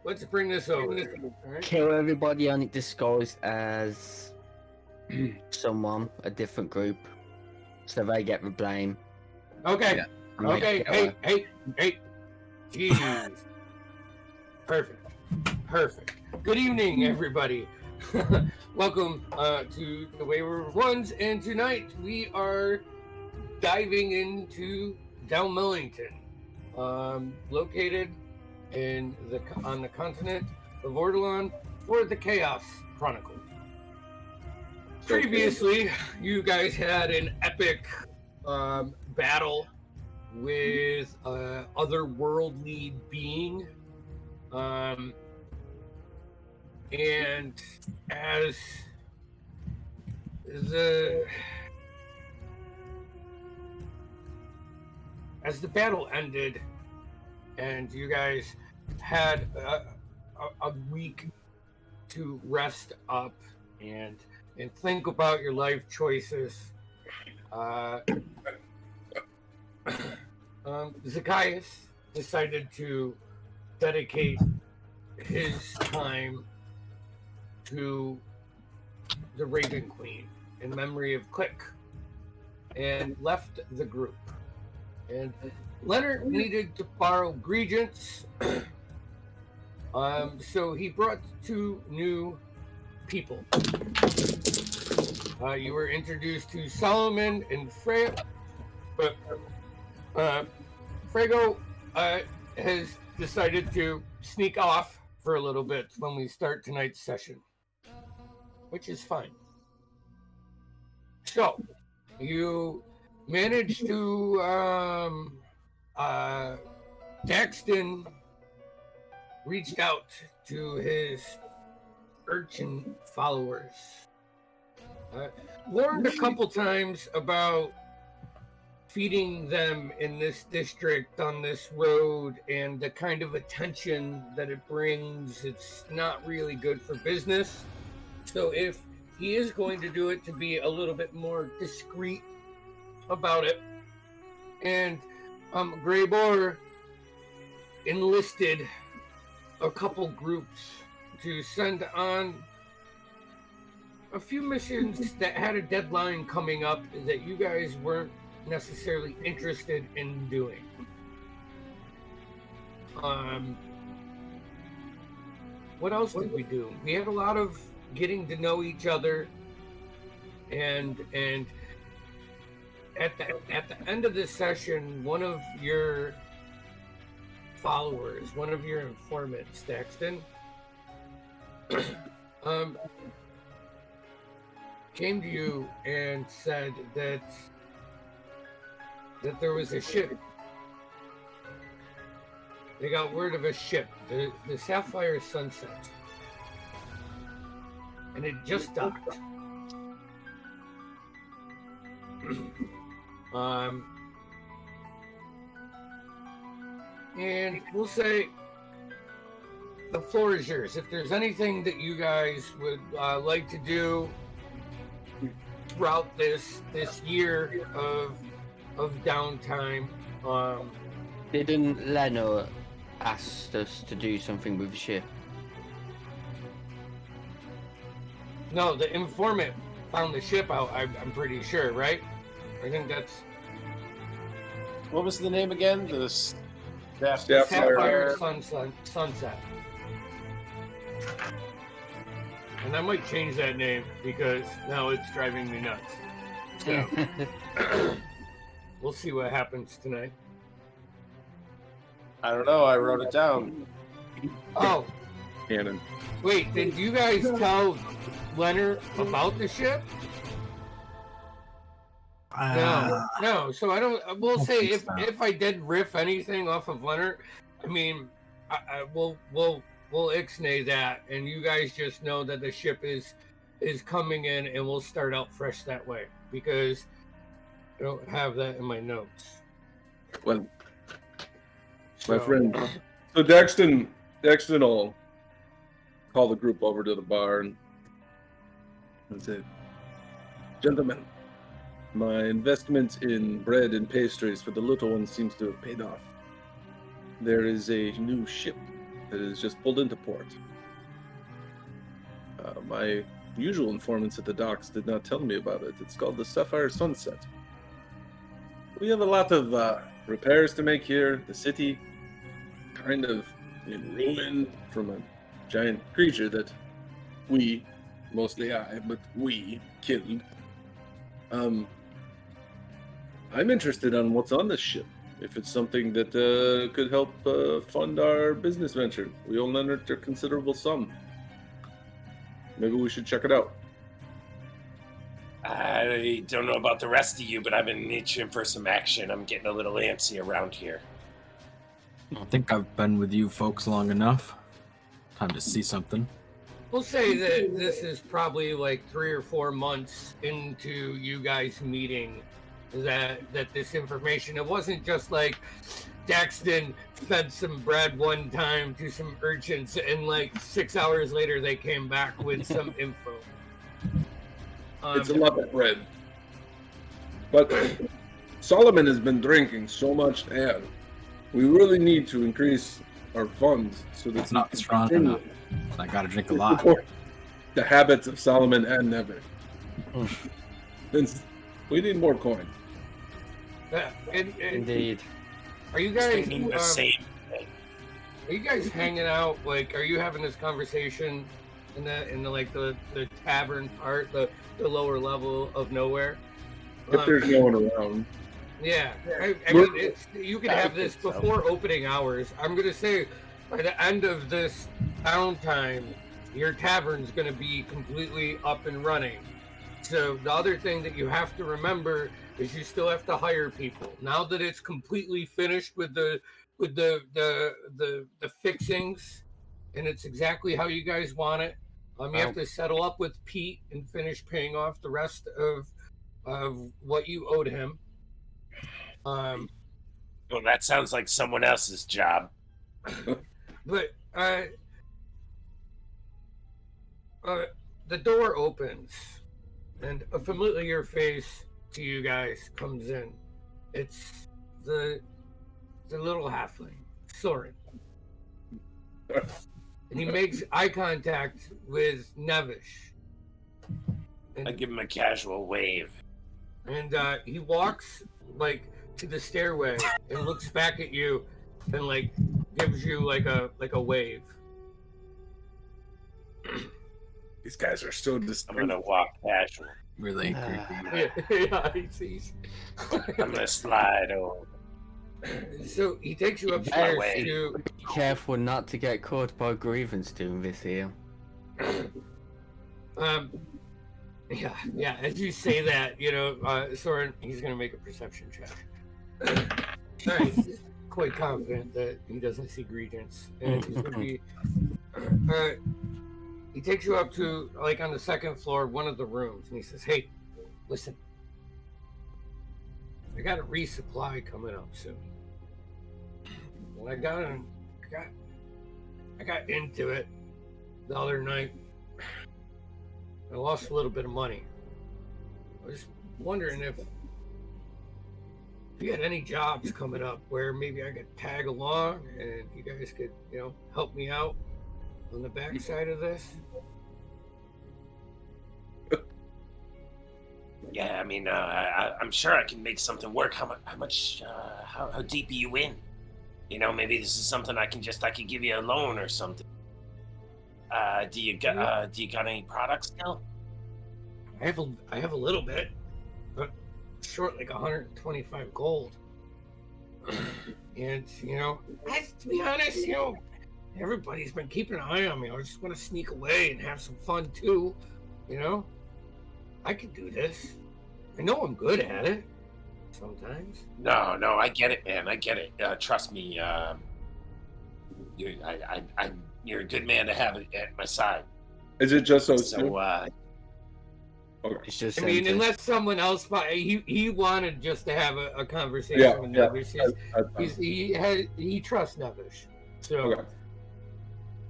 let's bring this over. All right? Kill everybody on it disguised as someone, a different group, so they get the blame. Okay. Yeah. And they Okay. get Hey. Jeez. Perfect. Good evening, everybody. Welcome to the Wayward Ones, and tonight we are diving into Dalmellington, located on the continent of Ortolan for the Chaos Chronicles. Previously, you guys had an epic battle with otherworldly being, and as the battle ended, and you guys had a week to rest up and think about your life choices, Zacchaeus decided to dedicate his time to the Raven Queen in memory of Click, and left the group. And Leonard needed to borrow Regents, so he brought 2 new people. You were introduced to Solomon and Freya, but Frego has decided to sneak off for a little bit when we start tonight's session, which is fine. So, you managed to, Daxton reached out to his urchin followers. Warned a couple times about feeding them in this district on this road and the kind of attention that it brings. It's not really good for business. So if he is going to do it, to be a little bit more discreet about it. And Greybor enlisted a couple groups to send on a few missions that had a deadline coming up that you guys weren't necessarily interested in doing. What else did we do? We had a lot of getting to know each other, and at the end of this session, one of your followers, one of your informants, Daxton, came to you and said that there was a ship. They got word of a ship, the Sapphire Sunset, and it just docked. And we'll say the floor is yours. If there's anything that you guys would like to do throughout this year of downtime. Didn't Leno ask us to do something with the ship? No, the informant found the ship out, I'm pretty sure, right? I think that's... What was the name again? The Sapphire Sunset. And I might change that name because now it's driving me nuts. So, we'll see what happens tonight. I don't know. I wrote it down. Oh, Cannon. wait, did you guys tell Leonard about the ship? No. So I don't. We'll say if I did riff anything off of Leonard, I mean, we'll ixnay that, and you guys just know that the ship is coming in, and we'll start out fresh that way because I don't have that in my notes. Well, my friend. So Daxton will call the group over to the bar and say, "Gentlemen, my investment in bread and pastries for the little one seems to have paid off. There is a new ship that has just pulled into port. My usual informants at the docks did not tell me about it. It's called the Sapphire Sunset. We have a lot of repairs to make here. The city kind of in ruin from a giant creature that we, mostly I, but we killed. I'm interested on what's on this ship. If it's something that could help fund our business venture. We owe Leonard a considerable sum. Maybe we should check it out. I don't know about the rest of you, but I've been itching for some action. I'm getting a little antsy around here. I think I've been with you folks long enough. Time to see something. We'll say that this is probably like 3 or 4 months into you guys meeting that this information. It wasn't just like Daxton fed some bread one time to some urchins, and like 6 hours later they came back with some info. It's a lot of bread. But Solomon has been drinking so much ale. We really need to increase our funds so that It's not strong enough. I gotta drink a lot. The habits of Solomon and Never. We need more coin. Indeed. Are you guys Thinking the same thing. Are you guys hanging out? Like, are you having this conversation in the like the tavern part, the lower level of nowhere? If there's no one around. Yeah, I mean, you can have this before opening hours. I'm gonna say by the end of this downtime, your tavern's gonna be completely up and running. So the other thing that you have to remember is you still have to hire people. Now that it's completely finished with the fixings, and it's exactly how you guys want it. You have to settle up with Pete and finish paying off the rest of what you owed him. Well, that sounds like someone else's job. But the door opens, and a familiar face to you guys comes in. It's the little halfling, Soren. And he makes eye contact with Nevish. I give him a casual wave. And he walks like to the stairway and looks back at you and like gives you like a wave. These guys are so I'm distinct. gonna walk casual. Really creepy. Yeah, he's I'm gonna slide over. So he takes you upstairs to. Be careful not to get caught by grievance doing this here. Yeah. As you say that, Soren, he's gonna make a perception check. All right, he's quite confident that he doesn't see grievance, and he's gonna be. He takes you up to like on the second floor, one of the rooms, and he says, "Hey, listen, I got a resupply coming up soon. When I got into it the other night, I lost a little bit of money. I was wondering if you had any jobs coming up where maybe I could tag along and you guys could, help me out on the backside of this." Yeah, I mean, I'm sure I can make something work. How deep are you in? Maybe this is something I can give you a loan or something. Do you got any products still? I have a little bit, but short like 125 gold. And to be honest, everybody's been keeping an eye on me. I just want to sneak away and have some fun too. I could do this. I know I'm good at it. Sometimes. No, I get it, man. I get it. Trust me. You're a good man to have at my side. Is it just so? So, okay. It's just I mean, unless someone else, he wanted just to have a conversation with Nevish. He trusts Nevish. So. Okay.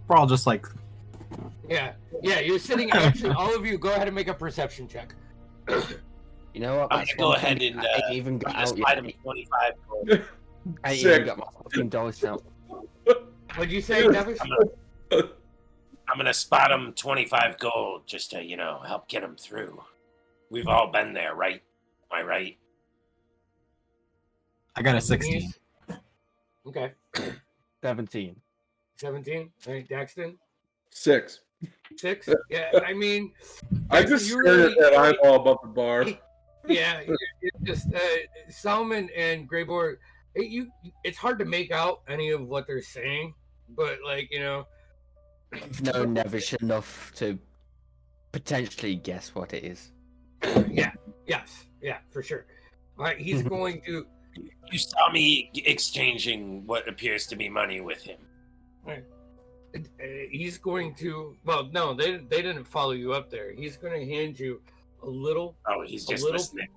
We're all just like. Yeah. You're sitting. Actually, all of you, go ahead and make a perception check. You know what? I'm gonna go ahead and I ain't even got out slide yet. him 25 gold. I ain't even got my fucking dice out. What'd you say, Nevis? I'm gonna spot him 25 gold just to, help get him through. We've all been there, right? Am I right? I got a 16. Okay. 17. 17. All right, Daxton. 6. 6. Yeah, I mean, I Daxton, just you stared at really- that eyeball above the bar. Yeah, it's just Salmon and Greyboard. It's hard to make out any of what they're saying, but I've known Nevish enough to potentially guess what it is. yeah, for sure. All right, he's going to. You saw me exchanging what appears to be money with him. He's going to. Well, no, they didn't follow you up there. He's going to hand you a little. Oh, he's just little- listening.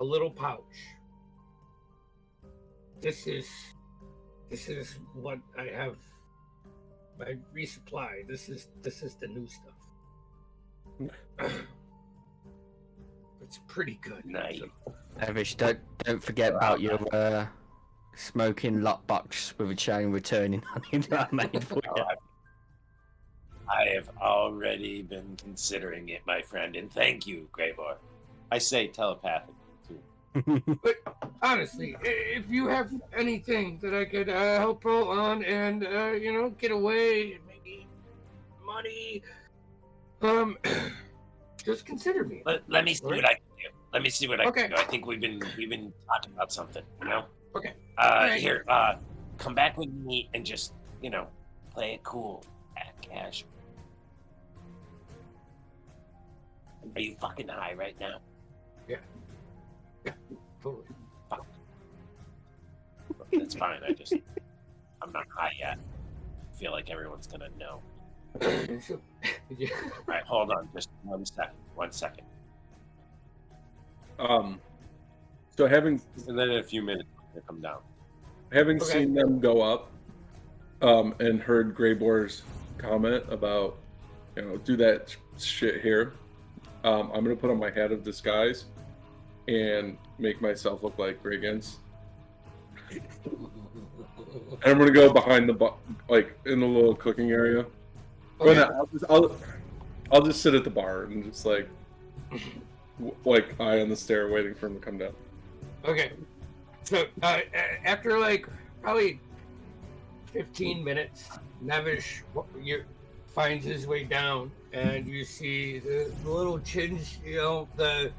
A little pouch. This is what I have. My resupply. This is the new stuff. It's pretty good. Nice. Nevish, don't forget about your smoking lockbox with a chain returning on that I made for you. I have already been considering it, my friend, and thank you, Greyboy. I say telepathic too. But honestly, if you have anything that I could help roll on and get away, maybe money, just consider me. Let me see what I can do. Let me see what I Okay. can do. I think we've been talking about something, Okay. Uh, here, come back with me and just, play it cool, act casual. Are you fucking high right now? Totally. That's fine. I'm not high yet. I feel like everyone's gonna know. So, yeah. All right, hold on, just 1 second. 1 second. So having And then in a few minutes, they come down. having Okay. seen them go up, and heard Greyboar's comment about, do that shit here, I'm gonna put on my hat of disguise and make myself look like Riggins. And I'm gonna go behind the in the little cooking area. Okay. But no, I'll just sit at the bar and just eye on the stair, waiting for him to come down. Okay. So after probably 15 minutes, Nevish finds his way down, and you see the little chins, the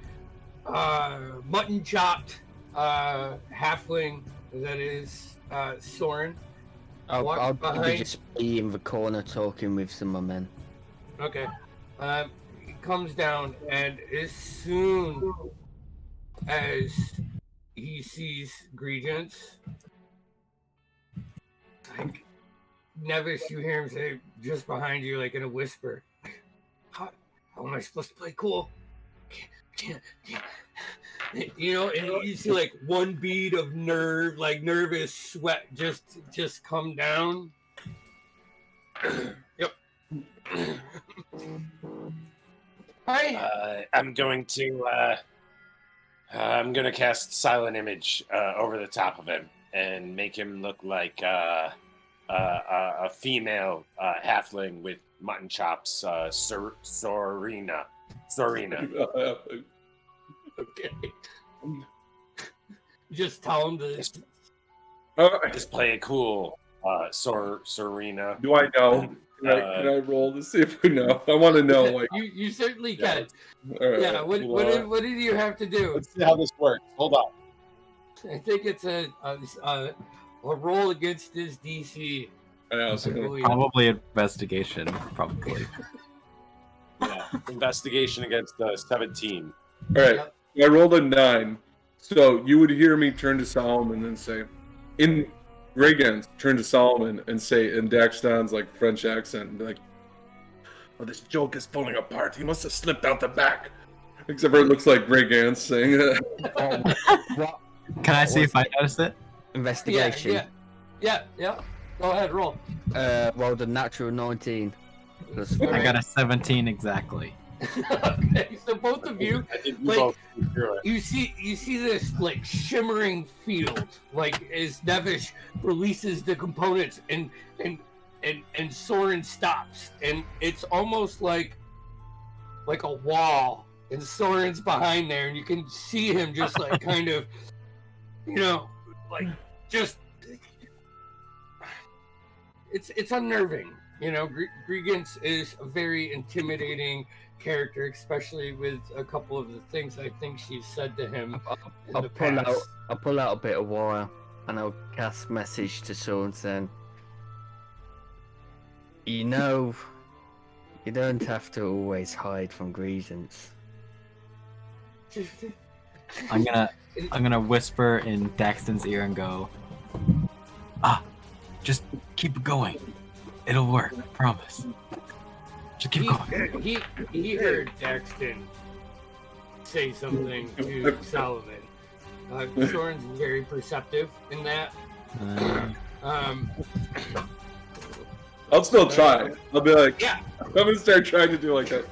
mutton chopped halfling that is Soren. I'll Walk probably behind. just be in the corner talking with some of my men. Okay. He comes down, and as soon as he sees Regents, Nevis, you hear him say just behind you, in a whisper, how am I supposed to play cool? Can't. And you see one bead of nervous sweat just come down. Yep. Hi. I'm going to cast Silent Image over the top of him and make him look like a female halfling with mutton chops, Sorina. Okay. Just tell him to. Just play it cool, Sorina. Do I know? Can I roll to see if we know? I want to know. You certainly can. All right, Yeah. What did you have to do? Let's see how this works. Hold on. I think it's a roll against his DC. I also know. Probably investigation, probably. Yeah, investigation against 17. All right, I rolled a 9, so you would hear me turn to Solomon and say, in Reagan's turn to Solomon and say in Daxton's French accent, and be like, "Oh, this joke is falling apart. He must have slipped out the back." Except for it looks like Reagan saying it. What? Can I see if I notice it? Investigation. Yeah. Go ahead, roll. Well, the natural 19. Plus I four. got a 17 exactly. Okay, so both of you, I think we like, both through it. you see this like shimmering field, like as Nevish releases the components and Soren stops, and it's almost like a wall, and Soren's behind there, and you can see him just like kind of, like just. It's unnerving, Gregans is a very intimidating character, especially with a couple of the things I think she's said to him in the past. I'll pull out a bit of wire and I'll cast message to Sean saying, you don't have to always hide from Gregans. I'm gonna whisper in Daxton's ear and go, just keep it going. It'll work, I promise. Just keep going. He heard Daxton say something to Solomon. Soren's very perceptive in that. I'll still try. I'll be like, Yeah. I'm gonna start trying to do like a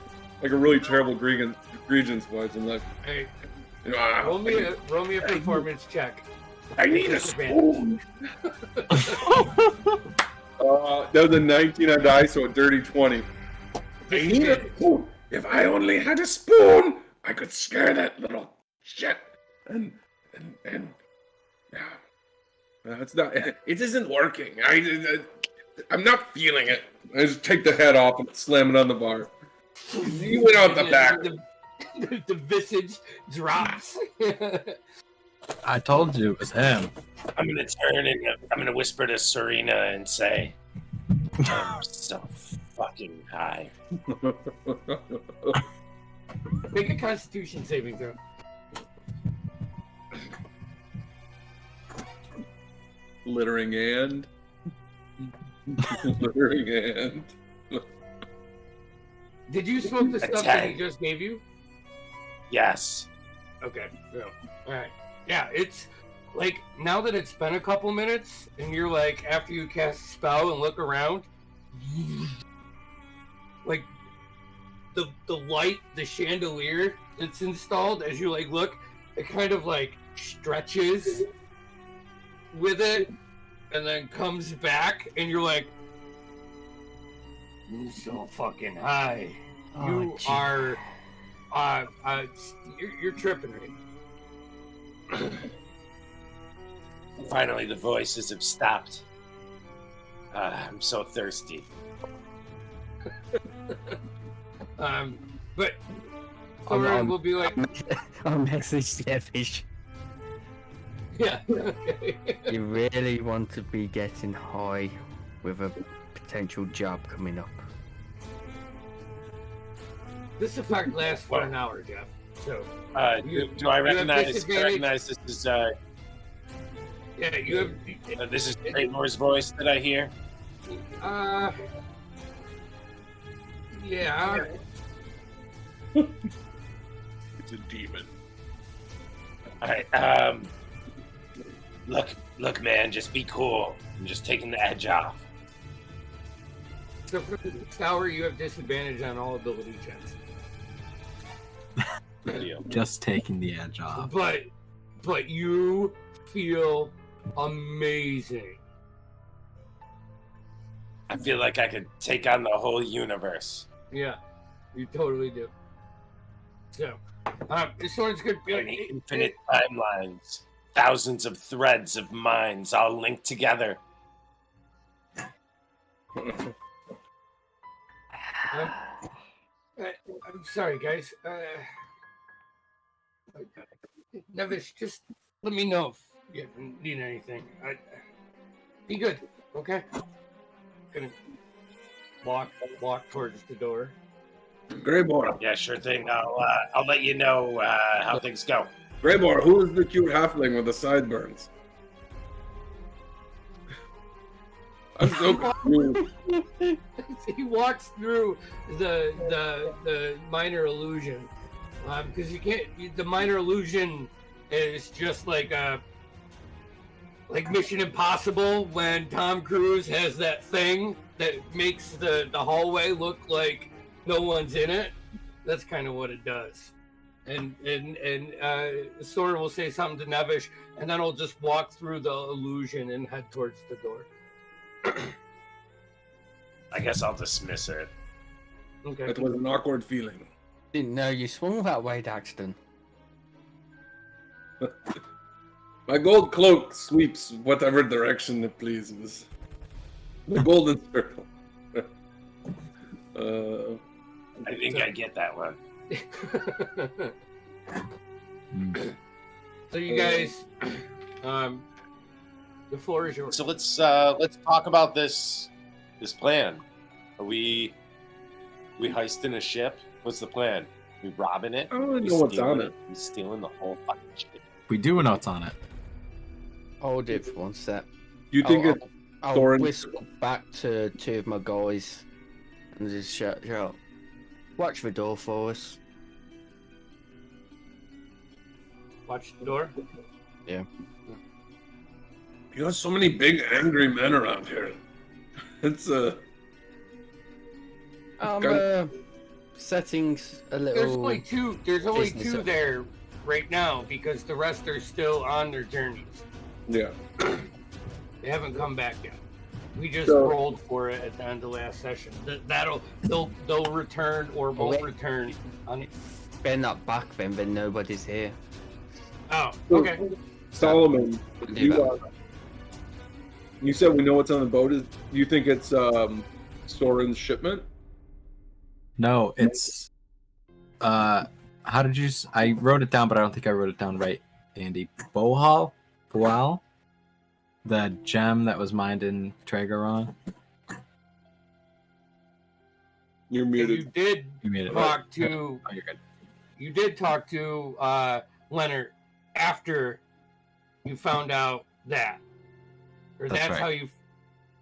really terrible Gregans voice. I'm like, Hey, "Ah, roll me a performance check. I need a spoon. That was a 19 on dice, so a dirty 20. I need a spoon. If I only had a spoon, I could scare that little shit. And yeah, it's not. It isn't working. I'm not feeling it. I just take the head off and slam it on the bar. You went out the back. The visage drops. I told you it was him. I'm gonna turn and I'm gonna whisper to Serena and say, I'm so fucking high. Make a Constitution saving throw. Littering and. Did you smoke the stuff that he just gave you? Yes. Okay. Yeah. All right. Yeah, it's like now that it's been a couple minutes, and you're like after you cast a spell and look around, like the light, the chandelier that's installed as you like look, it kind of like stretches with it, and then comes back, and you're like, you're so fucking high. You are, you're tripping right. Finally, the voices have stopped. I'm so thirsty. But Thorin will be like, I'll message Nevish. yeah, okay. You really want to be getting high with a potential job coming up. This effect lasts for an hour, Jeff. So, do I recognize this is yeah, you have. this is Krator's voice that I hear? Yeah. It's a demon. All right. Look, man, just be cool. I'm just taking the edge off. So for the next hour, you have disadvantage on all ability checks. Just taking the edge off. But you feel amazing. I feel like I could take on the whole universe. Yeah, you totally do. So, this one's good. Infinite timelines, thousands of threads of minds all linked together. I'm sorry, guys. Nevish, just let me know if you need anything. Be good, okay? Gonna walk towards the door. Greybor. Yeah, sure thing. I'll let you know how things go. Greybor, who is the cute halfling with the sideburns? I'm so confused. He walks through the minor illusion because you can't. The minor illusion is just like Mission Impossible when Tom Cruise has that thing that makes the hallway look like no one's in it. That's kind of what it does. And Soren will say something to Nevish, and then he'll just walk through the illusion and head towards the door. I guess I'll dismiss it. Okay. That was an awkward feeling. Didn't know you swung that way, Daxton. My gold cloak sweeps whatever direction it pleases. The golden circle. I think I get that one. So you guys, the floor is yours. So let's talk about this plan. Are we heisting a ship? What's the plan? We robbing it? I don't really We know what's on stealing it. We stealing the whole fucking ship. We do know what's on it. Hold it for one sec. You think it's I'll Soren- whistle back to two of my guys and just shout, watch the door for us. Watch the door. Yeah. You got so many big angry men around here. It's Settings a little. There's only two. There's only business two up. there right now because the rest are still on their journeys. yeah. They haven't come back yet. We just So- rolled for it at the end of last session. They'll return or won't return. On They're not back then nobody's here. oh, okay. Solomon, We'll do you that. you said we know what's on the boat. Is you think it's Soren's shipment? No, it's how did you I wrote it down, but I don't think I wrote it down right, Andy. Boal? The gem that was mined in Tregoron. You're You muted. did You made it. talk to. Oh, you're good. You did talk to Leonard after you found out that, or That's that's right. how you.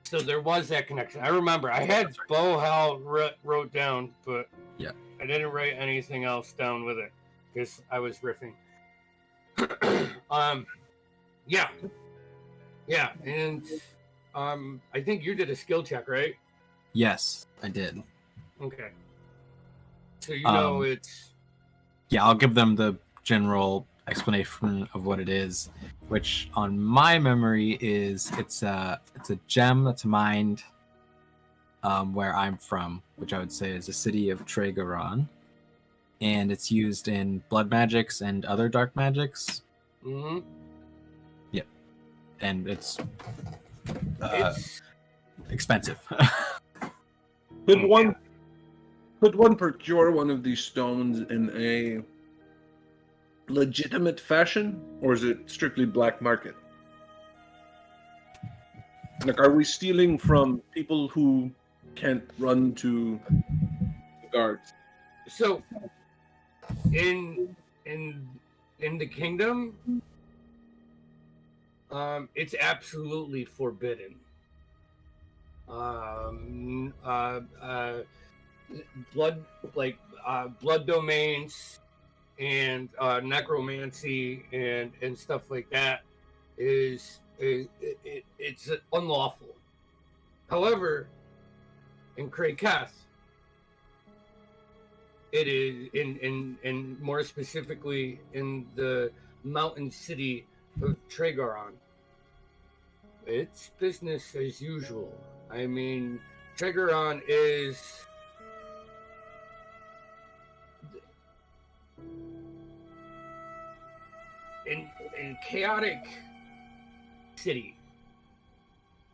So there was that connection. I remember. I had Bohal wrote down, but Yeah. I didn't write anything else down with it because I was riffing. Yeah, and I think you did a skill check, right? Yes, I did. Okay. So you know Um, it's. Yeah, I'll give them the general explanation of what it is, which on my memory is it's a gem that's mined where I'm from, which I would say is the city of Tregoron, and it's used in blood magics and other dark magics, Mhm. and it's It's expensive. Could one procure one of these stones in a legitimate fashion, or is it strictly black market? Like, are we stealing from people who can't run to the guards? so in the kingdom, it's absolutely forbidden. Blood domains and necromancy and stuff like that it's unlawful. However, in Kraketh, it is in more specifically in the mountain city of Tregoron. It's business as usual. I mean, Tregoron is in chaotic city,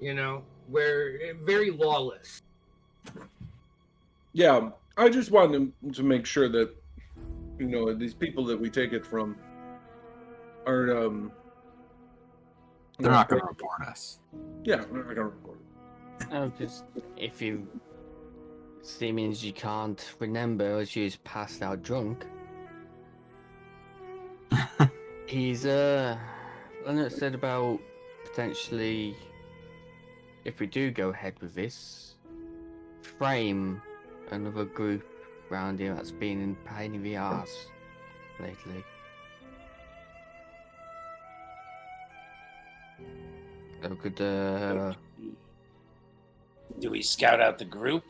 you know, where very lawless. Yeah, I just wanted to make sure that, you know, these people that we take it from are They're not going to report us. Yeah, they're not gonna report it. No, just if you seemings you can't remember as you was passed out drunk. He's Leonard said about potentially, if we do go ahead with this, frame another group around here that's been in pain in the arse lately. So could Do we scout out the group,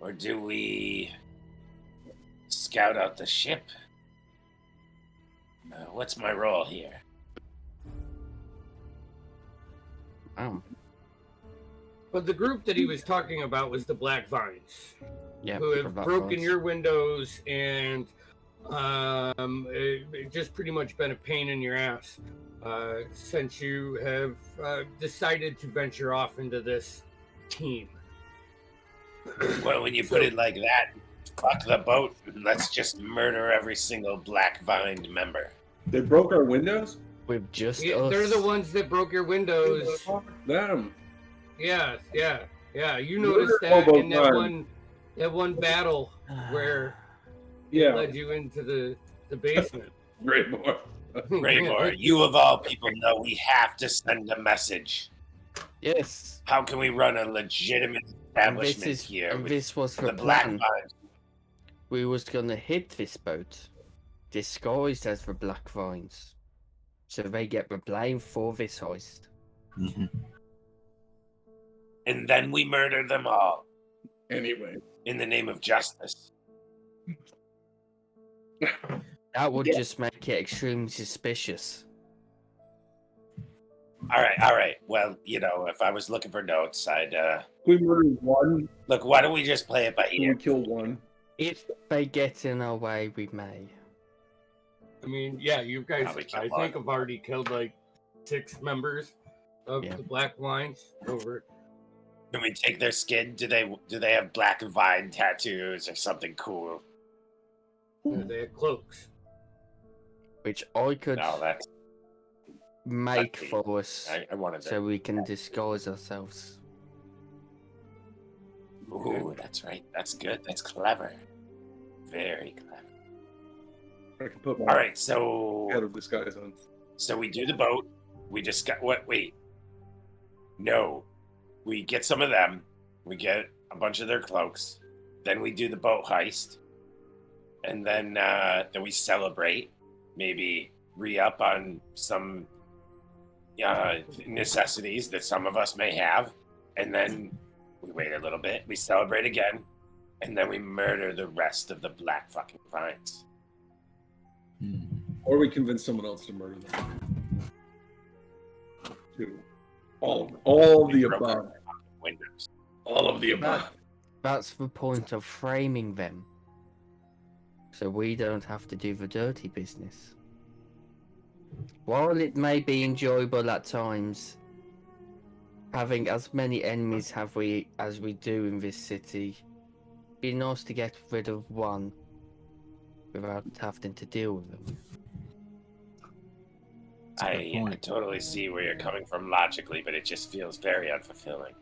or do we Scout out the ship. What's my role here? Oh, But the group that he was talking about was the Black Vines, yeah. who have Black broken Vines. your windows and just pretty much been a pain in your ass since you have decided to venture off into this team. Well, when you put it like that, fuck the boat. Let's just murder every single Black Vine member. They broke our windows? With just Yeah, us. they're the ones that broke your windows. Fuck them. Yeah. You Murder noticed that hobo in that crime. one battle where Yeah. it led you into the basement. Great boy. Raymore, you of all people know we have to send a message. Yes. How can we run a legitimate And this establishment is here and with this was the the Black plan. Vines? We was gonna hit this boat, disguised as the Black Vines, so they get the blame for this heist. Mhm. And then we murder them all Anyway. in the name of justice. That would Yeah. just make it extremely suspicious. All right. Well, if I was looking for notes, I'd We murdered one, look. Why don't we just play it by we ear? kill one. If they get in our way, we may. I mean, yeah, you guys, Probably kill I one. think, have already killed like 6 members of Yeah. the Black Vines over. Can we take their skin? Do they have black vine tattoos or something cool? They had cloaks. Which I could No, that's make that'd be- for us, I wanted to. so we can disguise ourselves. Ooh, that's right. That's good. That's clever. Very clever. I can put my All right, so head of disguise on. we do the boat. We just got what? Wait, no, we get some of them. We get a bunch of their cloaks. Then we do the boat heist, and then we celebrate. Maybe re-up on some necessities that some of us may have, and then we wait a little bit. We celebrate again, and then we murder the rest of the Black fucking Vines. Or we convince someone else to murder them. Two. All of We the broke our above. fucking windows. All of the above. That's the point of framing them. So we don't have to do the dirty business. While it may be enjoyable at times, having as many enemies as we do in this city, be nice to get rid of one without having to deal with them. That's a good I point. totally see where you're coming from logically, but it just feels very unfulfilling.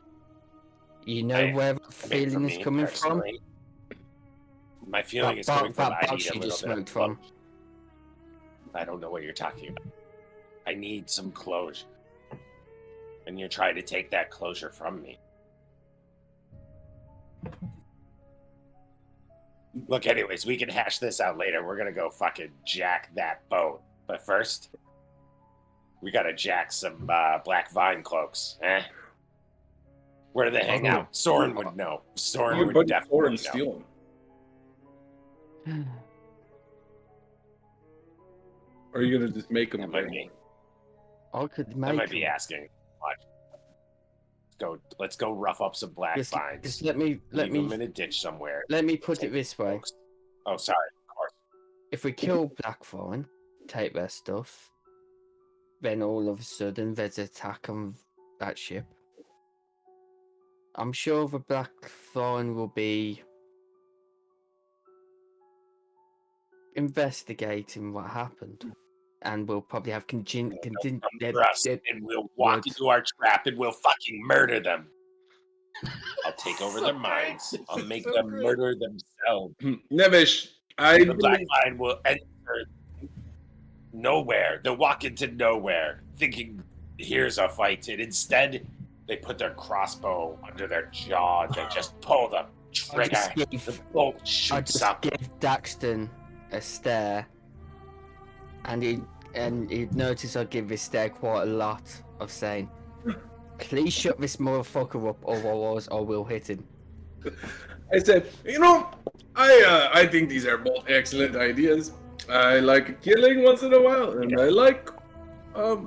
You know I- where that I mean, feeling for is me, coming from? personally, my feeling is coming from that I box need a you little just bit of smoked from. closure. I don't know what you're talking about. I need some closure. And you're trying to take that closure from me. Look, anyways, we can hash this out later. We're gonna go fucking jack that boat. But first, we gotta jack some Black Vine cloaks, eh? Where do they hang Oh. out? Soren would know. Soren You would put definitely four know. and steal them. Or are you gonna just make them? That might be. I could That make might be them. asking much. Let's go rough up some black Just, vines. just let me Leave them in a ditch somewhere. put it this way. Oh, sorry. Of course. If we kill Blackthorn, take their stuff, then all of a sudden there's an attack on that ship. I'm sure the Blackthorn will be investigating what happened, and we'll probably have Come for us, and we'll walk Words. into our trap and we'll fucking murder them. I'll take over their minds. I'll make them murder themselves. Nevish, The Black Vine will enter nowhere. They'll walk into nowhere, thinking here's a fight, and instead they put their crossbow under their jaw. They just pull the trigger. The bolt I shoots just up. give Daxton a stare, and he'd notice I give this stare quite a lot of saying, "Please shut this motherfucker up, otherwise I will hit him." I said, I think these are both excellent ideas. I like killing once in a while, and I like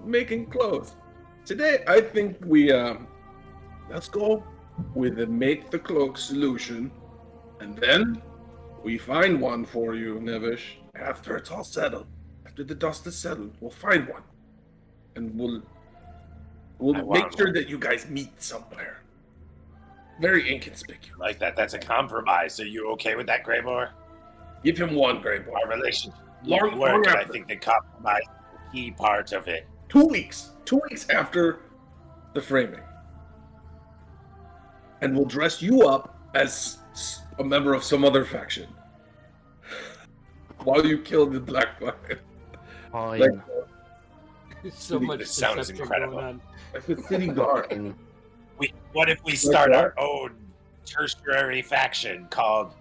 making clothes. Today, I think we let's go with the make the cloak solution, and then we find one for you, Nevish. After it's all settled, after the dust is settled, we'll find one, and we'll make sure that you guys meet somewhere. Very inconspicuous. Like that. That's a compromise. Are you okay with that, Greymore? Give him one, Greyboy. Our relationship Long work, and I after. think the compromise is the key part of it. 2 weeks. 2 weeks after the framing. And we'll dress you up as a member of some other faction. While you kill the Black Fire. Fine. Like, So much This sounds deception incredible. going on. like the city guard. Fine. What if we start what? our own tertiary faction called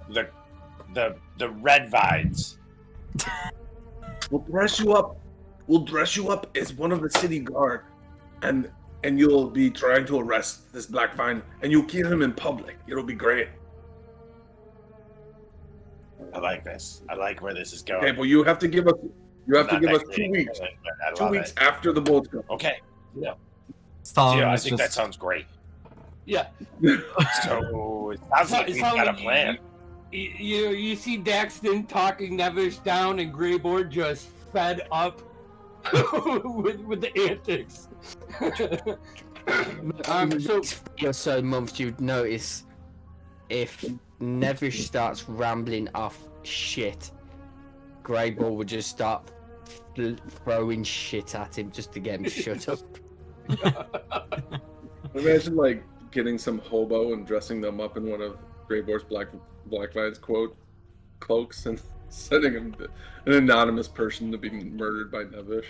the Red Vines? We'll dress you up. We'll dress you up as one of the city guard, and you'll be trying to arrest this Black Vine, and you'll kill him in public. It'll be great. I like this. I like where this is going. Okay, but you have to give us. You have to Not give that us 2 creative, weeks. but I 2 love weeks it. after the boats go. Okay. Stalin Yeah, I was think that just sounds great. Yeah. So it sounds like It's we've not got a like plan. You see Daxton talking Nevish down, and Greyboard just fed up with the antics. So or so months, you'd notice if Nevish starts rambling off shit, Greyball would just start throwing shit at him just to get him to shut up. Imagine like getting some hobo and dressing them up in one of Greyboard's Black Vine's cloaks and sending him an anonymous person to be murdered by Nevish.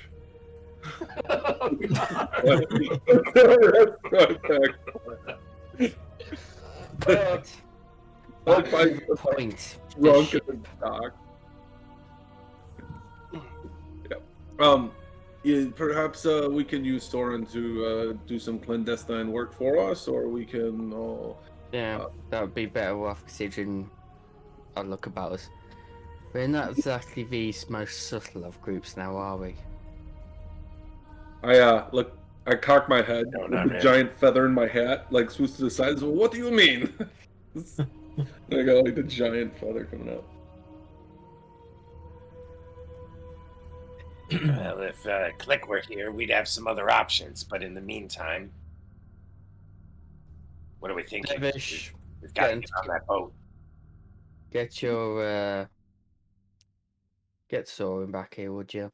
Point. Drunk at the dock. Yeah, perhaps we can use Soren to do some clandestine work for us, or we can. Yeah, that would be better off considering our look about us. We're not exactly the most subtle of groups now, are we? Look. I cock my head No, with not a really. giant feather in my hat, like swoops to the sides. Well, what do you mean? I got like the giant feather coming out. Well, if Click were here, we'd have some other options. But in the meantime, what are we thinking? Nevish, We've got to Yeah. get on that boat. get your get Soren back here, would you?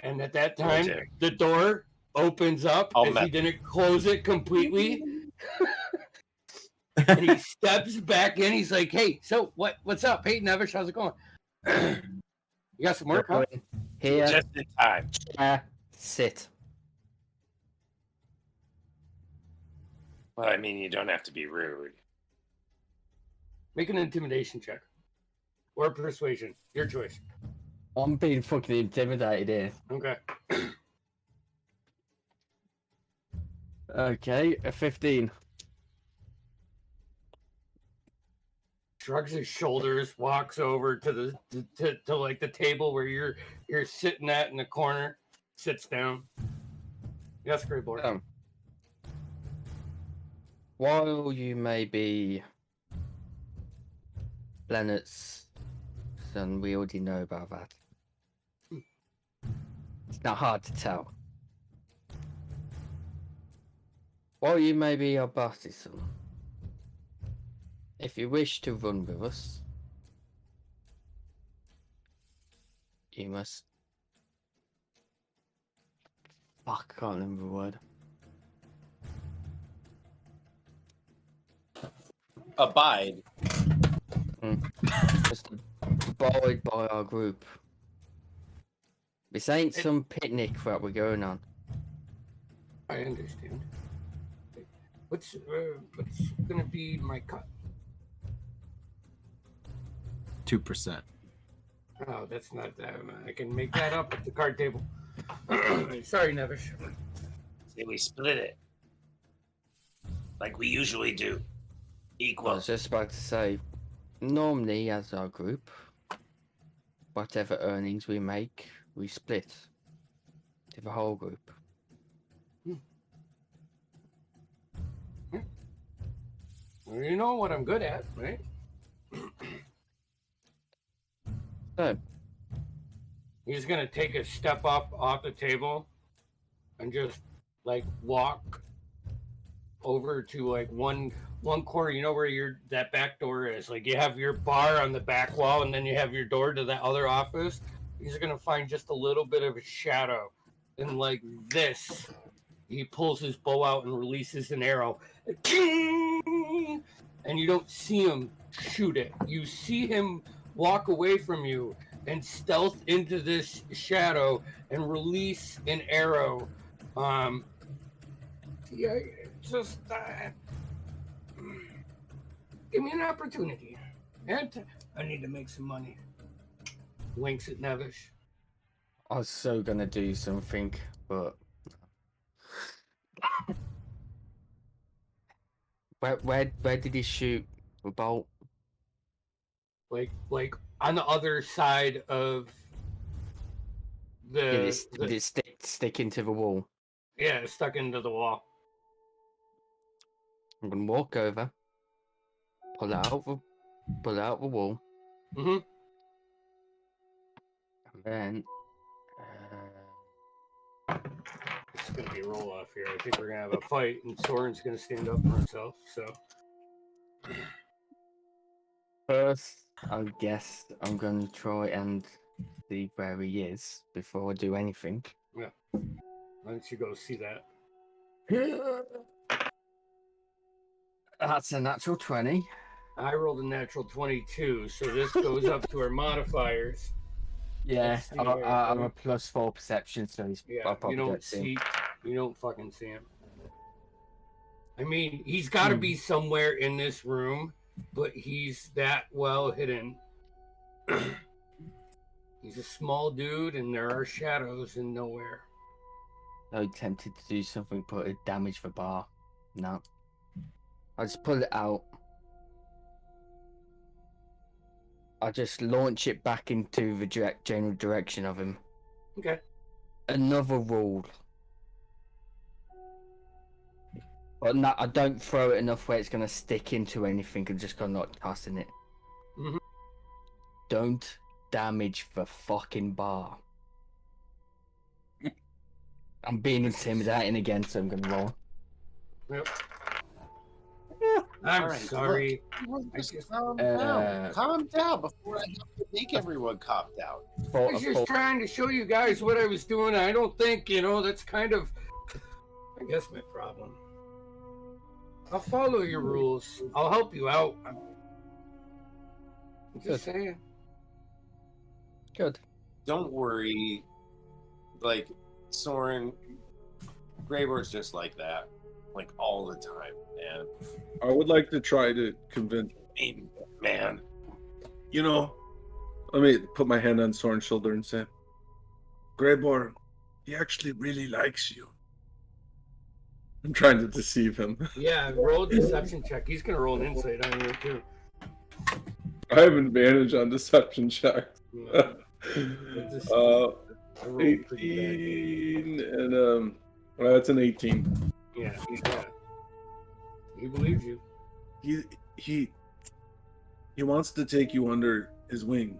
And at that Will time, do. the door opens up I'll as he met- didn't close it completely. And he steps back in. He's like, "Hey, so what's up? Hey, Nevish, how's it going? You got some work, huh?" Here, Just in time. sit. Well, I mean, you don't have to be rude. Make an intimidation check. Or persuasion. Your choice. I'm being fucking intimidated here. Okay. Okay, a 15. Shrugs his shoulders, walks over to the to like the table where you're sitting at in the corner, sits down. Yes, Greyboard. Um, While you may be Leonard's son, we already know about that. It's not hard to tell. While you may be our boss's son, if you wish to run with us, you must. Fuck, I can't remember the word. Abide. Just abide by our group. This ain't some picnic that we're going on. I understand. What's gonna be my cut? 2%. Oh, that's not that. I can make that up at the card table. Sorry, Nevish. Say we split it. Like we usually do. I Equal. was just about to say, normally as our group, whatever earnings we make, we split to the whole group. Well, you know what I'm good at, right? So, He's gonna take a step up off the table and just like walk over to like one corner. You know where that back door is. Like you have your bar on the back wall, and then you have your door to that other office. He's gonna find just a little bit of a shadow, and like this, he pulls his bow out and releases an arrow, and you don't see him shoot it. You see him walk away from you and stealth into this shadow and release an arrow. Yeah, just give me an opportunity. And I need to make some money. Winks at Nevish. I was so gonna do something, but where did he shoot the bolt? Like on the other side of Did the it stick into the wall? yeah, it's stuck into the wall. I'm gonna walk over, pull out the wall, Mm-hmm. and then It's gonna be a roll off here. I think we're gonna have a fight, and Soren's gonna stand up for himself. So first, I guess I'm gonna try and see where he is before I do anything. why don't you go see that? That's a natural 20. I rolled a natural 22, so this goes up to our modifiers. Yeah, Let's see I'm here. a +4 perception, so he's Yeah, I'll probably you don't get seen. you don't fucking see him. I mean, he's got to be somewhere in this room, but he's that well hidden. He's a small dude, and there are shadows in nowhere. I was tempted to do something, but it damaged the bar. No, I just pull it out. I just launch it back into the general direction of him. Okay. Another rule. But no, I don't throw it enough where it's going to stick into anything and just go not tossing it. Mhm. Don't damage the fucking bar. I'm being intimidating again, so I'm going to roll. Yep. I'm All right, sorry. Look, I just- calm down. Calm down before I have to make everyone copped out. I was just trying to show you guys what I was doing. I don't think, that's kind of, I guess, my problem. I'll follow your rules. I'll help you out. I'm just saying. Good. Don't worry. Like, Soren, Greyboard's just like that. Like, all the time, man. I would like to try to convince. Man. Let me put my hand on Soren's shoulder and say, Greyboard, he actually really likes you. I'm trying to deceive him. Yeah, roll a deception check. He's going to roll an insight on you, too. I have advantage on deception checks. I rolled pretty 18 and that's an 18. bad. Yeah. He believes you. He wants to take you under his wing,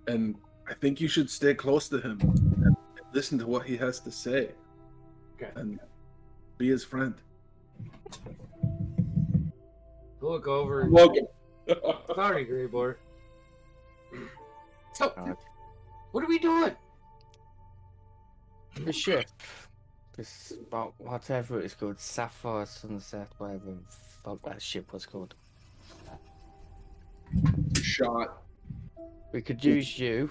and I think you should stay close to him and listen to what he has to say. Okay. And be his friend. Look over. And... Welcome. Sorry, Greyboard. So, what are we doing? The ship. This, whatever it's called, Sapphire Sunset, whatever the fuck that ship was called. Shot. We could use you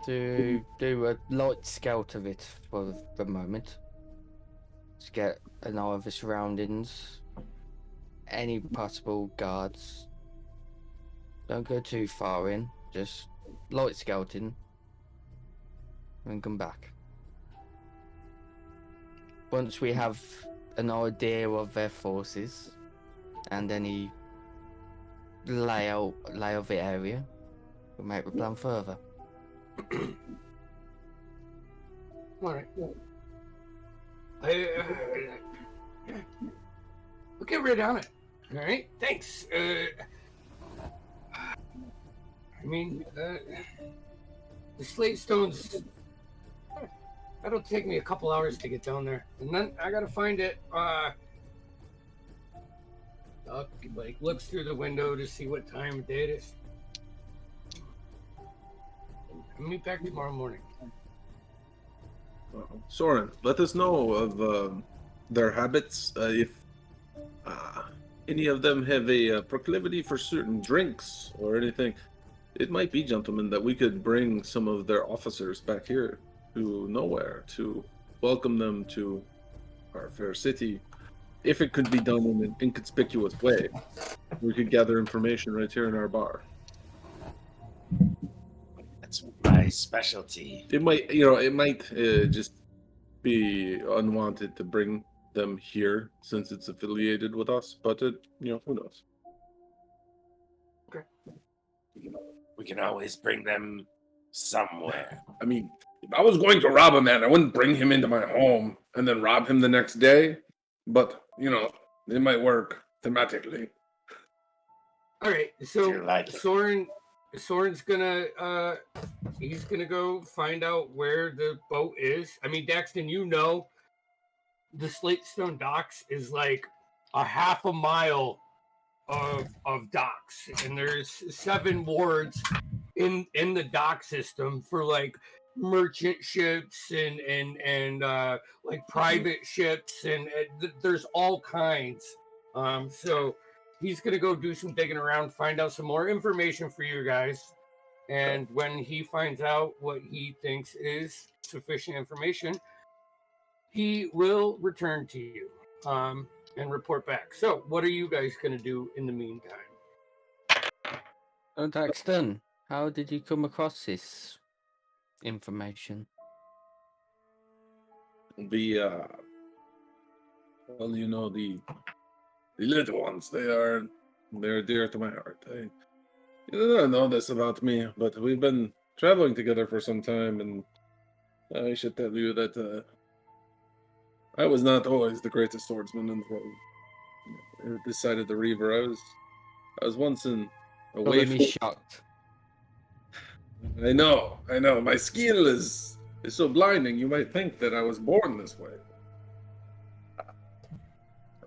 to do a light scout of it for the moment. Just get an eye of the surroundings, any possible guards. Don't go too far in, just light scouting, and come back. Once we have an idea of their forces and any layout of the area, we'll make the plan further. All right. We'll get right on it. All right. Thanks. I mean, the slate stones. That'll take me a couple hours to get down there, and then I gotta find it. Duck like looks through the window to see what time of day it is. I'll meet back tomorrow morning. Soren, let us know of their habits. If any of them have a proclivity for certain drinks or anything, it might be, gentlemen, that we could bring some of their officers back here to nowhere to welcome them to our fair city. If it could be done in an inconspicuous way, we could gather information right here in our bar. That's my specialty. It might, just be unwanted to bring them here since it's affiliated with us, but who knows? Okay. We can always bring them somewhere. I mean, if I was going to rob a man, I wouldn't bring him into my home and then rob him the next day. But, it might work thematically. All right, so like it. Soren's gonna he's gonna go find out where the boat is. I mean, Daxton, the Slatestone docks is like a half a mile of docks, and there's 7 wards in the dock system for like merchant ships and like private ships, and there's all kinds. So he's gonna go do some digging around, find out some more information for you guys, and when he finds out what he thinks is sufficient information, he will return to you and report back. So what are you guys gonna do in the meantime? Daxton, how did you come across this information? The little ones, they're dear to my heart. You don't know this about me, but we've been traveling together for some time, and I should tell you that I was not always the greatest swordsman in the world. This side of the river, I was once in a way. Me shocked. I know. My skill is so blinding. You might think that I was born this way.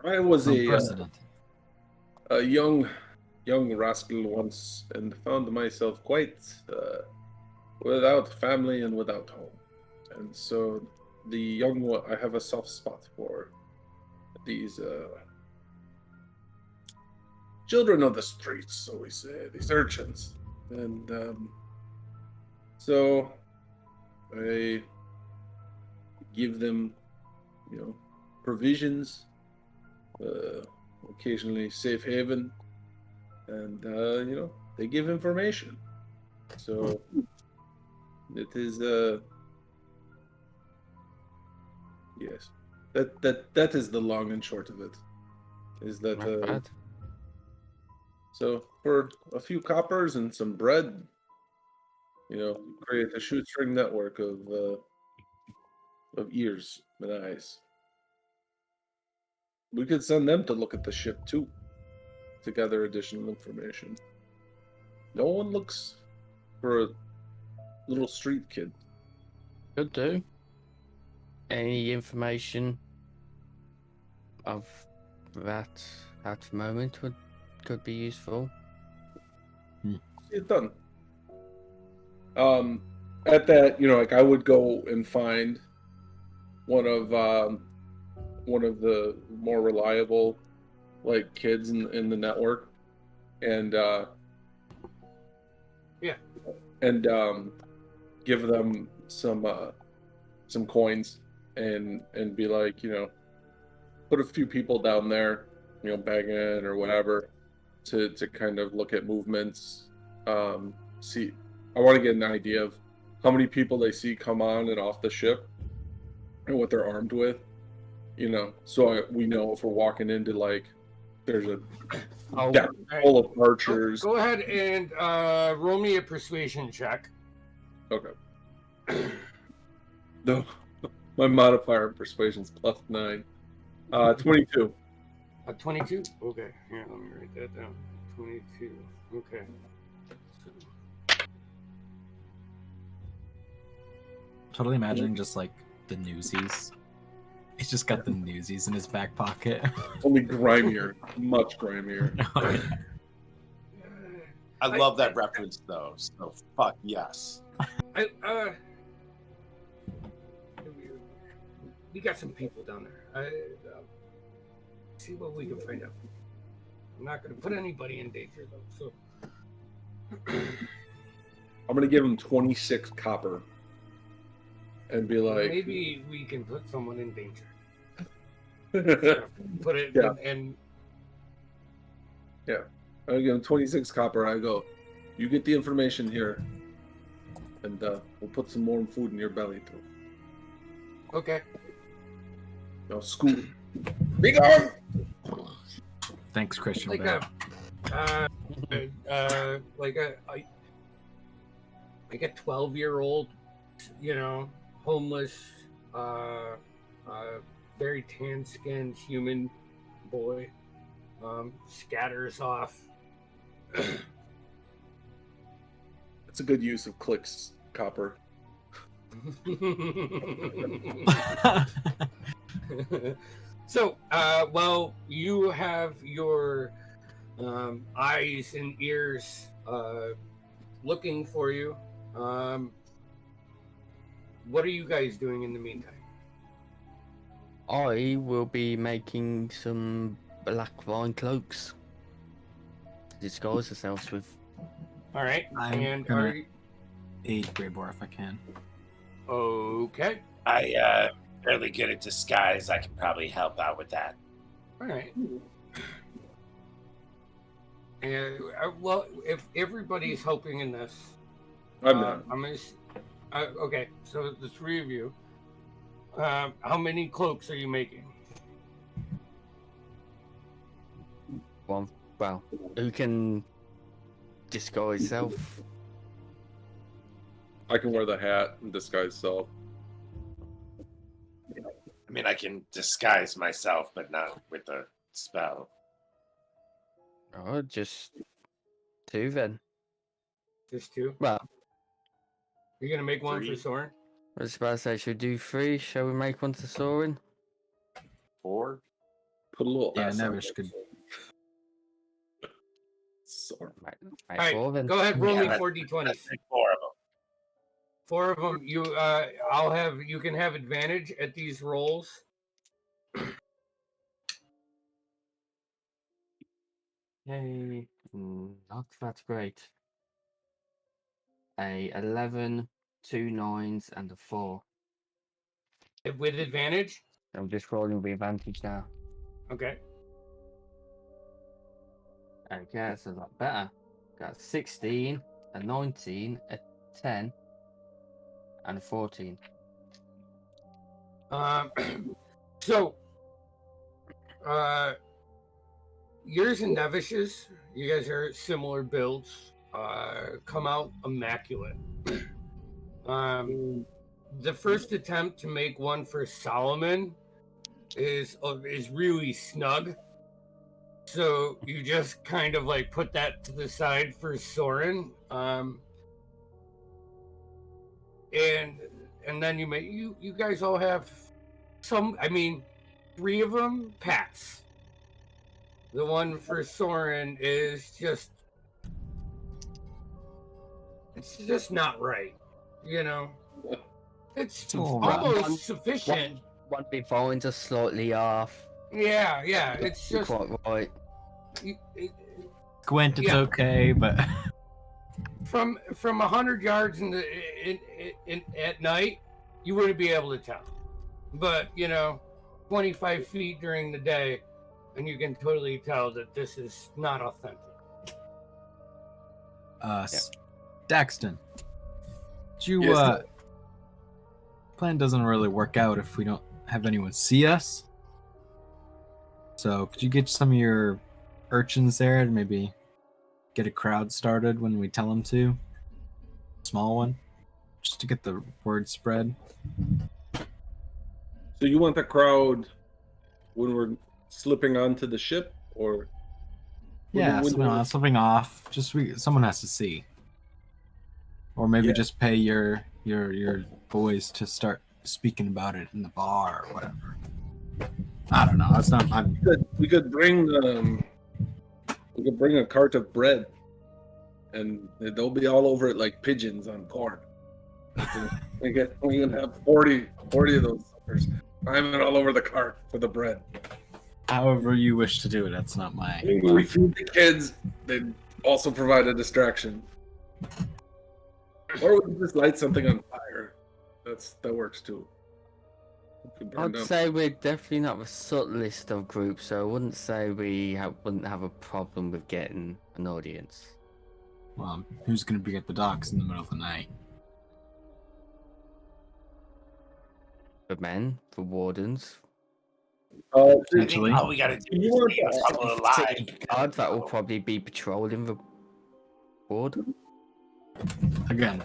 I was a young rascal once, and found myself quite without family and without home. And so I have a soft spot for these children of the streets, so we say, these urchins. And so I give them, provisions, occasionally safe haven, and they give information. So it is yes, that is the long and short of it. Is that Not bad. so for a few coppers and some bread, create a shoestring network of ears and eyes. We could send them to look at the ship too, to gather additional information. No one looks for a little street kid. Could do. Any information of that at the moment could be useful. It's done. At that, I would go and find one of the more reliable, kids in the network, and give them some coins, and be like, put a few people down there, begging or whatever, to kind of look at movements. See, I want to get an idea of how many people they see come on and off the ship, and what they're armed with, You know, so we know if we're walking into like there's a Oh, deck full of archers. Go ahead and roll me a persuasion check. Okay. No, my modifier in persuasion's +9. 22. 22? Okay, here, let me write that down. 22. Okay. Totally imagining just like the Newsies. He's just got the Newsies in his back pocket. Only grimier, much grimier. I love that reference though. So fuck yes. We got some people down there. See what we can find out. I'm not going to put anybody in danger though. So I'm gonna give him 26 copper, and be like, maybe we can put someone in danger. yeah. Put it Yeah. and I give him 26 copper. I go, you get the information here, and we'll put some more food in your belly too. okay. Now, scoot. Be gone. Thanks, Christian Like Bale. like a 12-year-old, homeless, very tan-skinned human boy, scatters off. It's a good use of clicks, copper. So, well, you have your eyes and ears looking for you. What are you guys doing in the meantime? I will be making some black vine cloaks to disguise ourselves with. All right, I'm and gonna- are you... Aid Greybor if I can. Okay. I fairly good at disguise. I can probably help out with that. All right. And well, if everybody's helping in this, I'm not. I'm gonna. Okay, so the three of you. How many cloaks are you making? One. Well, who can disguise self? I can wear the hat and disguise self. I mean, I can disguise myself, but not with a spell. Oh, just two then. Just two. Well, You're gonna make one Three. for Soren. I was about to say, should we do three? Shall we make one to Soren? 4. Put a little Yeah, S on Nevish it. could. Sorry. Make All right, four then. go ahead. Roll Yeah, me that's- 4 d20s. Let's make 4 of them. 4 of them. You can have advantage at these rolls. Yay. Not that great. A 11, 2 9s, and a 4. With advantage. I'm just rolling with advantage now. Okay. Okay, that's a lot better. Got a 16, a 19, a 10, and a 14. So, yours and Nevish's, you guys are similar builds. Come out immaculate. The first attempt to make one for Solomon is really snug. So you just kind of like put that to the side for Soren. And then you guys all have some, I mean, 3 of them pass. The one for Soren is just, it's just not right, It's all right. almost sufficient. One bit vines are slightly off. Yeah, it's You're just quite right. Gwent, it's Yeah. okay, but from 100 yards at night, you wouldn't be able to tell. But 25 feet during the day, and you can totally tell that this is not authentic. Daxton, did you Yes, plan doesn't really work out if we don't have anyone see us. So could you get some of your urchins there and maybe get a crowd started when we tell them to? Small one, just to get the word spread. So you want the crowd when we're slipping onto the ship, or Yeah, something off. Someone has to see, or maybe just pay your boys to start speaking about it in the bar or whatever. I don't know. That's not. we could bring a cart of bread, and they'll be all over it like pigeons on corn. we can have 40 of those suckers climbing all over the cart for the bread. However you wish to do it. That's not my. We feed the kids. They also provide a distraction. Or we can just light something on fire. That works too. I'd say we're definitely not the subtlest of groups, so I wouldn't say we wouldn't have a problem with getting an audience. Well, who's going to be at the docks in the middle of the night? The men, the wardens. Potentially. All we gotta do is leave a couple alive. Guards that will probably be patrolling the ward. Again.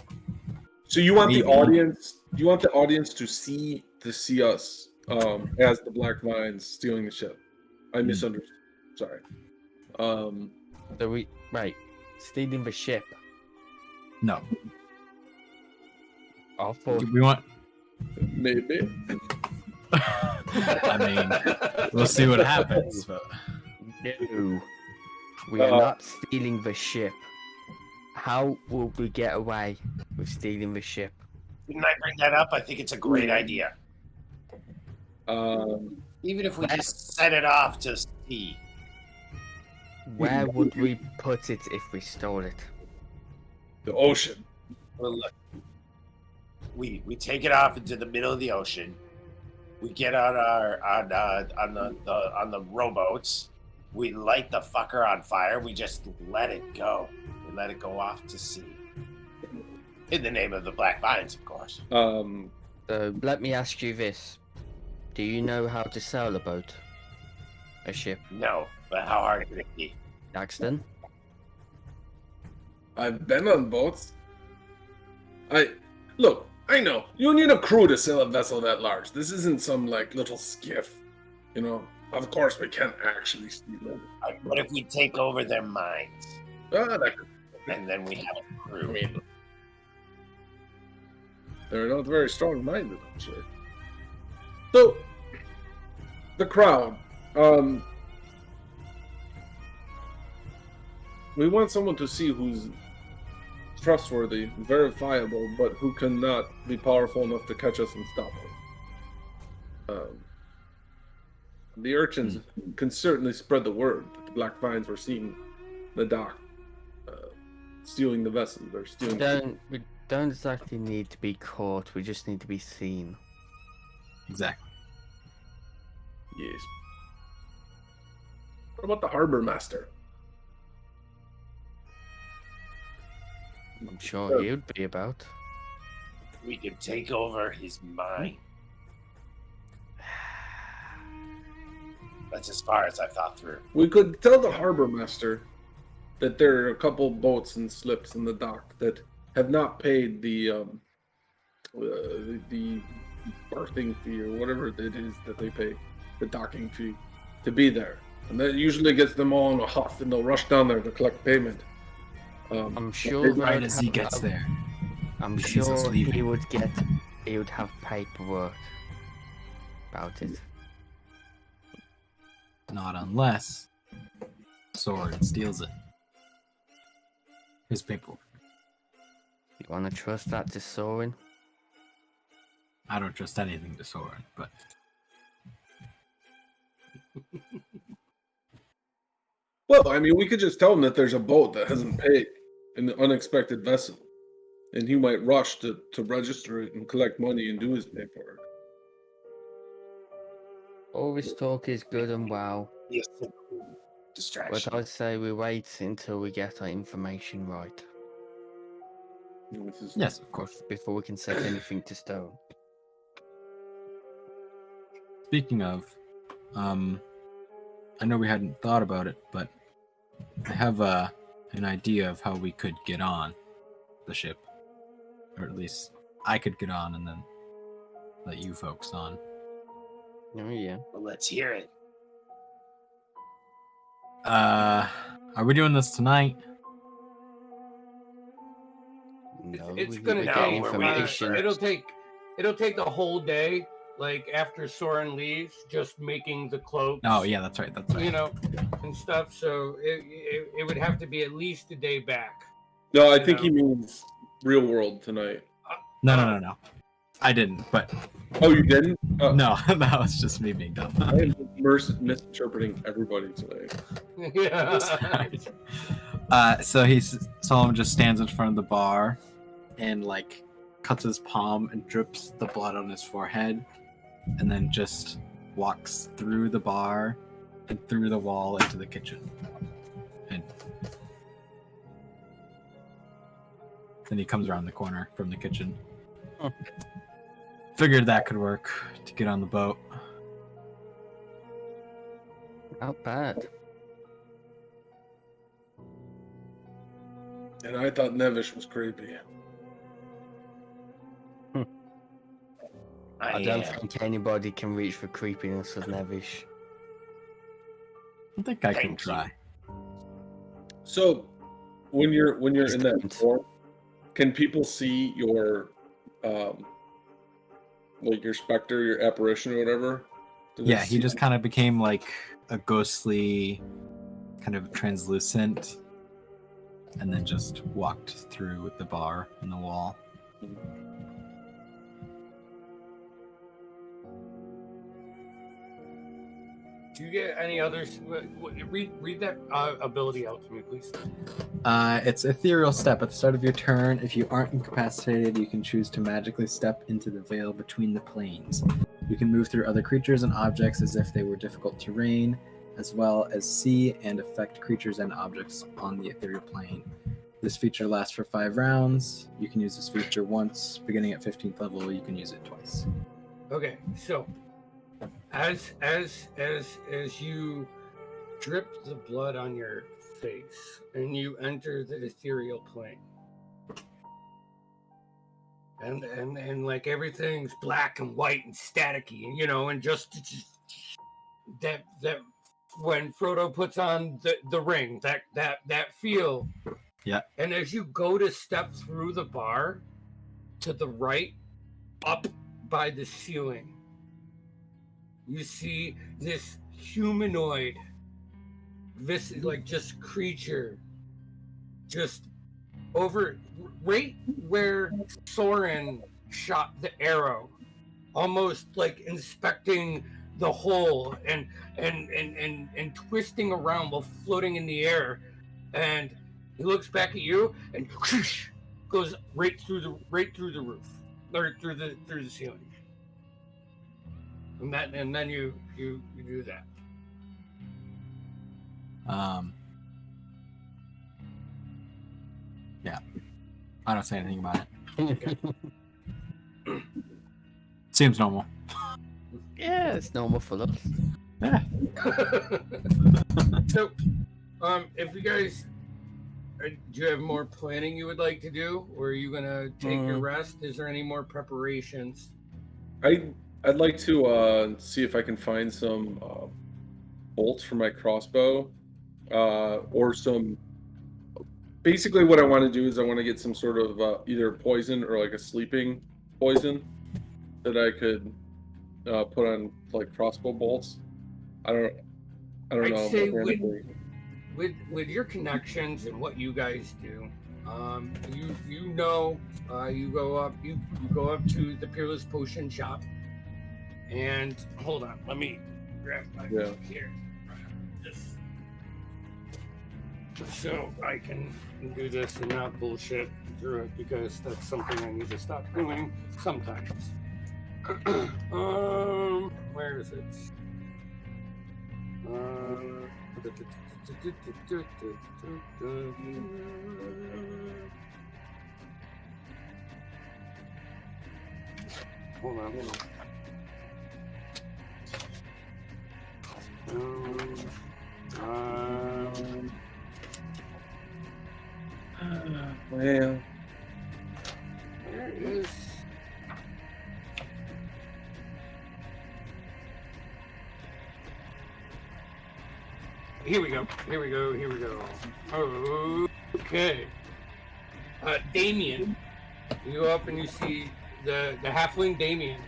So you want Maybe. the audience? You want the audience to see us as the Black Vines stealing the ship? I misunderstood. Sorry. So stealing the ship. No. We want. Maybe. I mean, we'll see what happens. But... No, we are not stealing the ship. How will we get away with stealing the ship? Didn't I bring that up? I think it's a great idea. Even if we just set it off to sea. Where would we put it if we stole it? The ocean. Well, look, we take it off into the middle of the ocean. We get on the rowboats. We light the fucker on fire. We just let it go. We let it go off to sea. In the name of the Black Vines, of course. So let me ask you this: do you know how to sail a boat, a ship? No, but how hard could it be? Daxton? I've been on boats. Look. I know you need a crew to sail a vessel that large. This isn't some like little skiff, you know. Of course, we can't actually steal it. What if we take over their minds? And then we have a crew. I mean, they're not very strong-minded, I'm sure. So, the crowd. We want someone to see who's trustworthy, verifiable, but who cannot be powerful enough to catch us and stop us. The urchins can certainly spread the word that the Black Vines were seen the dock, stealing the vessel. They're stealing. We don't exactly need to be caught. We just need to be seen. Exactly. Yes. What about the harbor master? I'm sure he would be about. We could take over his mind. That's as far as I've thought through. We could tell the harbor master that there are a couple boats and slips in the dock that have not paid the berthing fee or whatever it is that they pay, the docking fee, to be there. And that usually gets them all in a huff, and they'll rush down there to collect payment. I'm sure right as he gets there. I'm sure he would have paperwork about it. Not unless Soren steals it. His paperwork. You want to trust that to Soren? I don't trust anything to Soren, but... Well, I mean, we could just tell him that there's a boat that hasn't paid, an unexpected vessel, and he might rush to register it and collect money and do his paperwork. All this talk is good and well, Yes. Distraction. but I'd say we wait until we get our information right Yes, of course. before we can set anything to stone. Speaking of, I know we hadn't thought about it, but I have an idea of how we could get on the ship, or at least I could get on and then let you folks on. Oh yeah. Well, let's hear it. Are we doing this tonight? No, It's we gonna get No, take. we're waiting information. for- It'll take the whole day. Like after Soren leaves, just making the cloaks. Oh yeah, that's right. That's right. You know, and stuff. So it would have to be at least a day back. No, I You think know. he means real world tonight. No. I didn't, but Oh, you didn't? Oh, no, that was just me being dumb. I am misinterpreting everybody tonight. Yeah. So Solomon just stands in front of the bar and like cuts his palm and drips the blood on his forehead, and then just walks through the bar and through the wall into the kitchen. And then he comes around the corner from the kitchen. Figured that could work to get on the boat. Not bad. And I thought Nevish was creepy. I don't think anybody can reach for creepiness of Nevish. I think I can Thank you. try. So, when you're in that Distinct. form, can people see your, like your specter, your apparition, or whatever? Do they Yeah, he see- just kind of became like a ghostly, kind of translucent, and then just walked through the bar and the wall. Do you get any others? Read that ability out to me, please. It's ethereal step. At the start of your turn, if you aren't incapacitated, you can choose to magically step into the veil between the planes. You can move through other creatures and objects as if they were difficult terrain, as well as see and affect creatures and objects on the ethereal plane. This feature lasts for 5 rounds. You can use this feature once. Beginning at 15th level, you can use it twice. Okay, so as you drip the blood on your face and you enter the ethereal plane, and like everything's black and white and staticky, and and just that when Frodo puts on the ring, that feel. Yeah. And as you go to step through the bar to the right, up by the ceiling, you see this humanoid, like just creature, just over right where Soren shot the arrow, almost like inspecting the hole and twisting around while floating in the air, and he looks back at you and whoosh, goes right through the roof or through the ceiling. And then you do that. Yeah. I don't say anything about it. Seems normal. Yeah, it's normal for us. Yeah. So, if you guys, do you have more planning you would like to do, or are you gonna take your rest? Is there any more preparations? I'd like to see if I can find some bolts for my crossbow, or some. Basically, what I want to do is I want to get some sort of either poison or like a sleeping poison that I could put on like crossbow bolts. I don't I'd know. say mechanically. with your connections and what you guys do, you go up to the Peerless Potion Shop, and hold on, let me grab my book here, just so I can do this and not bullshit through it, because that's something I need to stop doing sometimes. Where is it? Hold on. Well, There it is. Here we go. Here we go. Here we go. Okay. Damien. You go up and you see the halfling Damien.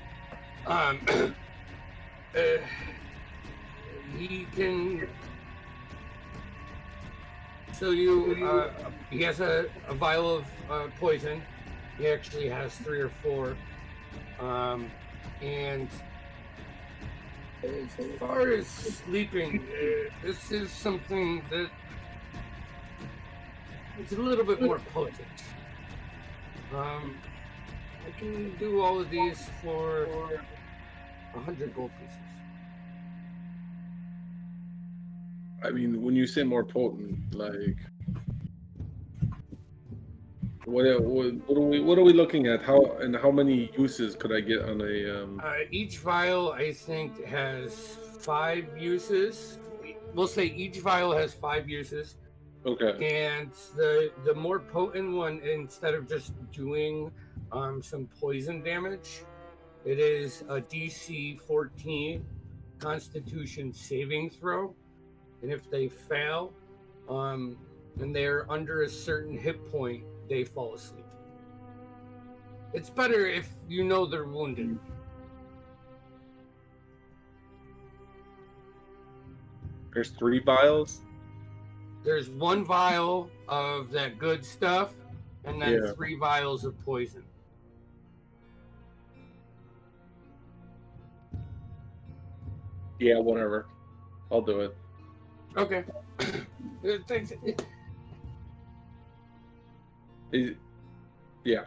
He can. So he has a vial of poison. He actually has 3 or 4. And as far as sleeping, this is something that it's a little bit more potent. I can do all of these for 100 gold pieces. I mean, when you say more potent, like, what are we looking at? How many uses could I get on a? Each vial, I think, has 5 uses. We'll say each vial has 5 uses. Okay. And the more potent one, instead of just doing some poison damage, it is a DC 14 Constitution saving throw. And if they fail, and they're under a certain hit point, they fall asleep. It's better if you know they're wounded. There's 3 vials. There's 1 vial of that good stuff, and then Yeah. 3 vials of poison. Yeah, whatever. I'll do it. Okay. Thanks. Yeah.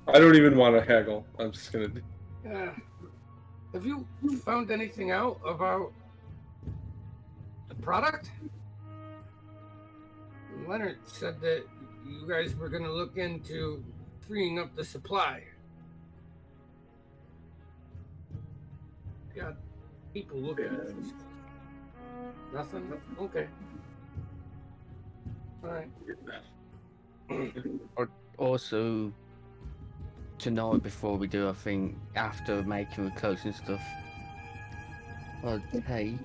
I don't even want to haggle. I'm just gonna. Have you found anything out about the product? Leonard said that you guys were going to look into freeing up the supply. Got people looking at this. Nothing? Okay. All right. Also, tonight before we do, I think after making the clothes and stuff, I'll take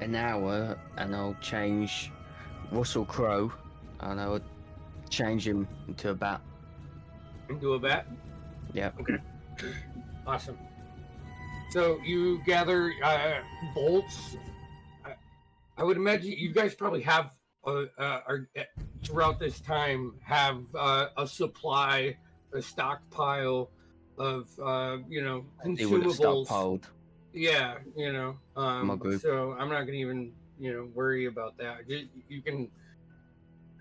an hour and I'll change Russell Crowe and I'll change him into a bat. Into a bat? Yeah. Okay. Awesome. So you gather bolts. I would imagine you guys probably have throughout this time have a supply, a stockpile of They would have consumables. stockpiled. Yeah, My group. so I'm not gonna even worry about that. You can.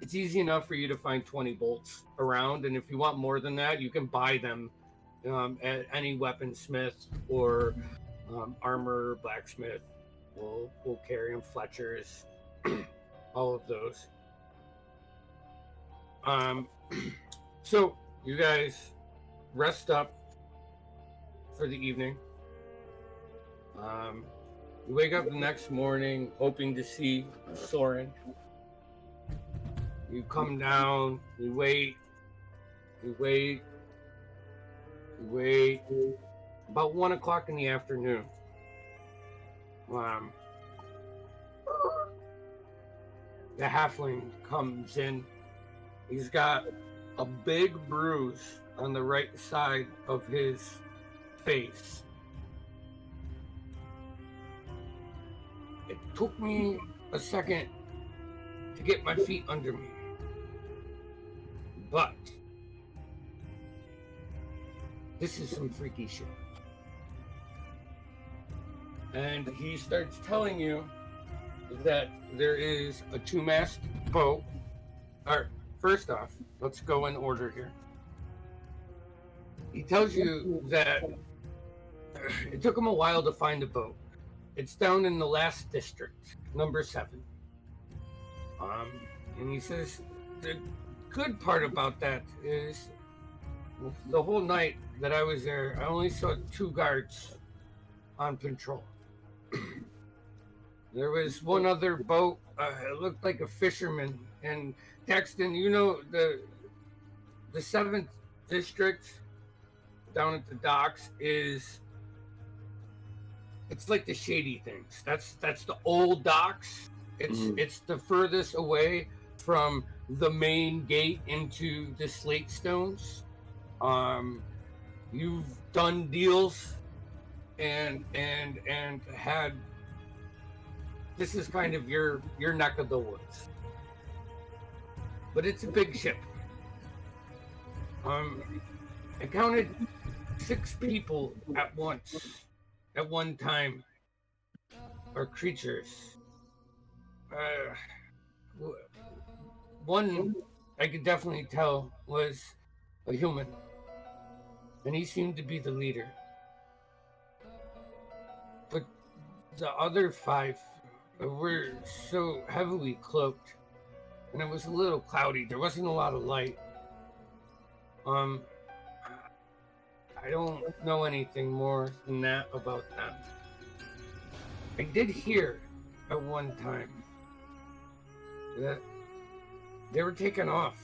It's easy enough for you to find 20 bolts around, and if you want more than that, you can buy them at any weaponsmith or armor blacksmith. We'll carry them. Fletcher's, all of those. So you guys rest up for the evening. You wake up the next morning hoping to see Soren. You come down, you wait. About 1 o'clock in the afternoon. The halfling comes in. He's got a big bruise on the right side of his face. It took me a second to get my feet under me. But this is some freaky shit. And he starts telling you that there is a 2-mast boat. All right, first off, let's go in order here. He tells you that it took him a while to find the boat. It's down in the last district, number 7. And he says the good part about that is the whole night that I was there, I only saw 2 guards on patrol. There was one other boat. It looked like a fisherman. And Daxton, you know the 7th district down at the docks is it's like the shady things. That's the old docks. It's the furthest away from the main gate into the slate stones. You've done deals and had this is kind of your neck of the woods. But it's a big ship. I counted 6 people at once, at one time, or creatures. One I could definitely tell was a human, and he seemed to be the leader. But the other 5 were so heavily cloaked, and it was a little cloudy. There wasn't a lot of light. I don't know anything more than that about them. I did hear at one time that they were taken off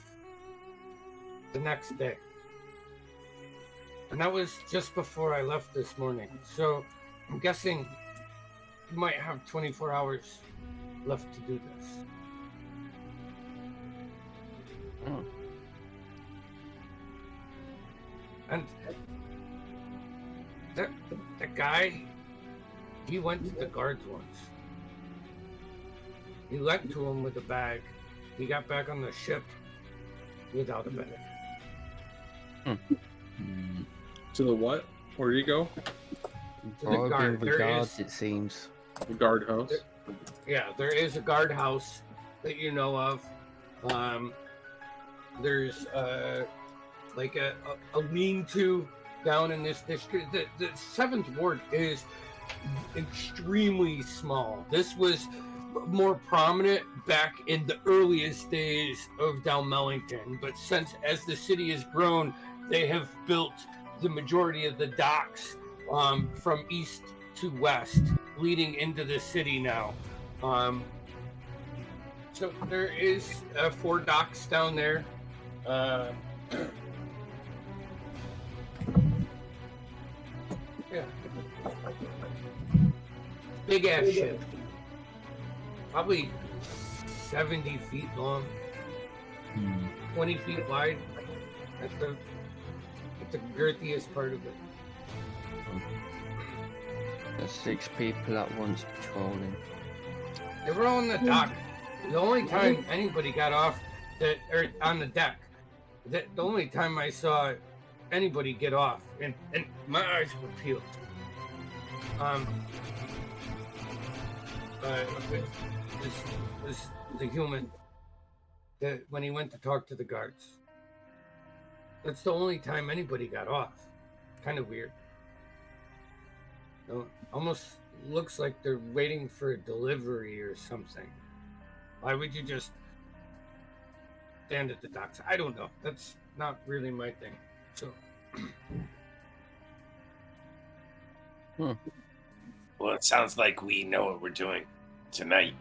the next day. And that was just before I left this morning. So I'm guessing you might have 24 hours left to do this. Oh. And that guy, he went to the guards once. He went to him with a bag. He got back on the ship without a bag. To the what? Where do you go? To the guard. The There guards, is, it seems. The guardhouse. yeah, there is a guardhouse that you know of. There's like a lean-to down in this district. The 7th ward is extremely small. This was more prominent back in the earliest days of Dalmellington, but since as the city has grown, they have built the majority of the docks from east to west, leading into the city now. So there is 4 docks down there. Yeah. Big ass ship. Probably 70 feet long, 20 feet wide at the girthiest part of it. There's 6 people at once patrolling. They were all on the dock. The only time anybody got off or on the deck, the only time I saw anybody get off, and my eyes were peeled. This was the human that when he went to talk to the guards. That's the only time anybody got off. Kind of weird. Almost looks like they're waiting for a delivery or something. Why would you just stand at the docks? I don't know. That's not really my thing. So. Well, it sounds like we know what we're doing tonight.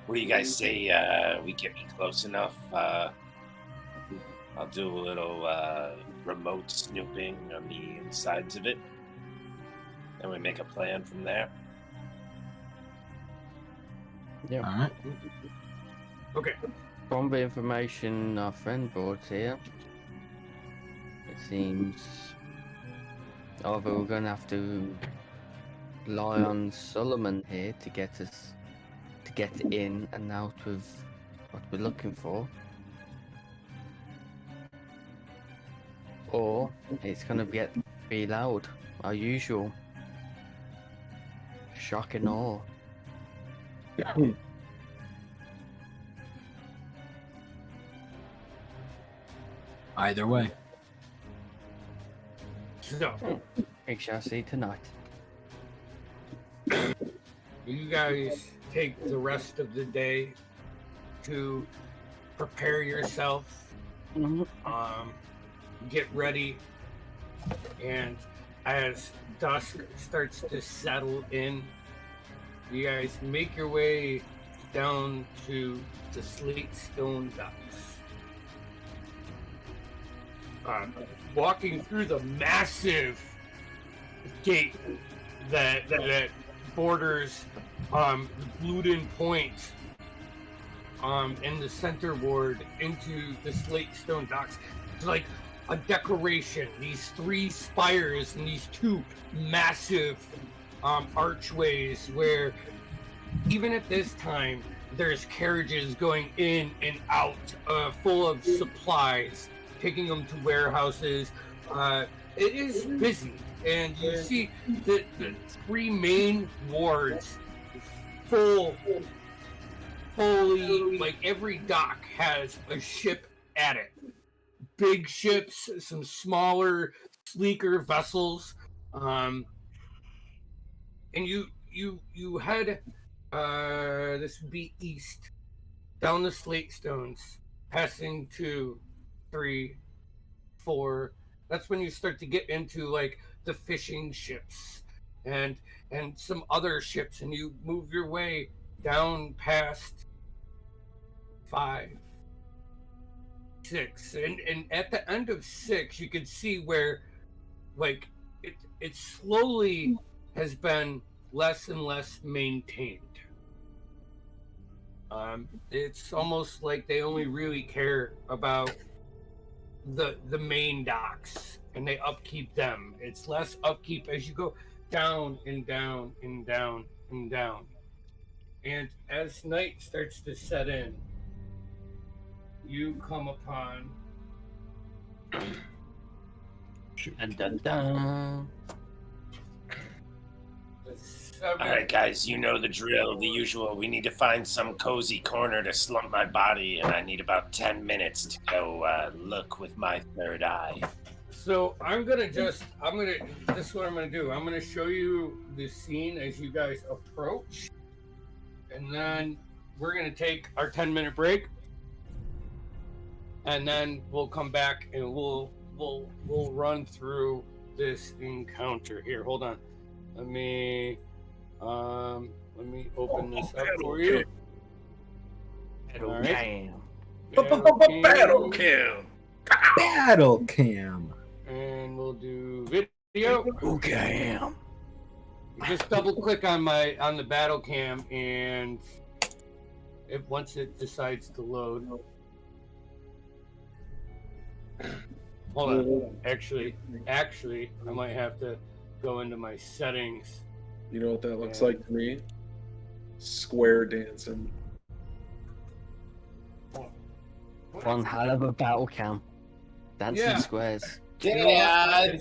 What do you guys say? We get me close enough. I'll do a little remote snooping on the insides of it. Then we make a plan from there. Yeah. All right. Okay. From the information our friend brought here, it seems either we're going to have to rely on Solomon here to get in and out of what we're looking for, or it's going to be loud, our usual shock and awe. Either way. So, We shall see tonight. you guys take the rest of the day to prepare yourself, get ready, and as dusk starts to settle in, You guys make your way down to the slate stone docks. Walking through the massive gate that borders Bluden Point in the center ward into the slate stone docks. It's like a decoration. These 3 spires and these 2 massive archways where even at this time there's carriages going in and out full of supplies, taking them to warehouses. It is busy, and you see the 3 main wards fully, like every dock has a ship at it. Big ships, some smaller, sleeker vessels, and you head this would be east down the slate stones, passing 2, 3, 4. That's when you start to get into like the fishing ships and some other ships, and you move your way down past 5, 6, and at the end of 6 you can see where like it slowly has been less and less maintained. It's almost like they only really care about the main docks, and they upkeep them. It's less upkeep as you go down and down and down and down. And as night starts to set in, you come upon Dun, dun, dun. All right, guys, you know the drill, the usual. We need to find some cozy corner to slump my body, and I need about 10 minutes to go look with my third eye. So this is what I'm gonna do. I'm gonna show you the scene as you guys approach, and then we're gonna take our 10-minute break, and then we'll come back and we'll run through this encounter. Here, hold on. Let me open this up for you. Battle All right. cam. Battle cam. Battle cam. And we'll do video. Okay. Just double click on the battle cam, and once it decides to load. Hold on. Actually, I might have to go into my settings. You know what that looks like to me? Square dancing. One hell of a battle cam. Dancing Yeah. squares. Yeah.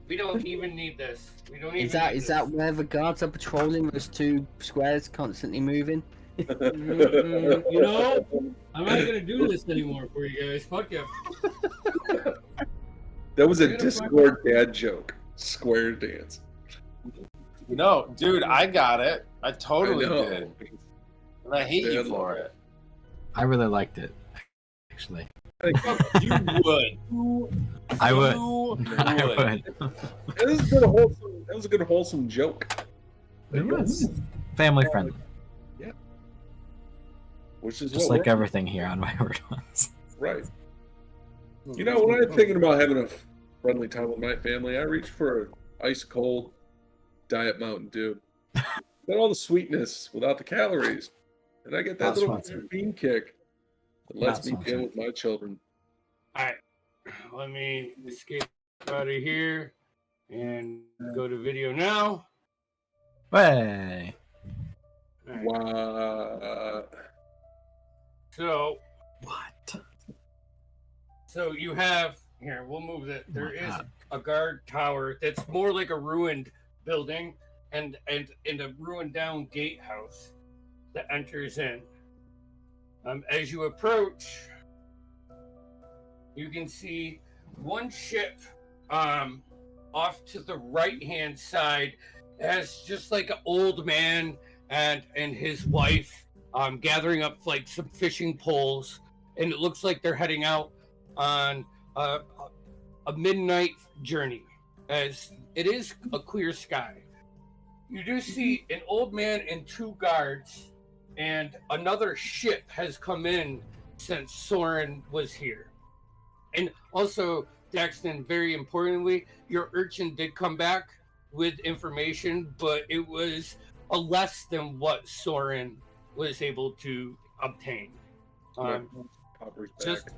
We don't even need this. We don't even. Is that where the guards are patrolling? Those 2 squares constantly moving. You know, I'm not gonna do this anymore for you guys. Fuck you. That was a Discord dad joke. Square dance. No, dude, I got it. I totally I know. did. And I hate you for it. I really liked it, actually. You would. I would. You I would. would. That was a good wholesome joke. It was family friendly, Which is just what like everything here on My Word Ones. right. You know, when I'm thinking about having a friendly time with my family, I reach for an ice cold Diet Mountain Dew. Got all the sweetness without the calories, and I get that Not little sponsored. bean kick that lets Not me sponsored. deal with my children. All right, let me escape out of here and go to video now. Way. All right. Wow. So What? you have here. We'll move it. There my is God. a guard tower that's more like a ruined building, and a ruined down gatehouse that enters in. As you approach, you can see one ship off to the right-hand side has just like an old man and his wife gathering up like some fishing poles, and it looks like they're heading out on a midnight journey, as it is a clear sky. You do see an old man and 2 guards, and another ship has come in since Soren was here. And also, Daxton, very importantly, your urchin did come back with information, but it was a less than what Soren was able to obtain. Popper's Just back.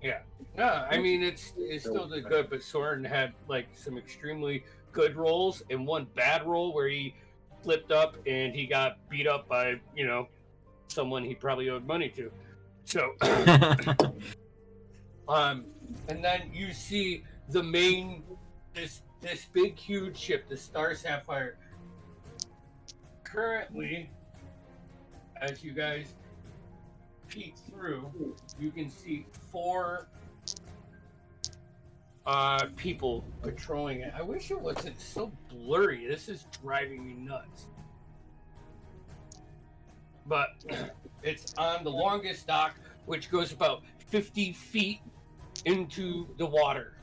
yeah, no, I mean it's still did good, but Soren had like some extremely good rolls and one bad roll where he flipped up and he got beat up by someone he probably owed money to. So and then you see the main this big huge ship, the Star Sapphire. Currently, as you guys peek through, you can see 4 people patrolling it. I wish it wasn't so blurry. This is driving me nuts. But it's on the longest dock, which goes about 50 feet into the water.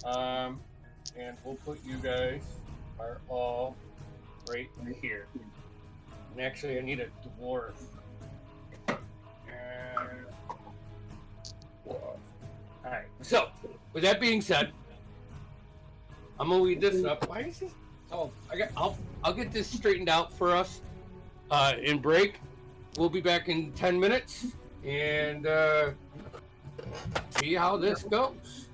And we'll put you guys are all right here. And actually, I need a dwarf. Alright, so with that being said, I'm gonna lead this up. Why is this? Oh, I'll get this straightened out for us in break. We'll be back in 10 minutes and see how this goes.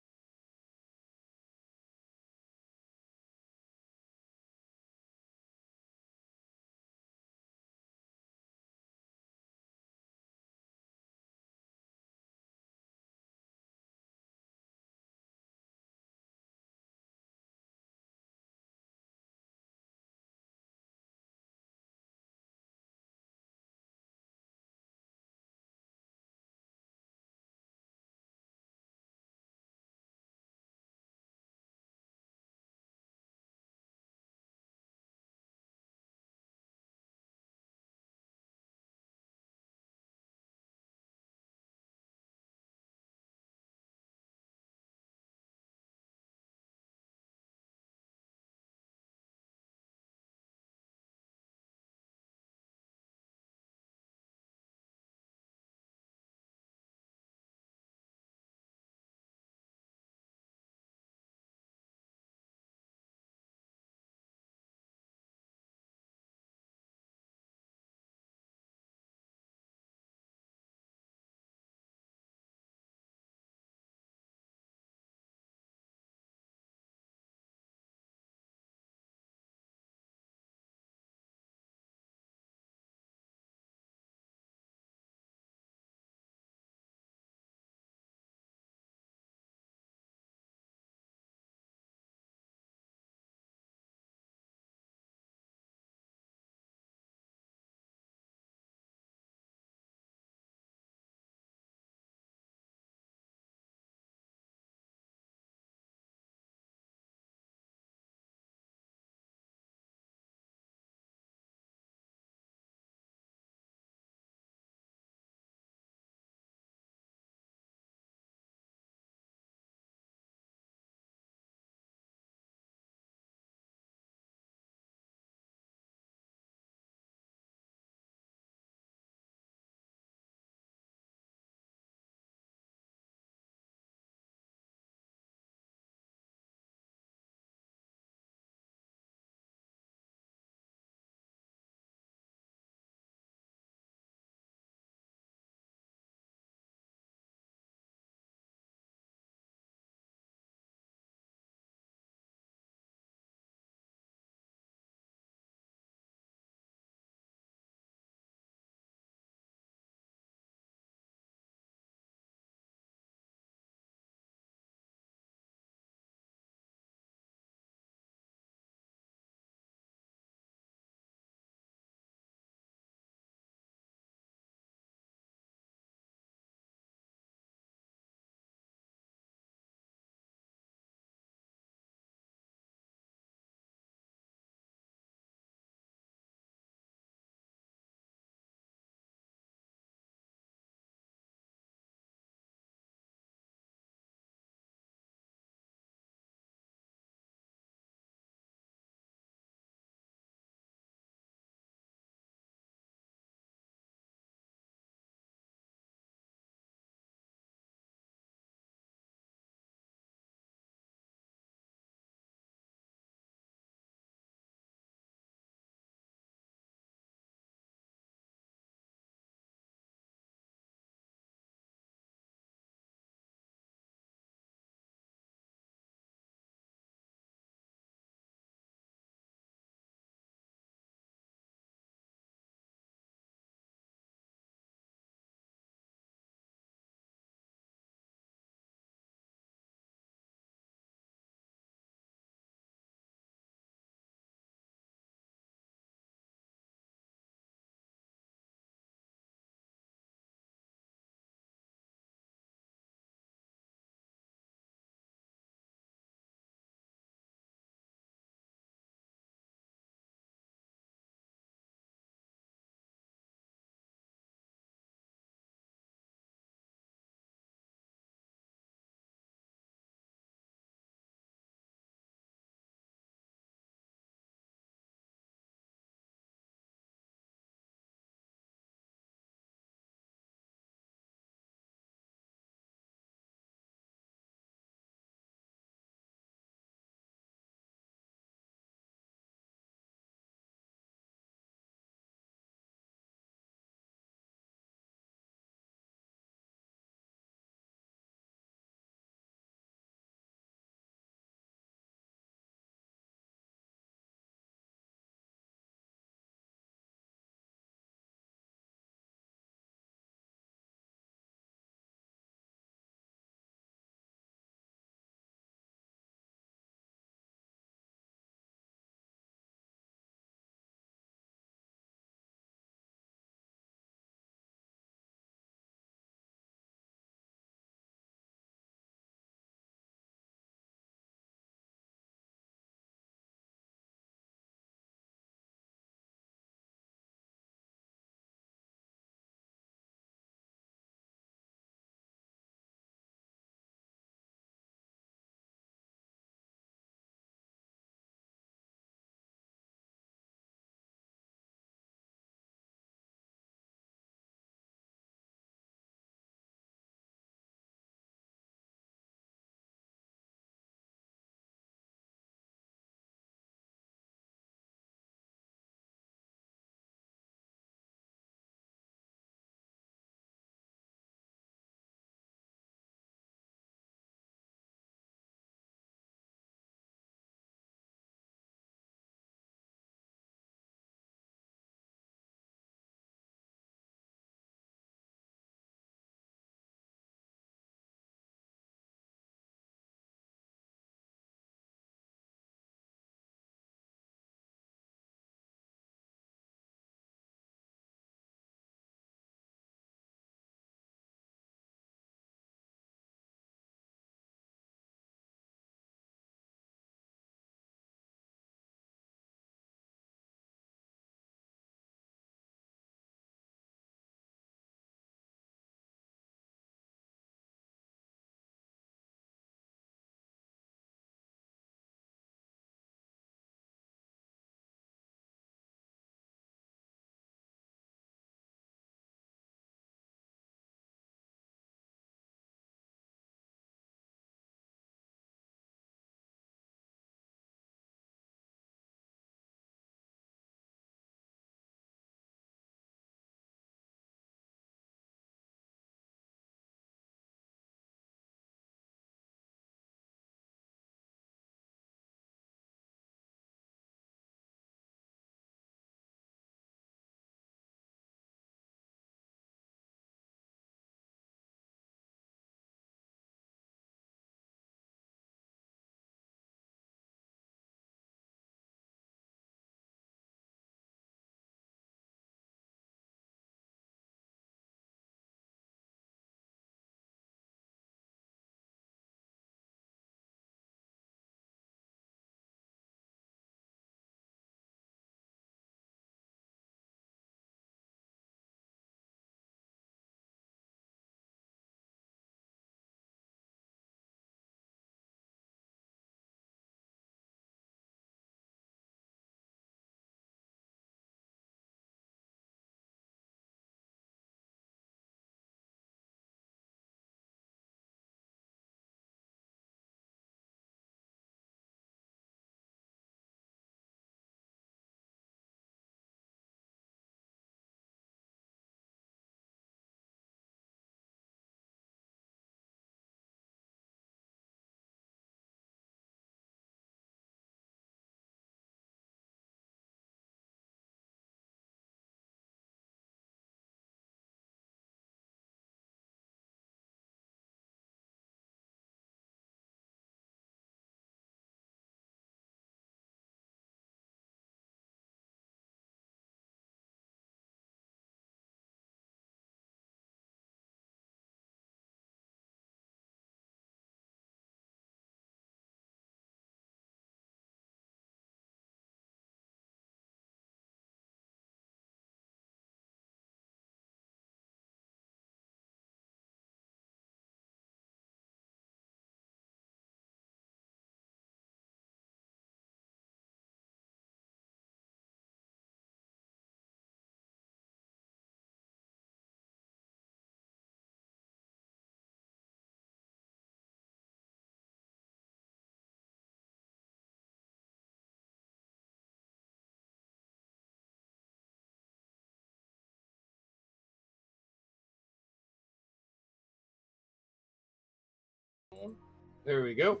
There we go.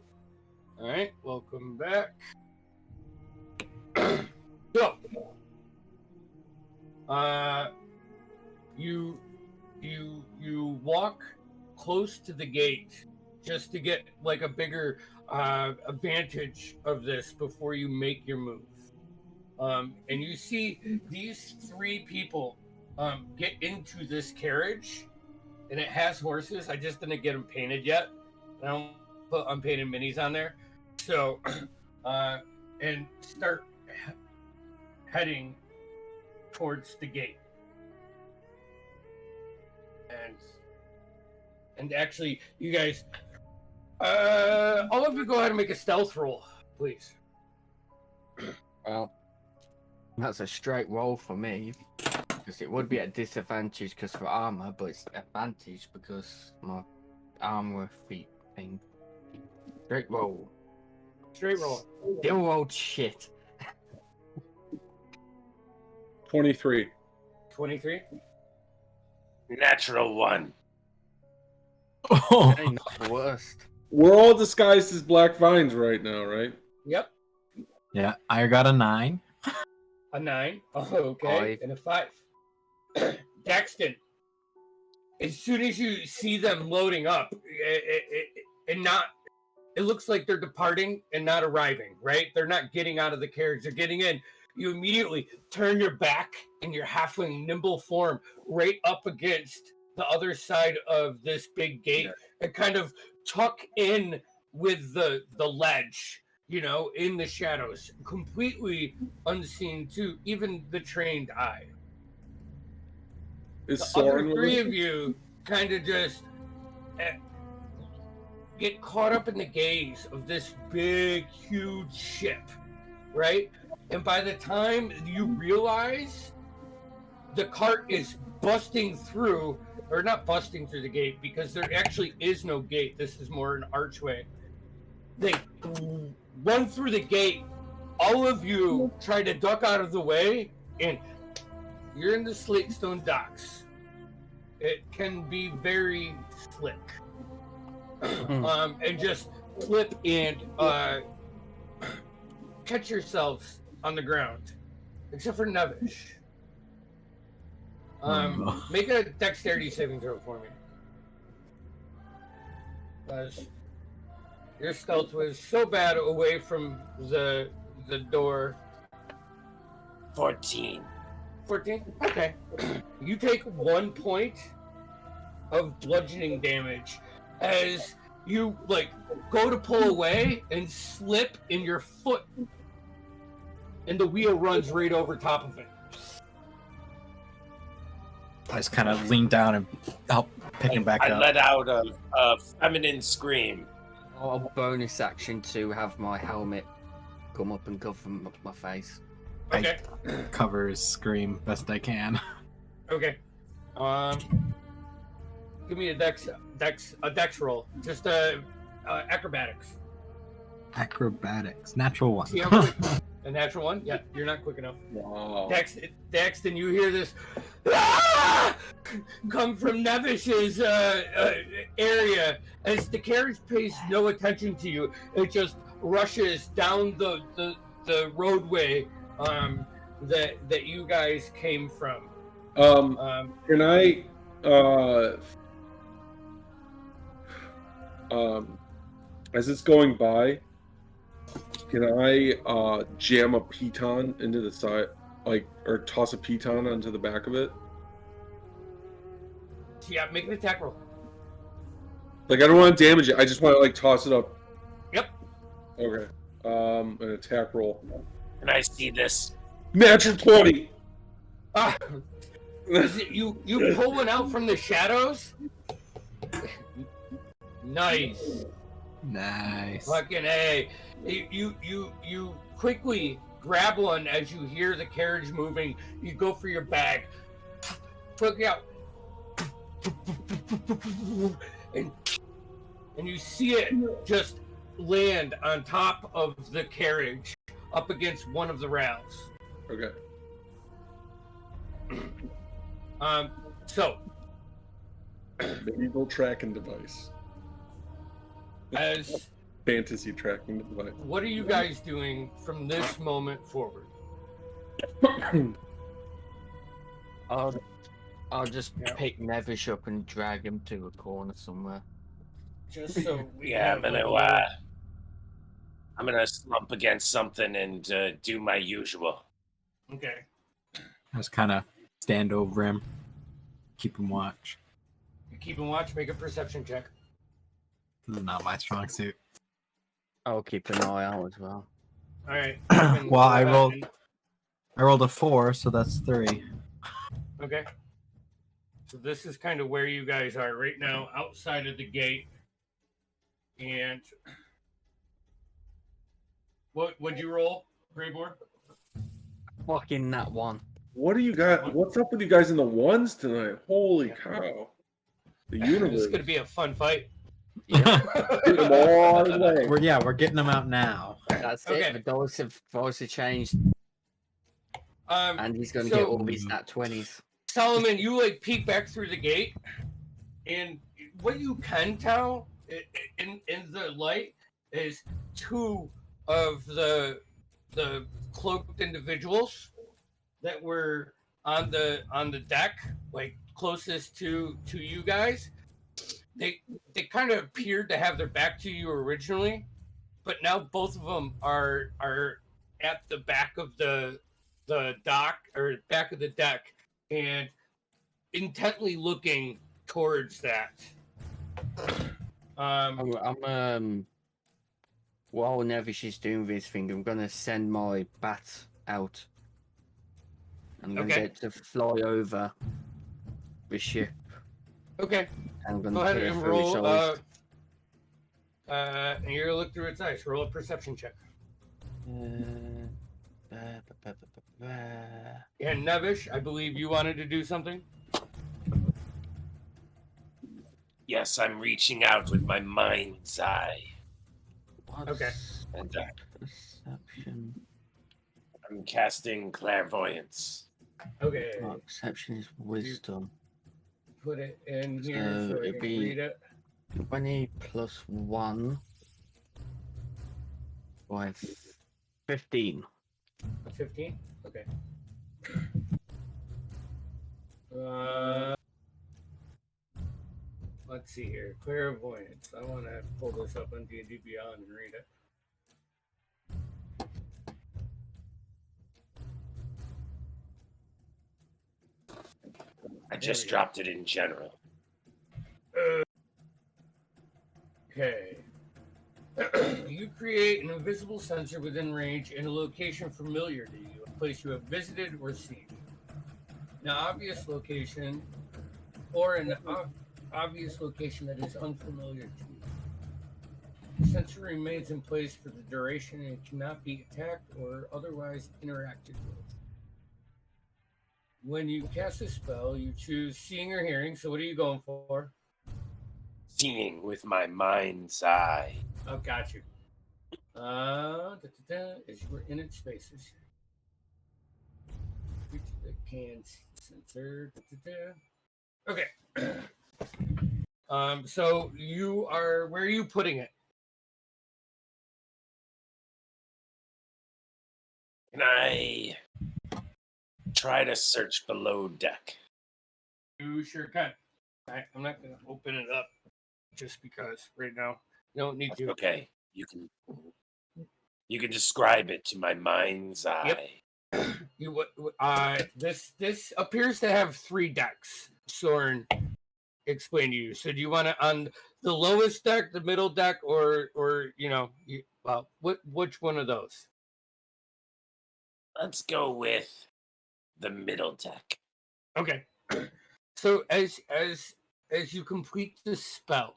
All right, welcome back. So, you walk close to the gate just to get like a bigger advantage of this before you make your move. And you see these three people get into this carriage, and it has horses. I just didn't get them painted yet. I don't put unpainted minis on there. So, and start heading towards the gate. And actually, you guys, all of you go ahead and make a stealth roll, please. Well, that's a straight roll for me. Because it would be at disadvantage because for armor, but it's advantage because my armor feat thing. Straight roll. Straight roll. Still rolled shit. 23. 23. Natural 1. Oh, Ain't not the worst. We're all disguised as black vines right now, right? Yep. yeah, I got a 9. A 9. Oh, okay. 5. And a 5. Daxton, as soon as you see them loading up, it looks like they're departing and not arriving, right? They're not getting out of the carriage. They're getting in. You immediately turn your back in your halfling nimble form right up against the other side of this big gate and kind of tuck in with the ledge, in the shadows, completely unseen to even the trained eye. Is The Soren other with three us? of you kind of just get caught up in the gaze of this big, huge ship, right? And by the time you realize the cart is busting through, or not busting through the gate, because there actually is no gate. This is more an archway. They run through the gate. All of you try to duck out of the way, and you're in the Slatestone docks. It can be very slick. And just flip and catch yourselves on the ground. Except for Nevish. Make a dexterity saving throw for me. Because your stealth was so bad away from the door. 14. 14? Okay. You take 1 point of bludgeoning damage as you go to pull away and slip in your foot, and the wheel runs right over top of it. I just kind of lean down and help pick him back I up. let out a feminine scream. A bonus action to have my helmet come up and cover my face. Okay. Cover his scream best I can. Okay. Give me a dex roll. Just acrobatics. Acrobatics. Natural 1. See how quick? A natural 1? Yeah, you're not quick enough. Wow. Daxton, you hear this come from Nevish's area as the carriage pays no attention to you. It just rushes down the roadway that you guys came from. Can I as it's going by, can I jam a piton into the side, or toss a piton onto the back of it? Yeah, make an attack roll. I don't want to damage it. I just want to toss it up. Yep. Okay. An attack roll. Can I see this? Natural 20. Is it you pull one out from the shadows? Nice. Nice. Fucking A. You quickly grab one as you hear the carriage moving. You go for your bag. Took it out. And you see it just land on top of the carriage up against one of the rails. Okay. So Medieval tracking device. As Fantasy tracking device. what are you guys doing from this moment forward? I'll just Yeah. pick Nevish up and drag him to a corner somewhere. Just so we Yeah, have like a little... I'm gonna slump against something and do my usual. Okay. Just kind of stand over him, keep him watch. You keep and watch. Make a perception check. This is not my strong suit. I'll keep an eye out as well. All right. Well, I rolled a 4, so that's 3. Okay. So this is kind of where you guys are right now, outside of the gate. And what'd you roll, Greyboard? Fucking that one. What do you got? What's up with you guys in the ones tonight? Holy cow! The This universe. is gonna be a fun fight. Yeah, Get them all away. We're getting them out now. that's Okay. it. The doors have changed, and he's going to so- get all these nat 20s. Solomon, you like peek back through the gate, and what you can tell in the light is two of the cloaked individuals that were on the deck, like closest to you guys. They kind of appeared to have their back to you originally, but now both of them are at the back of the dock or back of the deck and intently looking towards that. I'm while Nevish is doing this thing, I'm gonna send my bat out. I'm gonna Okay. get to fly over the ship. Okay, And I'm gonna go ahead peer and through its roll. eyes. And you're gonna look through its eyes. Roll a perception check. And Nevish, I believe you wanted to do something. Yes, I'm reaching out with my mind's eye. Okay. And Perception. I'm casting clairvoyance. Okay, Oh, perception is wisdom. put it in here So so I it'd can be- read it. 20 plus 1. By 15. 15. Okay. Let's see here. Clairvoyance. I want to pull this up on D&D Beyond and read it. I just dropped it in general. Okay. You create an invisible sensor within range in a location familiar to you, a place you have visited or seen. An obvious location, or an obvious location that is unfamiliar to you. The sensor remains in place for the duration and cannot be attacked or otherwise interacted with. When you cast a spell, you choose seeing or hearing. So what are you going for? Seeing with my mind's eye. Oh, got you. As you were in its spaces. Creature that can sensor. Okay. So you are. Where are you putting it? Can I try to search below deck? You sure can. I'm not going to open it up just because right now. You don't need to. Okay, you can describe it to my mind's eye. This appears to have 3 decks. Soren explained to you. So do you want to on the lowest deck, the middle deck, or which one of those? Let's go with the middle deck. Okay. So as you complete the spell,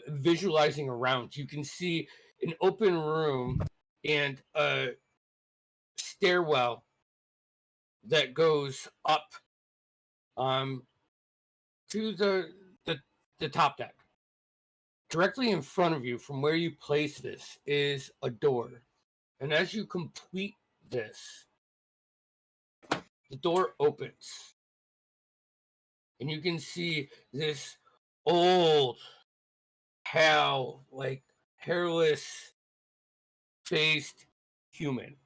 visualizing around, you can see an open room and a stairwell that goes up to the top deck. Directly in front of you, from where you place this, is a door. And as you complete this, the door opens. And you can see this old, pale, like hairless faced human.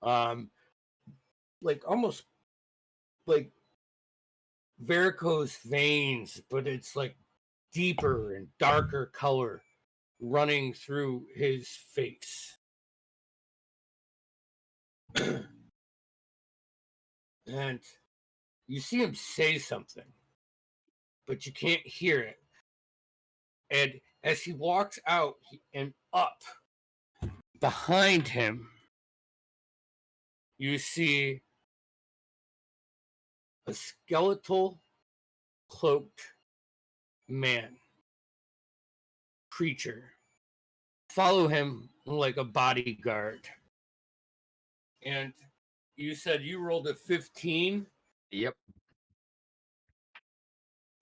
Like almost like varicose veins, but it's like deeper and darker color running through his face. And you see him say something, but you can't hear it. And as he walks out and up behind him, you see a skeletal, cloaked man, creature, follow him like a bodyguard. And you said you rolled a 15. Yep.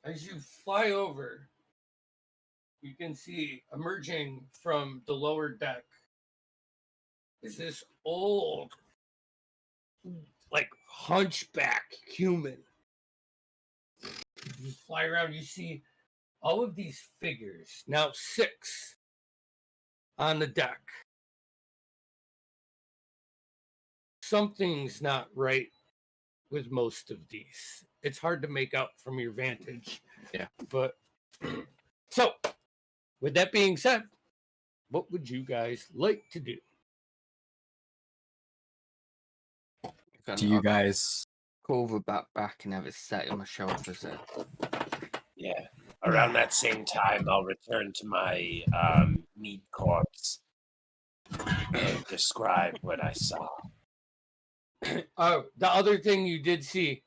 As you fly over, you can see emerging from the lower deck is this old, like hunchback human. You fly around, you see all of these figures, now 6 on the deck. Something's not right with most of these. It's hard to make out from your vantage. Yeah. But so, with that being said, what would you guys like to do? Do you guys? Call the back and have it set on my shoulders then? Yeah. Around that same time, I'll return to my meat corpse and describe what I saw. The other thing you did see,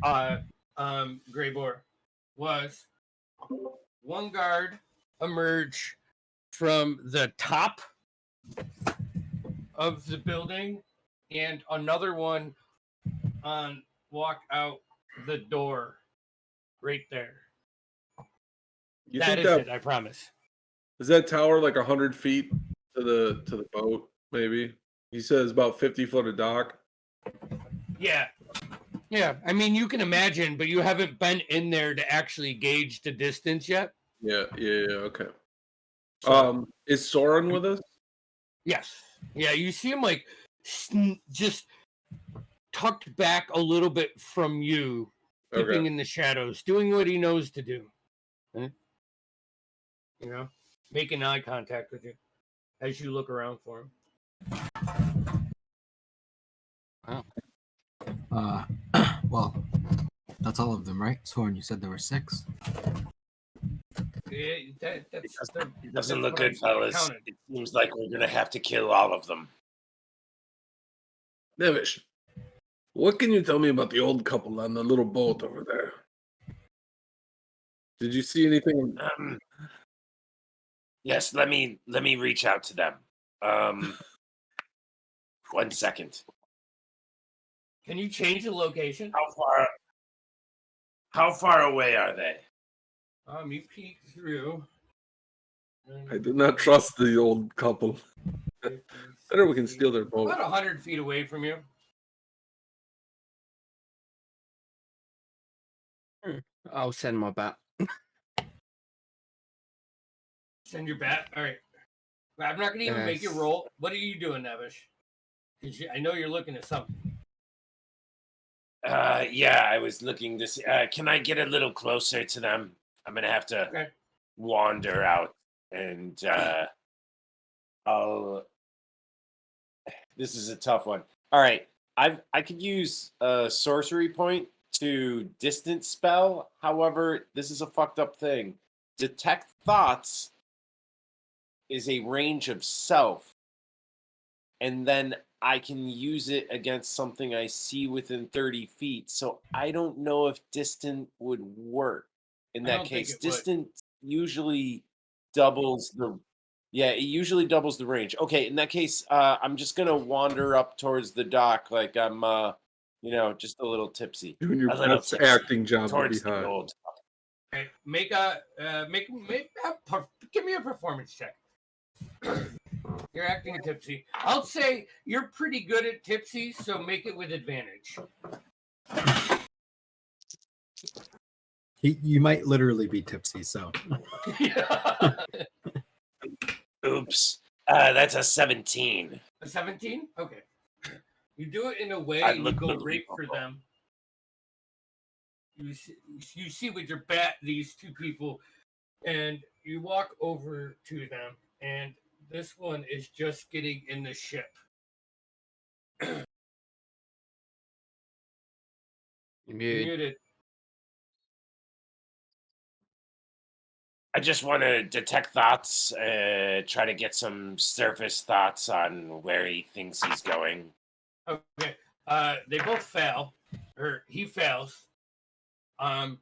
Grey Boar, was one guard emerge from the top of the building, and another one walk out the door right there. You That think is that it, I promise. is that tower like 100 feet to the boat? Maybe he says about 50 foot of dock. Yeah. Yeah, I mean, you can imagine, but you haven't been in there to actually gauge the distance yet. Yeah, okay. So, Is Soren with us? yes. Yeah, you see him like just tucked back a little bit from you, keeping Okay. in the shadows, doing what he knows to do. You know, making eye contact with you as you look around for him. Well, that's all of them, right? Soren, you said there were 6. Yeah, It doesn't look good, fellas. It seems like we're gonna have to kill all of them. Nevish, what can you tell me about the old couple on the little boat over there? Did you see anything? Yes, let me reach out to them. 1 second. Can you change the location? How far away are they? You peek through. I do not trust the old couple. Better we can steal their boat. About 100 feet away from you. I'll send my bat. Send your bat. All right. I'm not gonna even make you roll. What are you doing, Nevish? Because I know you're looking at something. Yeah, I was looking to see. Can I get a little closer to them? I'm gonna have to wander out, and I'll. This is a tough one. All right, I could use a sorcery point to distance spell. However, this is a fucked up thing. Detect thoughts is a range of self, and then I can use it against something I see within 30 feet. So I don't know if distant would work. In that case, distant usually doubles the. Yeah, it usually doubles the range. Okay, in that case, I'm just gonna wander up towards the dock, like I'm, just a little tipsy. Doing your best acting job towards to be high. the old. Okay, give me a performance check. You're acting tipsy. I'll say you're pretty good at tipsy, so make it with advantage. You might literally be tipsy, so Oops. That's a 17. A 17? Okay. You do it in a way I and you look go right believable. for them. You see with your bat these two people, and you walk over to them, and this one is just getting in the ship. You You're muted. muted. I just want to detect thoughts, try to get some surface thoughts on where he thinks he's going. Okay. They both fail, or he fails. Um,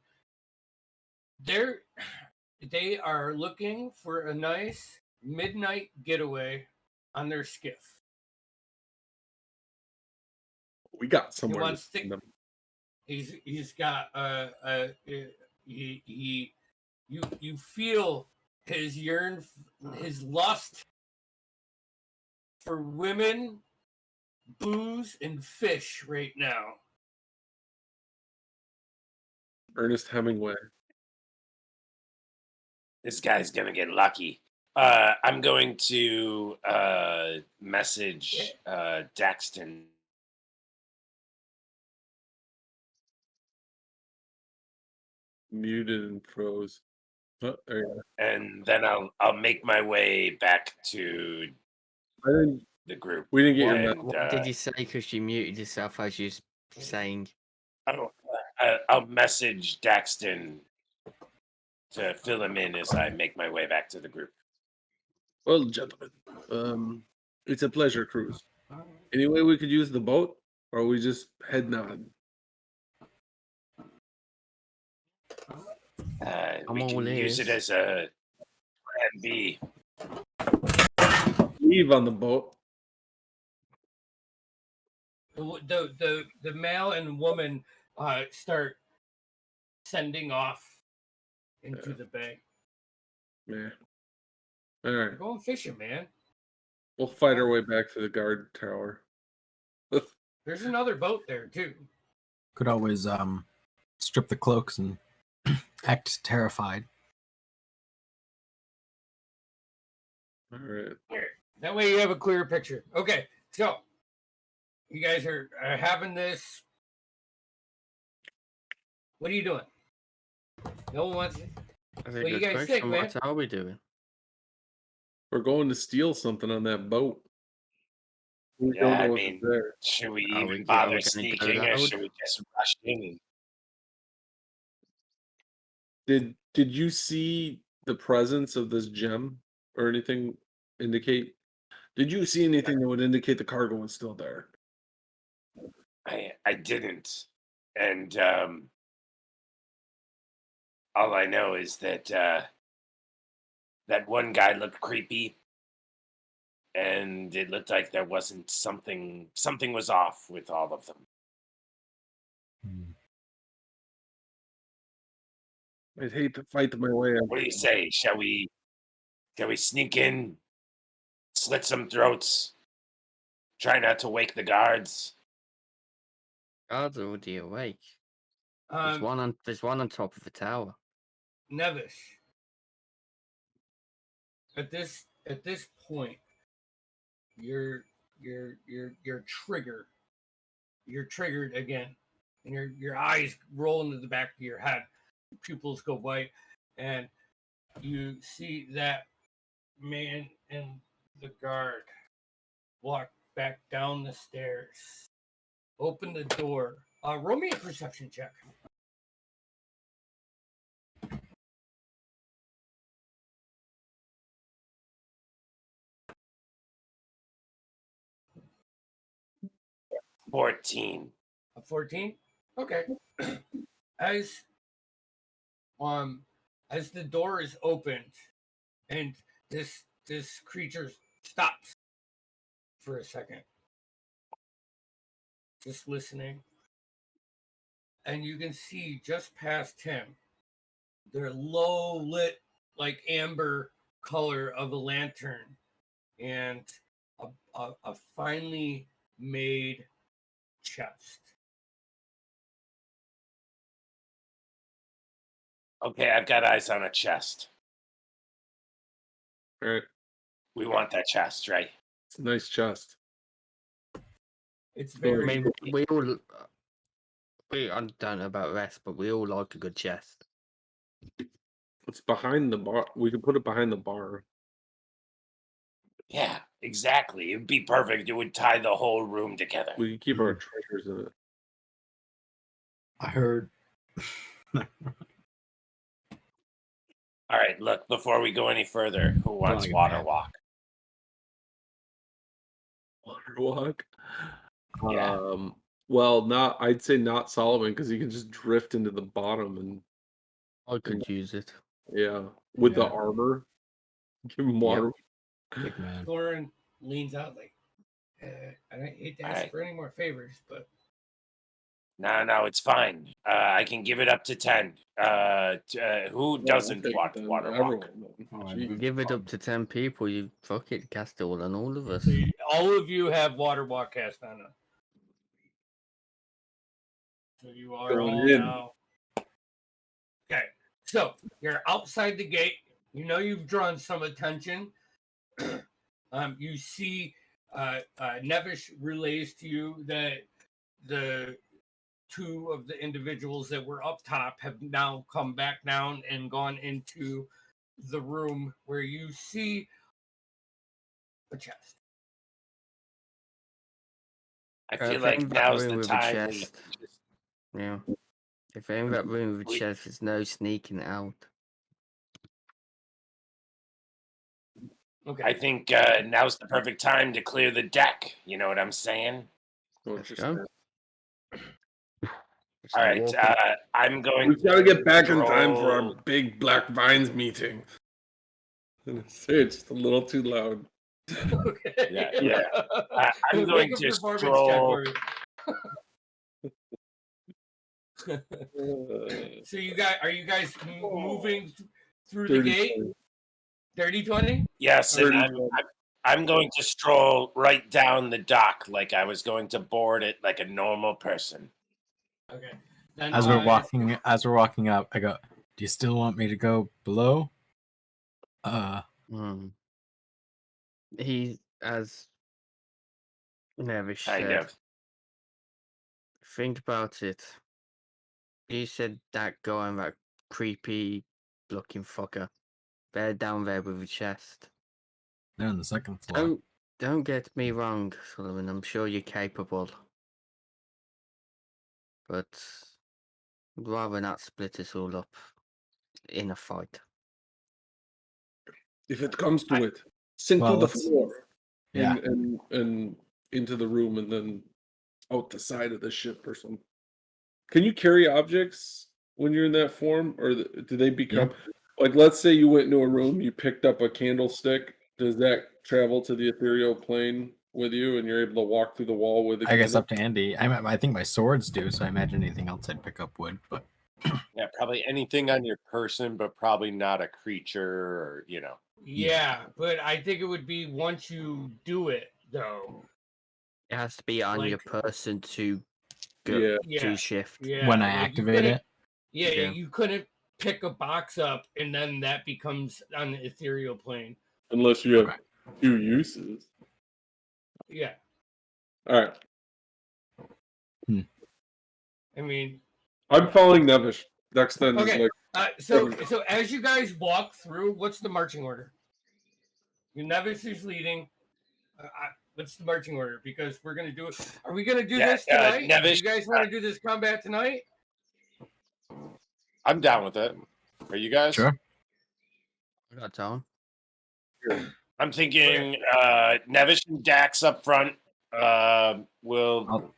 they are looking for a nice midnight getaway on their skiff. We got He somewhere. wants to. He's got he you feel his his lust for women, booze, and fish right now. Ernest Hemingway. This guy's gonna get lucky. I'm going to message Daxton. Muted and froze. Oh, there you go. And then I'll make my way back to I didn't, the group. we didn't get your And, message. What did you say? Because you muted yourself as you saying. I'll message Daxton to fill him in as I make my way back to the group. Well, gentlemen, it's a pleasure cruise. Any way we could use the boat, or are we just heading on? I'm We all can use it ears. as a plan B. Leave on the boat. The male and woman start sending off into the bay. Yeah. All right. We're going fishing, man. We'll fight our way back to the guard tower. There's another boat there too. could always strip the cloaks and act terrified. All right. Here, that way you have a clearer picture. Okay, so you guys are having this. What are you doing? No one wants. That's a What do you good guys question. think, man? What are we doing? We're going to steal something on that boat. We Yeah, don't know I what's mean, there. should we Are even we bother gonna go sneaking, or loud? should we just rush in? Did you see the presence of this gem or anything indicate? Did you see anything that would indicate the cargo was still there? I didn't, and all I know is that that one guy looked creepy, and it looked like there wasn't something was off with all of them. I'd hate to fight my way out. What do you say? Shall we sneak in, slit some throats, try not to wake the guards? Guards are already awake. There's Um, one on top of the tower. Nevis. At this point, you're triggered. You're triggered again, and your eyes roll into the back of your head. Pupils go white, and you see that man and the guard walk back down the stairs, open the door. Roll me a perception check. — 14. A 14. Okay. As as the door is opened, and this creature stops for a second, just listening, and you can see just past him the low lit, like amber color of a lantern, and a finely made chest. Okay, I've got eyes on a chest. All right. We want that chest, right? It's a nice chest. It's I very. mean, we all. I don't know about rest, but we all like a good chest. It's behind the bar. We can put it behind the bar. Yeah, exactly. It would be perfect. It would tie the whole room together. We can keep our treasures in it. I heard. All right, look, before we go any further, who wants get water mad. walk? Water walk. Yeah. Well, not. I'd say not Solomon because he can just drift into the bottom and I could use it. yeah, with the Yeah. armor. Give him water. Big man. Thorin leans out like, I don't hate to ask Alright. for any more favors, but No, it's fine. I can give it up to 10. Who Yeah, I'll doesn't take want it then. water walk? Everyone, then. Oh, Jeez. Give it up to 10 people. You fuck it, cast it all on all of us. so all of you have water walk cast on us. So you are Going all in. now. Okay, so you're outside the gate. You know you've drawn some attention. You see, Nevish relays to you that the two of the individuals that were up top have now come back down and gone into the room where you see a chest. I If feel like in that now's room the with a time we chest. Yeah. If in that room with a chest, there's no sneaking out. Okay. I think now's the perfect time to clear the deck. You know what I'm saying? Oh, Let's just go. that. Just All right, walking. I'm going. We've got to get back in time for our stroll- big Black Vines meeting. It's just a little too loud. Okay. Yeah. I'm Make going a to performance stroll. check for me. So are you guys moving through the 30, gate? 30-20? Yes, and 30. I'm going to stroll right down the dock like I was going to board it like a normal person. Okay. Then As we're walking up, I go, "Do you still want me to go below?" He, as Nevish Kind said, of. think about it. You said that guy and that creepy looking fucker. They're down there with a chest. They're on the second floor. Don't get me wrong, Solomon. I'm sure you're capable. But I'd rather not split us all up in a fight. If it comes to it, sink Well, to the let's- floor. Yeah. And into the room and then out the side of the ship or something. Can you carry objects when you're in that form, or do they become like? Let's say you went into a room, you picked up a candlestick. Does that travel to the ethereal plane with you, and you're able to walk through the wall with the I guess candle? up to Andy. I think my swords do, so I imagine anything else I'd pick up would. But Yeah, probably anything on your person, but probably not a creature or, Yeah, but I think it would be once you do it, though. It has to be on your Like- person to go Yeah. Yeah. to shift. Yeah. when I like, you activate couldn't- it, Yeah, Yeah. you couldn't pick a box up and then that becomes on the ethereal plane. Unless you have two uses. Yeah. All right. I mean, I'm following Nevish. Next then is Okay. like so as you guys walk through, what's the marching order? Nevis is leading. What's the marching order? Because we're gonna do it. Are we gonna do Yeah, this tonight? Do Nevis- you guys want to do this combat tonight? I'm down with it. Are you guys? sure. I got time. I'm thinking Nevish and Dax up front. We'll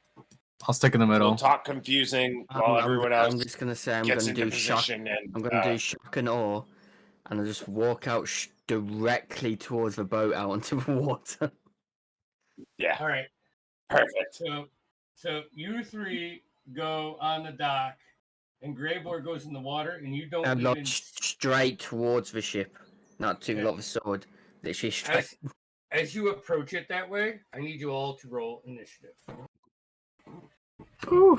I'll stick in the middle. talk confusing while everyone else I'm just gonna say I'm gets gonna into do shock. position. And I'm gonna do shock and awe, and I'll just walk out directly towards the boat out into the water. yeah, All right. perfect. So you three go on the dock, and Greybor goes in the water, and you don't I'm even. not straight towards the ship, not to Okay. lot of sword. Literally straight. As you approach it that way, I need you all to roll initiative. Ooh.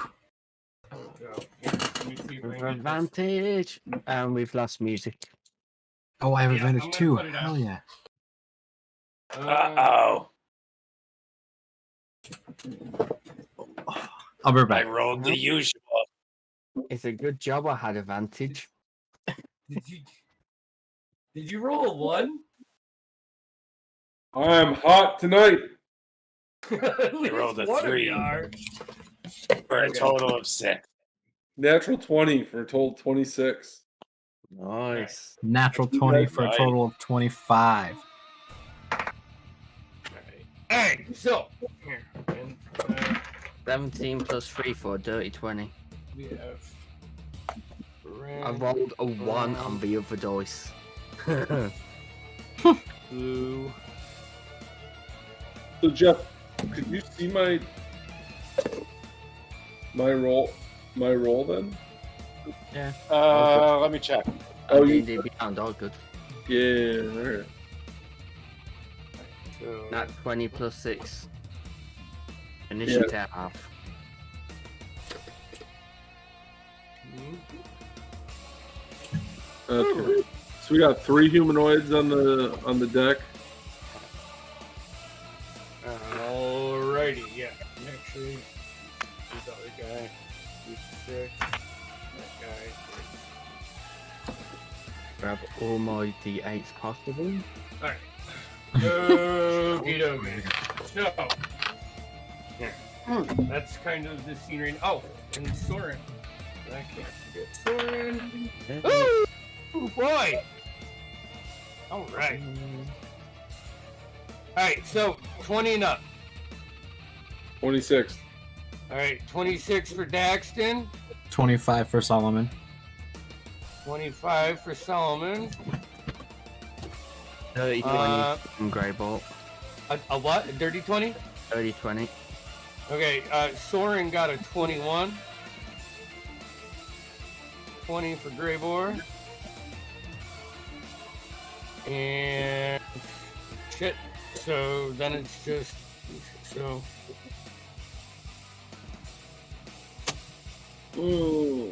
So, yeah. Let me see if I With can get this. advantage, and we've lost music. Oh, I have Yeah, I'm advantage gonna too. put it Hell out. yeah. Uh-oh. I'll be I back. rolled the usual. It's a good job I had advantage. Did you roll a 1? I'm hot tonight. At least rolled a one of 3. you are. For a Okay. total of 6. Natural 20 for a total 26. Nice. Natural 20 for a Nice. total of 25. Alright, so here. And, 17 plus 3 for a dirty 20. we have I red, rolled a 1 on the other dice. blue. So Jeff, could you see my roll then? Yeah. Let me check. Oh, And you- D&D Beyond, all good. Yeah, alright. So, Not 20 plus 6. Initiative half. Okay. So we got 3 humanoids on the deck. Alrighty, yeah. Actually, this other guy, he's 6. That guy Grab all my D8s possible. is. Alright. Okie dokie. So, yeah. That's kind of the scenery. Oh, and Soren. I can't forget Soren. Ooh, boy! Alright. Alright, so 20 and up. 26. Alright, 26 for Daxton. 25 for Solomon. 25 for Solomon. 30 20 from Greybolt. A what? A dirty 20? 30 20. Okay, Soren got a 21. 20 for Greybor. And shit. So then it's just so Ooh.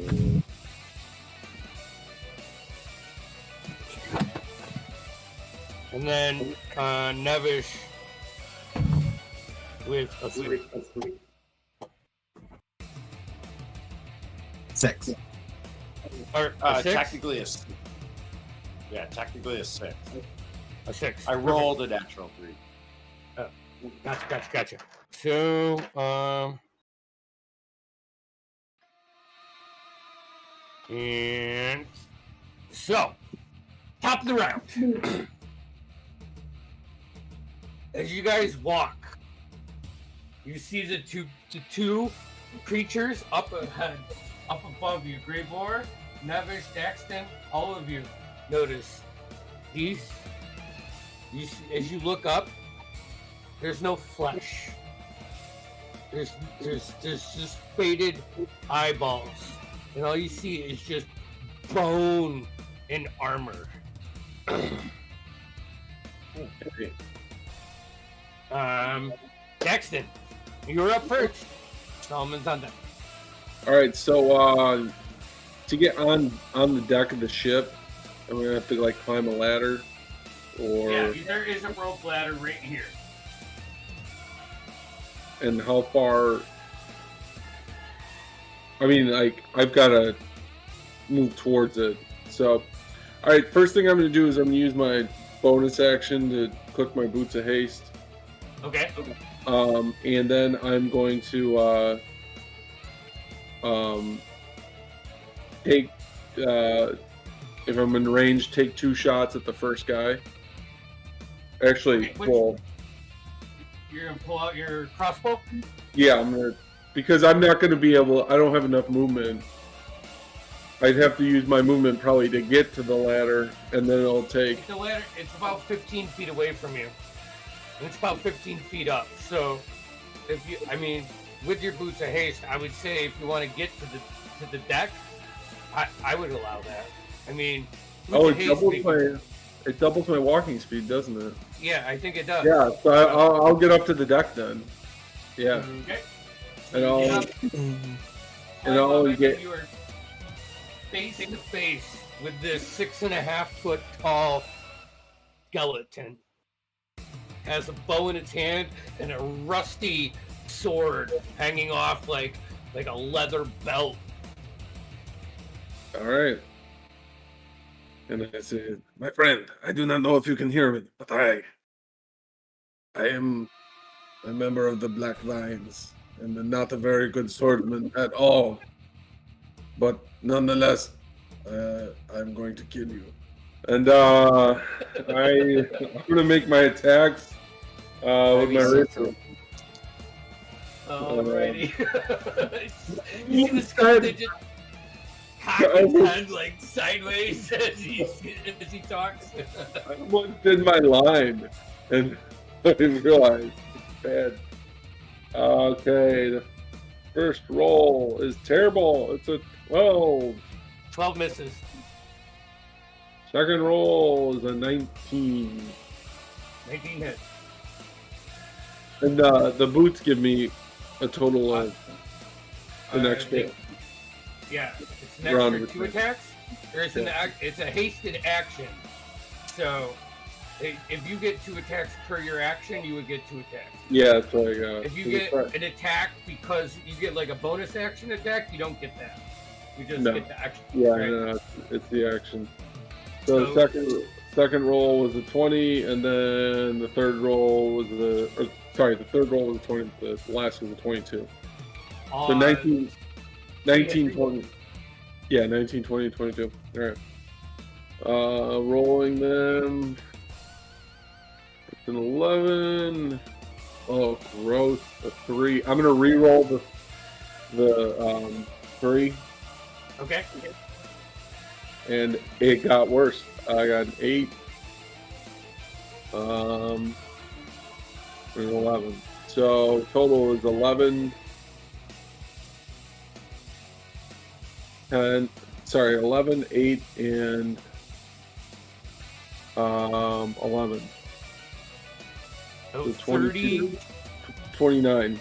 and then Nevish with a 3. 6. Or a 6? Technically technically a 6. A 6. I rolled a natural 3. Gotcha. So, and so, top of the round. As you guys walk, you see the two creatures up ahead, up above you. Greybor, Nevish, Daxton, all of you notice these. You see, as you look up, there's no flesh. There's just faded eyeballs, and all you see is just bone and armor. Okay. Daxton, you're up first. Solomon's on deck. All right, so to get on the deck of the ship, I'm gonna have to like climb a ladder, or Yeah, there is a rope ladder right here. and how far? I mean, like I've got to move towards it. So, all right, first thing I'm gonna do is I'm gonna use my bonus action to click my boots of haste. Okay. And then I'm going to take if I'm in range, take 2 shots at the first guy. Actually, Okay, well, You're gonna pull out your crossbow. yeah, I'm gonna because I'm not gonna be able. I don't have enough movement. I'd have to use my movement probably to get to the ladder, and then it'll take. The ladder, it's about 15 feet away from you, and it's about 15 feet up. So, if you, I mean, with your boots of haste, I would say if you want to get to the deck, I would allow that. I mean, boots Oh, of haste it doubles my walking speed, doesn't it? Yeah, I think it does. Yeah, so I'll get up to the deck then. Yeah, Okay. and I'll Yeah. and I'll Maybe get. you were face to face with this 6.5 foot tall skeleton. Has a bow in its hand and a rusty sword hanging off like a leather belt. All right. And I said, my friend, I do not know if you can hear me, but I am a member of the Black Vines and not a very good swordsman at all. But nonetheless, I'm going to kill you. And I'm going to make my attacks with my rapier. Alrighty. You see the skeleton just cock his head like sideways as he talks. I almost did my line, and I realized it's bad. Okay, the first roll is terrible. It's a 12. 12 misses. Second roll is a 19. 19 hits. And the boots give me a total of an extra. Yeah, it's an round extra 2 with attacks. Or it's it's a hasted action. So if you get 2 attacks per your action, you would get 2 attacks. Yeah, that's what I got. If you get an attack because you get like a bonus action attack, you don't get that. You just get the action. Yeah, right? no, it's the action. So the second roll was a 20, and then the third roll was the third roll was a 20. The last was a 22. So 19, 20. Yeah, 19, 20, 22. All right. Rolling them. It's an 11. Oh, gross. A 3. I'm gonna re-roll the 3. Okay. And it got worse. I got an 8. And 11. So total is 11. 11, 8, and 11. So So 30, 29.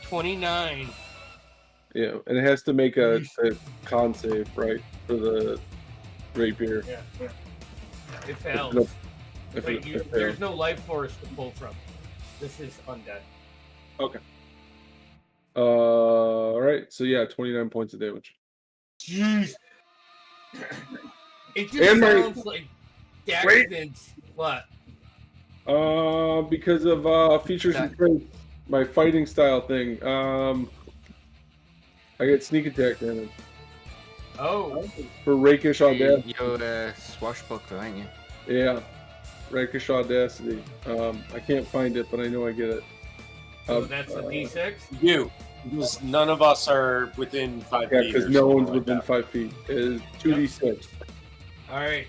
29. Yeah, and it has to make a con save, right, for the rapier. Yeah. It fails. If But it fails. there's no life force to pull from. This is undead. Okay. All right. So yeah, 29 points of damage. Jeez. It just And sounds like Daxton's what? Because of features and traits, my fighting style thing. I get sneak attack damage Oh. for rakish audacity. You're a swashbuckler, aren't you? Yeah, rakish audacity. I can't find it, but I know I get it. So that's a D6? You. Because none of us are within 5 Yeah, feet. because or no something one's like within that. 5 feet. It is 2d6. Alright.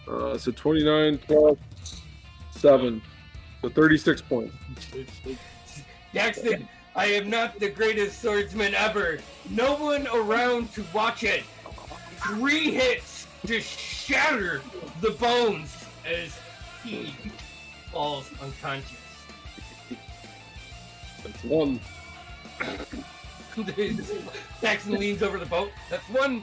So 29 plus 7. So 36 points. Daxton, I am not the greatest swordsman ever. No one around to watch it. 3 hits to shatter the bones as he falls unconscious. That's 1. Daxton leans over the boat. That's 1.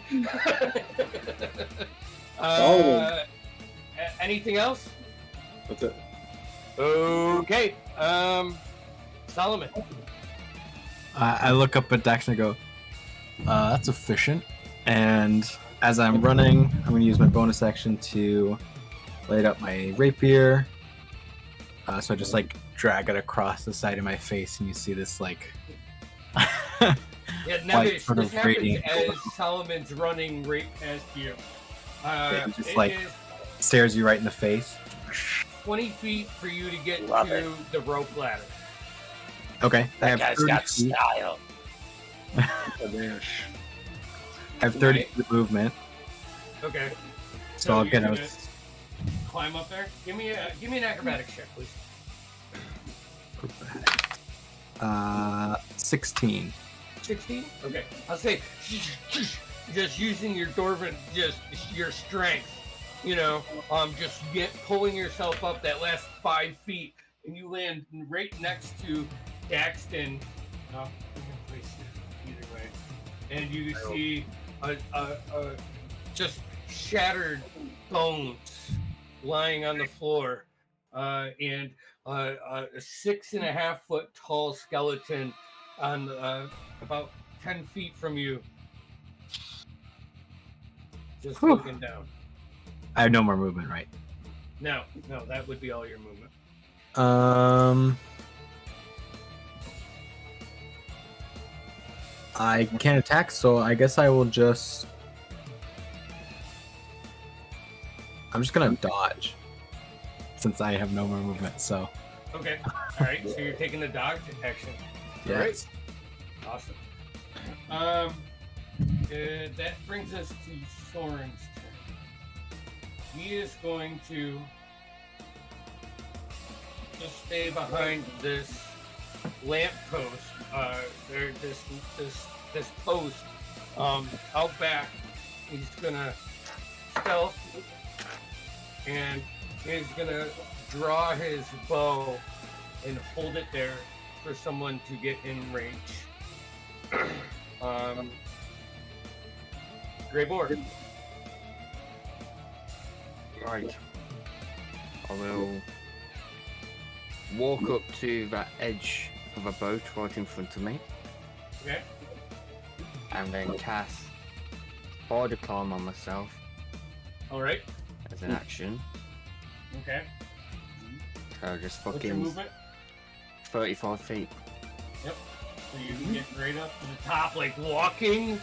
Anything else? That's it. Okay. Solomon. I look up at Dax and I go, that's efficient. And as I'm running, I'm going to use my bonus action to light up my rapier. So I just like drag it across the side of my face, and you see this like. Yeah, Nevish, sort this of happens radiant as Solomon's running right past you. It just it like is stares you right in the face. 20 feet for you to get Love to it. the rope ladder. Okay, I That have guy's 30 got feet. style. Panache. I have 30 Right. feet of movement, Okay. so I'll you're get gonna a climb up there. Give me an acrobatics check, please. 16. 16? Okay. I'll say just using your dwarven, just your strength, just pulling yourself up that last 5 feet, and you land right next to Daxton. No, you can place it either way. and you see just shattered bones lying on the floor, and a 6.5-foot tall skeleton on about 10 feet from you, just looking down. I have no more movement, right? No, that would be all your movement. I can't attack, so I guess I will just. I'm just gonna dodge, since I have no more movement. So. Okay. All right. So you're taking the dodge action. Yes. All right. Awesome. That brings us to Soren's turn. He is going to just stay behind this lamp post. This post out back. He's gonna stealth, and he's gonna draw his bow and hold it there for someone to get in range. Grey Boar. Right. I will walk up to that edge of a boat right in front of me. Okay. And then cast Border Climb on myself All right. as an action. Okay. So just What's your fucking movement? 35 feet. Yep. So you can get right up to the top, like walking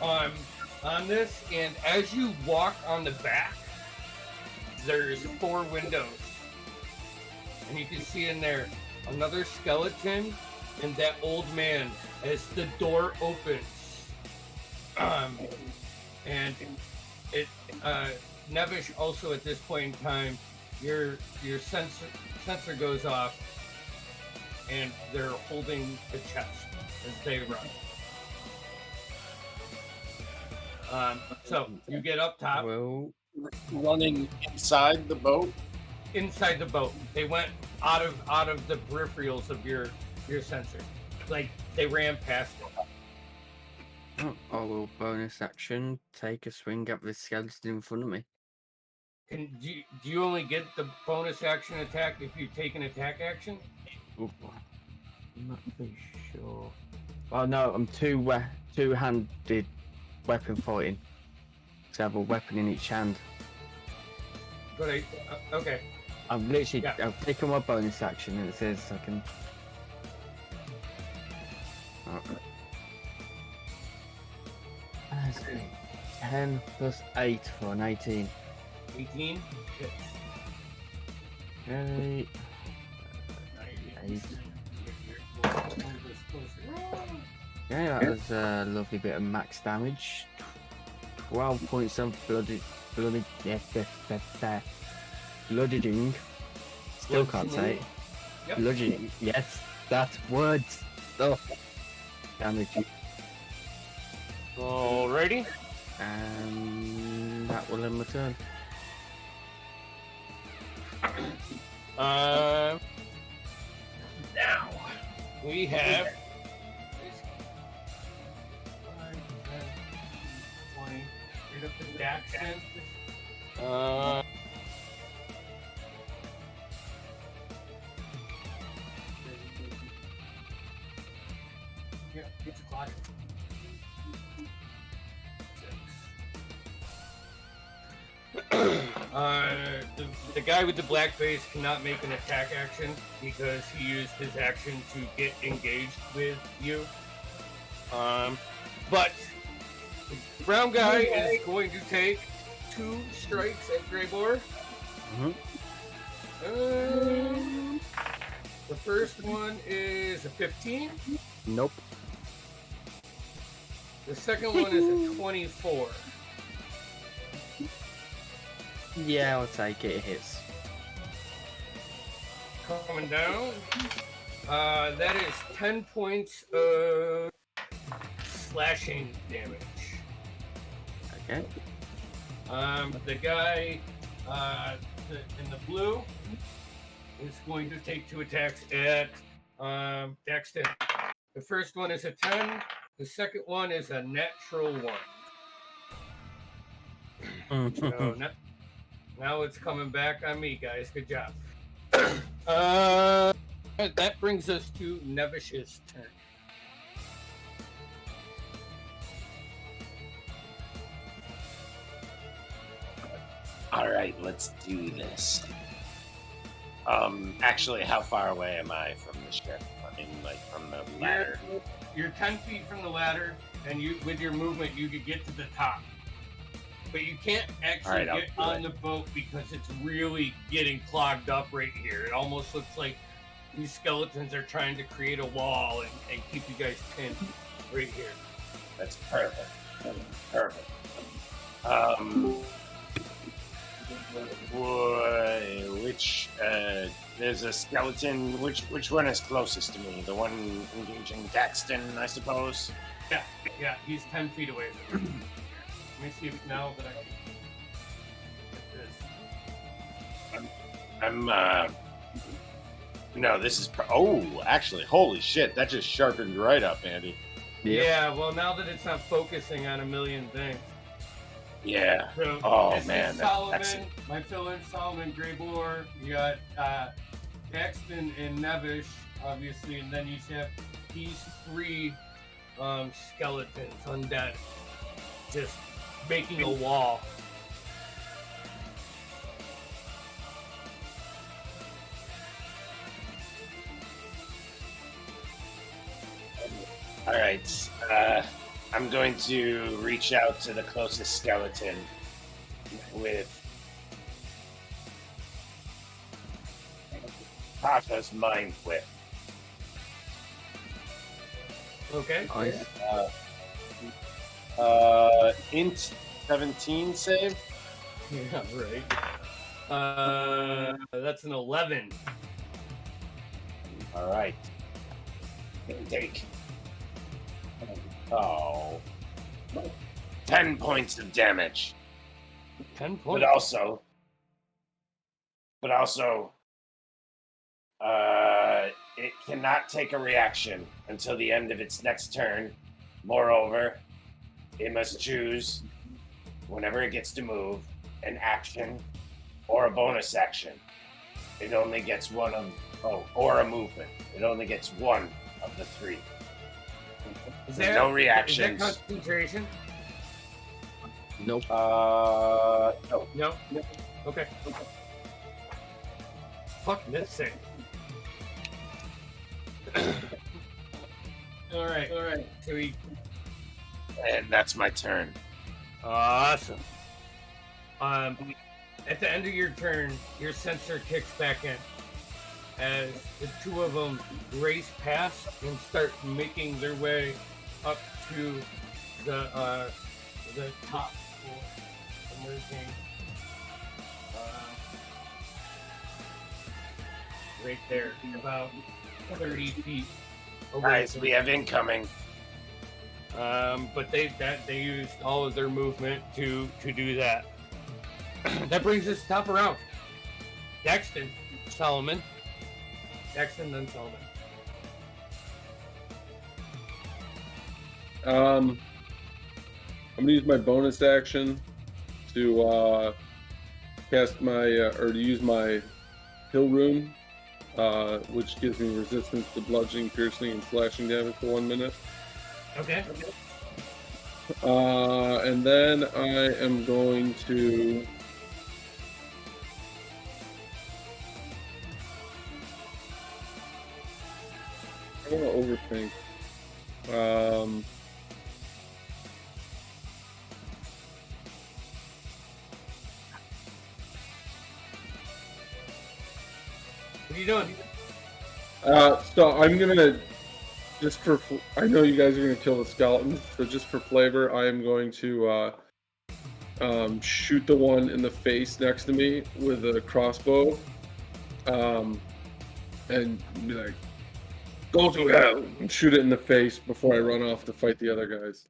on this, and as you walk on the back, there's 4 windows, and you can see in there another skeleton and that old man as the door opens. And it Nevish also at this point in time, your sensor goes off, and they're holding the chest as they run. So you get up top. Well, Running inside the boat. Inside the boat. They went out of the peripherals of your sensor. Like they ran past it. I will bonus action take a swing at the skeleton in front of me. And do you only get the bonus action attack if you take an attack action? Ooh, I'm not too sure. Well, no, I'm two-handed weapon fighting. So I have a weapon in each hand. But okay. I've literally Yeah. I've taken my bonus action and it says I can. Oh. 10 plus 8 for an 18. 18 hits. Okay. 8. Yeah, that was a lovely bit of max damage. 12 points of blooding. Bloodying. Still can't say it. Yep. Bloodying. Yes, that word stuff. Damage. Alrighty. And that will end my turn. Now we have 5, 10, 20. Right up to Daxton. Yeah, it's a clock. 6. The guy with the black face cannot make an attack action because he used his action to get engaged with you. But the brown guy is going to take 2 strikes at Grey Boar. The first one is a 15. Nope. The second one is a 24. Yeah, I'll take it. It hits. Coming down. That is 10 points of slashing damage. Okay. The guy in the blue is going to take 2 attacks at Daxton. The first one is a 10. The second one is a natural one. So now it's coming back on me, guys. Good job. That brings us to Nevish's turn. All right, let's do this. Actually, how far away am I from the ship? I mean, like from the ladder. You're 10 feet from the ladder, and with your movement, you could get to the top. But you can't actually get on the boat because it's really getting clogged up right here. It almost looks like these skeletons are trying to create a wall and keep you guys pinned right here. That's perfect. Perfect. Which there's a skeleton. Which one is closest to me? The one engaging Daxton, I suppose. Yeah. He's 10 feet away from me. Let me see if now that I can get this. No, this is. Actually, holy shit! That just sharpened right up, Andy. Yeah. Well, now that it's not focusing on a million things. Yeah. So, this man, is Solomon, my fill-in Solomon Greybore. You got Daxton and Nevish, obviously, and then you have these three skeletons, undead, just making a wall. All right. I'm going to reach out to the closest skeleton with Pasha's Mind Whip. Okay. Nice. Int 17 save. Yeah, right. That's an 11. All right. Take 10 points of damage. 10 points. But also, it cannot take a reaction until the end of its next turn. Moreover, it must choose, whenever it gets to move, an action or a bonus action. It only gets or a movement. It only gets one of the three. Is there no reactions. Is that concentration? Nope. No. No. Okay. Fuck this thing. All right. So And that's my turn. awesome. At the end of your turn, your sensor kicks back in as the two of them race past and start making their way up to the top floor, emerging right there, about 30 feet away. Guys, we have incoming. But they used all of their movement to do that. That brings us to top of round. Daxton, Solomon. Daxton, then Solomon. I'm gonna use my bonus action to cast my or to use my Hill Rune, which gives me resistance to bludgeoning, piercing, and slashing damage for 1 minute. Okay. And then I am going to I don't want to overthink. What are you doing? So I'm gonna I know you guys are gonna kill the skeletons, so just for flavor, I am going to shoot the one in the face next to me with a crossbow, and be like, "Go to hell!" and shoot it in the face before I run off to fight the other guys.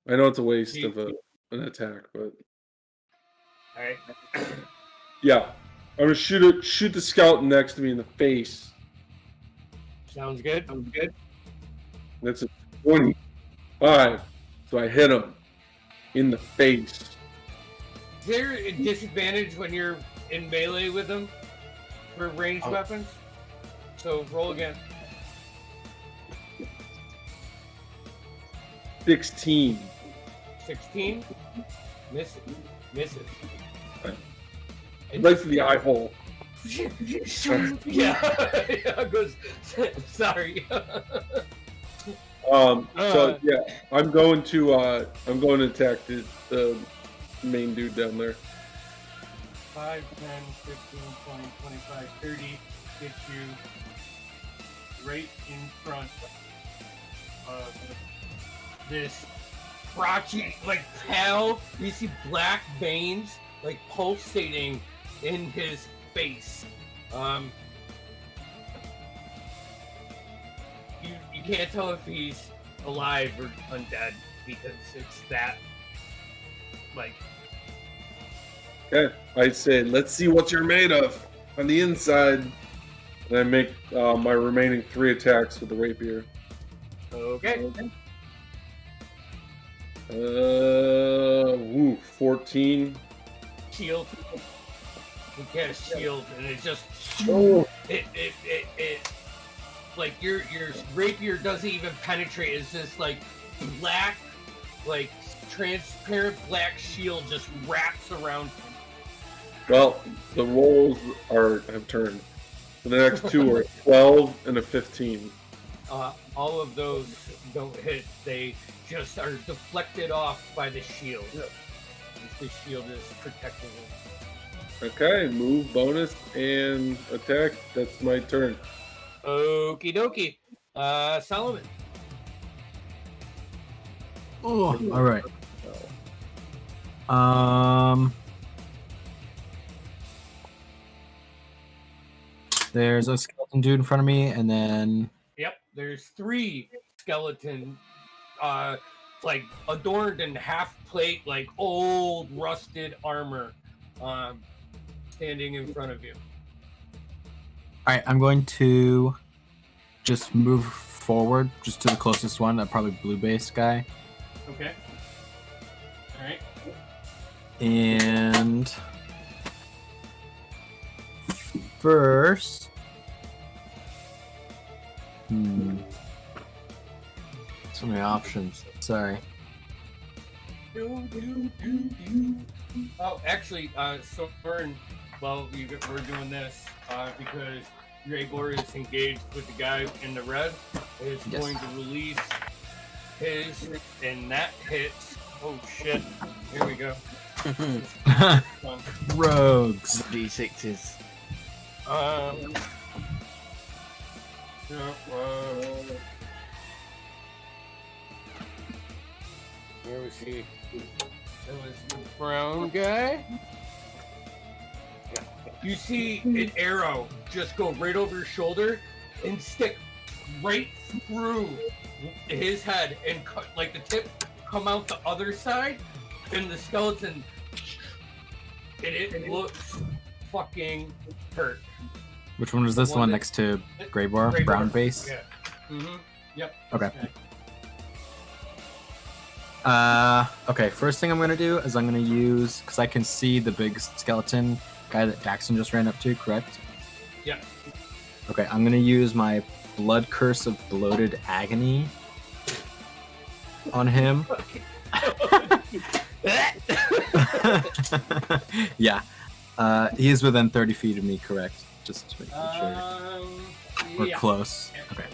I know it's a waste of an attack, but All right. yeah, I'm gonna shoot the skeleton next to me in the face. Sounds good. That's a 20. 5. So I hit him in the face. Is there a disadvantage when you're in melee with them for ranged weapons? So roll again. 16. 16. Misses. Right for the eye hole. yeah. Goes. Sorry. So yeah, I'm going to attack the main dude down there. 5, 10, 15, 20, 25, 30 gets you right in front of this crotchy, like pale. You see black veins like pulsating in his face. You can't tell if he's alive or undead because it's that like. Okay, I say, let's see what you're made of on the inside. And I make my remaining 3 attacks with the rapier. Okay. 14. Shield. You cast shield, and it just it like your rapier doesn't even penetrate. It's just like black, like transparent black shield just wraps around him. Well, the rolls have turned. The next 2 are 12 and a 15. All of those don't hit. They just are deflected off by the shield. The shield is protecting them. Okay, move, bonus, and attack. That's my turn. Okie dokie. Solomon. Oh, all right. There's a skeleton dude in front of me, and then Yep, there's 3 skeleton, like adorned in half plate, like old rusted armor, standing in front of you. all right, I'm going to just move forward, just to the closest one, probably blue-based guy, Okay. All right. and first, so many options. Sorry. Oh, actually, Soren, well, we're doing this because Gregor is engaged with the guy in the red. Is Yes. going to release his, and that hits. Oh shit! Here we go. Rogues. D6s. Where was he? That was the brown guy. You see an arrow just go right over your shoulder and stick right through his head and cut, like the tip come out the other side, and the skeleton, and it looks fucking hurt. Which one was this? The one next to Greyboar? Greyboar. Brown base? Yeah. Mm-hmm. Yep. Okay. Okay, first thing I'm gonna do is I'm gonna use, because I can see the big skeleton guy that Daxon just ran up to, correct? Yeah. Okay, I'm gonna use my Blood Curse of Bloated Agony on him. Yeah. He is within 30 feet of me, correct? Just to make sure. We're Yeah. close. Okay.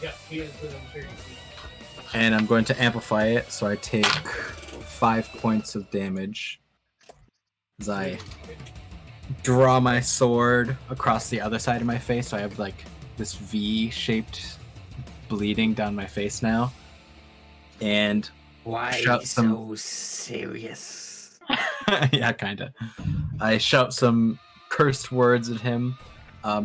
Yeah, he is within 30 feet. And I'm going to amplify it, so I take 5 points of damage as I draw my sword across the other side of my face. So I have like this V-shaped bleeding down my face now. And Why shout some... so serious? Yeah, kinda. I shout some cursed words at him.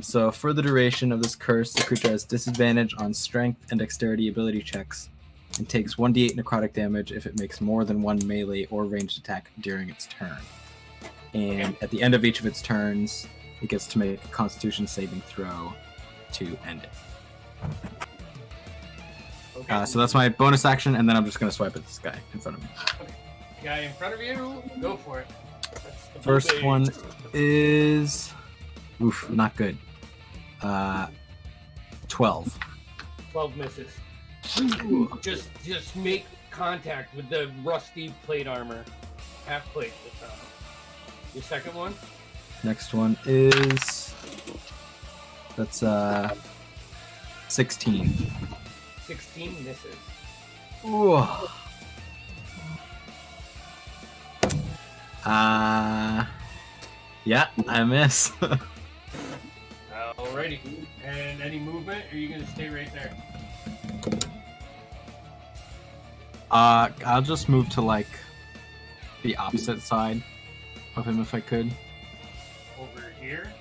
So for the duration of this curse, the creature has disadvantage on strength and dexterity ability checks and takes 1d8 necrotic damage if it makes more than one melee or ranged attack during its turn. And at the end of each of its turns, it gets to make a Constitution saving throw to end it. Okay. So that's my bonus action, and then I'm just gonna swipe at this guy in front of me. Guy in front of you, go for it. That's the First blue one beige. is, oof, not good. 12. 12 misses. Just make contact with the rusty plate armor. Half plate that's on. Your second one? Next one is, that's 16. 16 misses. Ooh. Yeah, I miss. Alrighty. And any movement, or are you gonna stay right there? I'll just move to like the opposite side of him if I could. Over here?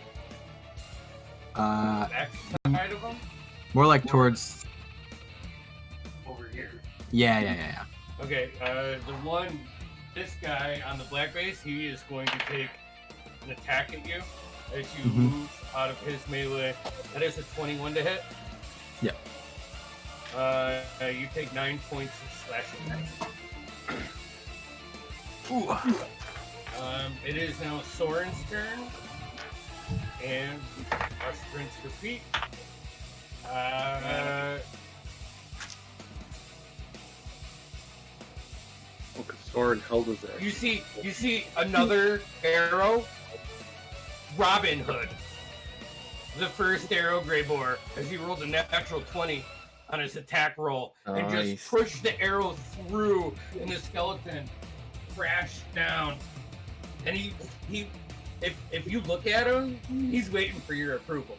Uh, Back side of him? more like towards. Over here. Yeah. Okay, this guy on the black base, he is going to take an attack at you as you Mhm. move out of his melee. That is a 21 to hit. Yep. You take 9 points of slashing damage. It is now Soren's turn, and our sprints repeat. Oh, because Soren held us there. You see another arrow. Robin Hood. The first arrow, Grey Boar, as he rolled a natural 20 on his attack roll, and Nice. just pushed the arrow through, and the skeleton crashed down. And if you look at him, he's waiting for your approval.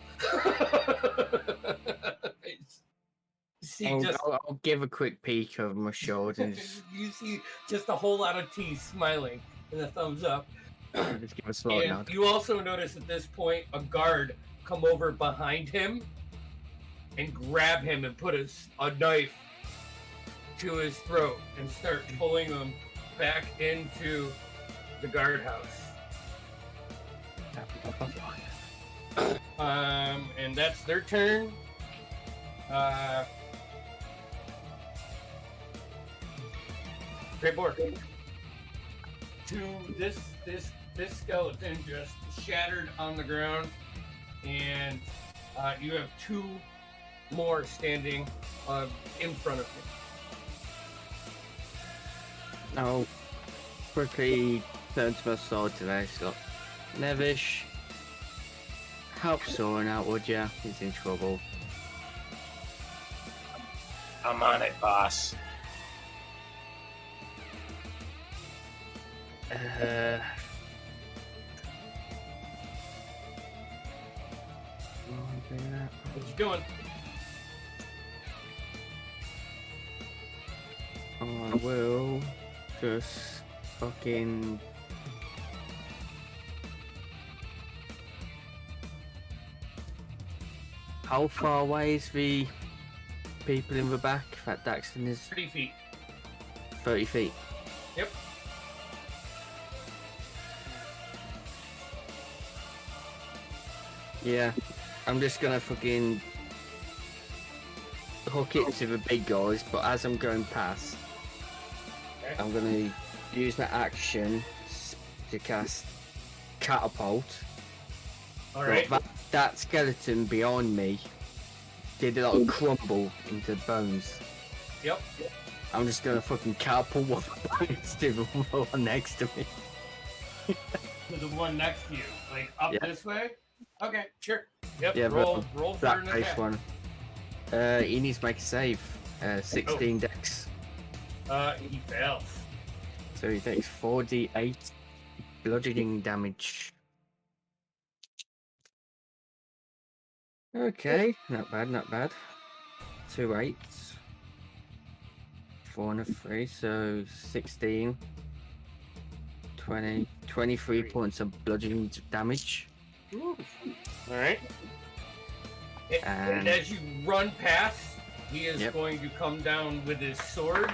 See, I'll give a quick peek over my shoulders. you see just a whole lot of teeth smiling and a thumbs up. Just give a slow And nod. you also notice at this point a guard come over behind him and grab him and put a knife to his throat and start pulling him back into the guardhouse. And that's their turn. Great board. To this skeleton just shattered on the ground, and you have two more standing in front of you. I'll quickly turn to my sword to there. So, Nevish, help Soren out, would ya? He's in trouble. I'm on it, boss. What you doing? I will just fucking. How far away is the people in the back? That Daxton is 30 feet. 30 feet. Yep. Yeah, I'm just gonna fucking hook it to the big guys, but as I'm going past, Okay. I'm gonna use my action to cast catapult. All right. But that skeleton behind me did a little crumble into bones. Yep. I'm just gonna fucking catapult one of the bones to the one next to me. To the one next to you, like up Yeah. this way. Okay, sure. Yep. Yeah, roll for That an base attack. one. He needs to make a save. 16 dex. He fails. So he takes 4d8 bludgeoning damage. Okay, not bad, not bad. 2 8s. 4 and a 3, so 16. 20. 23 points of bludgeoning damage. All right. And And- as you run past, he is Yep. going to come down with his sword.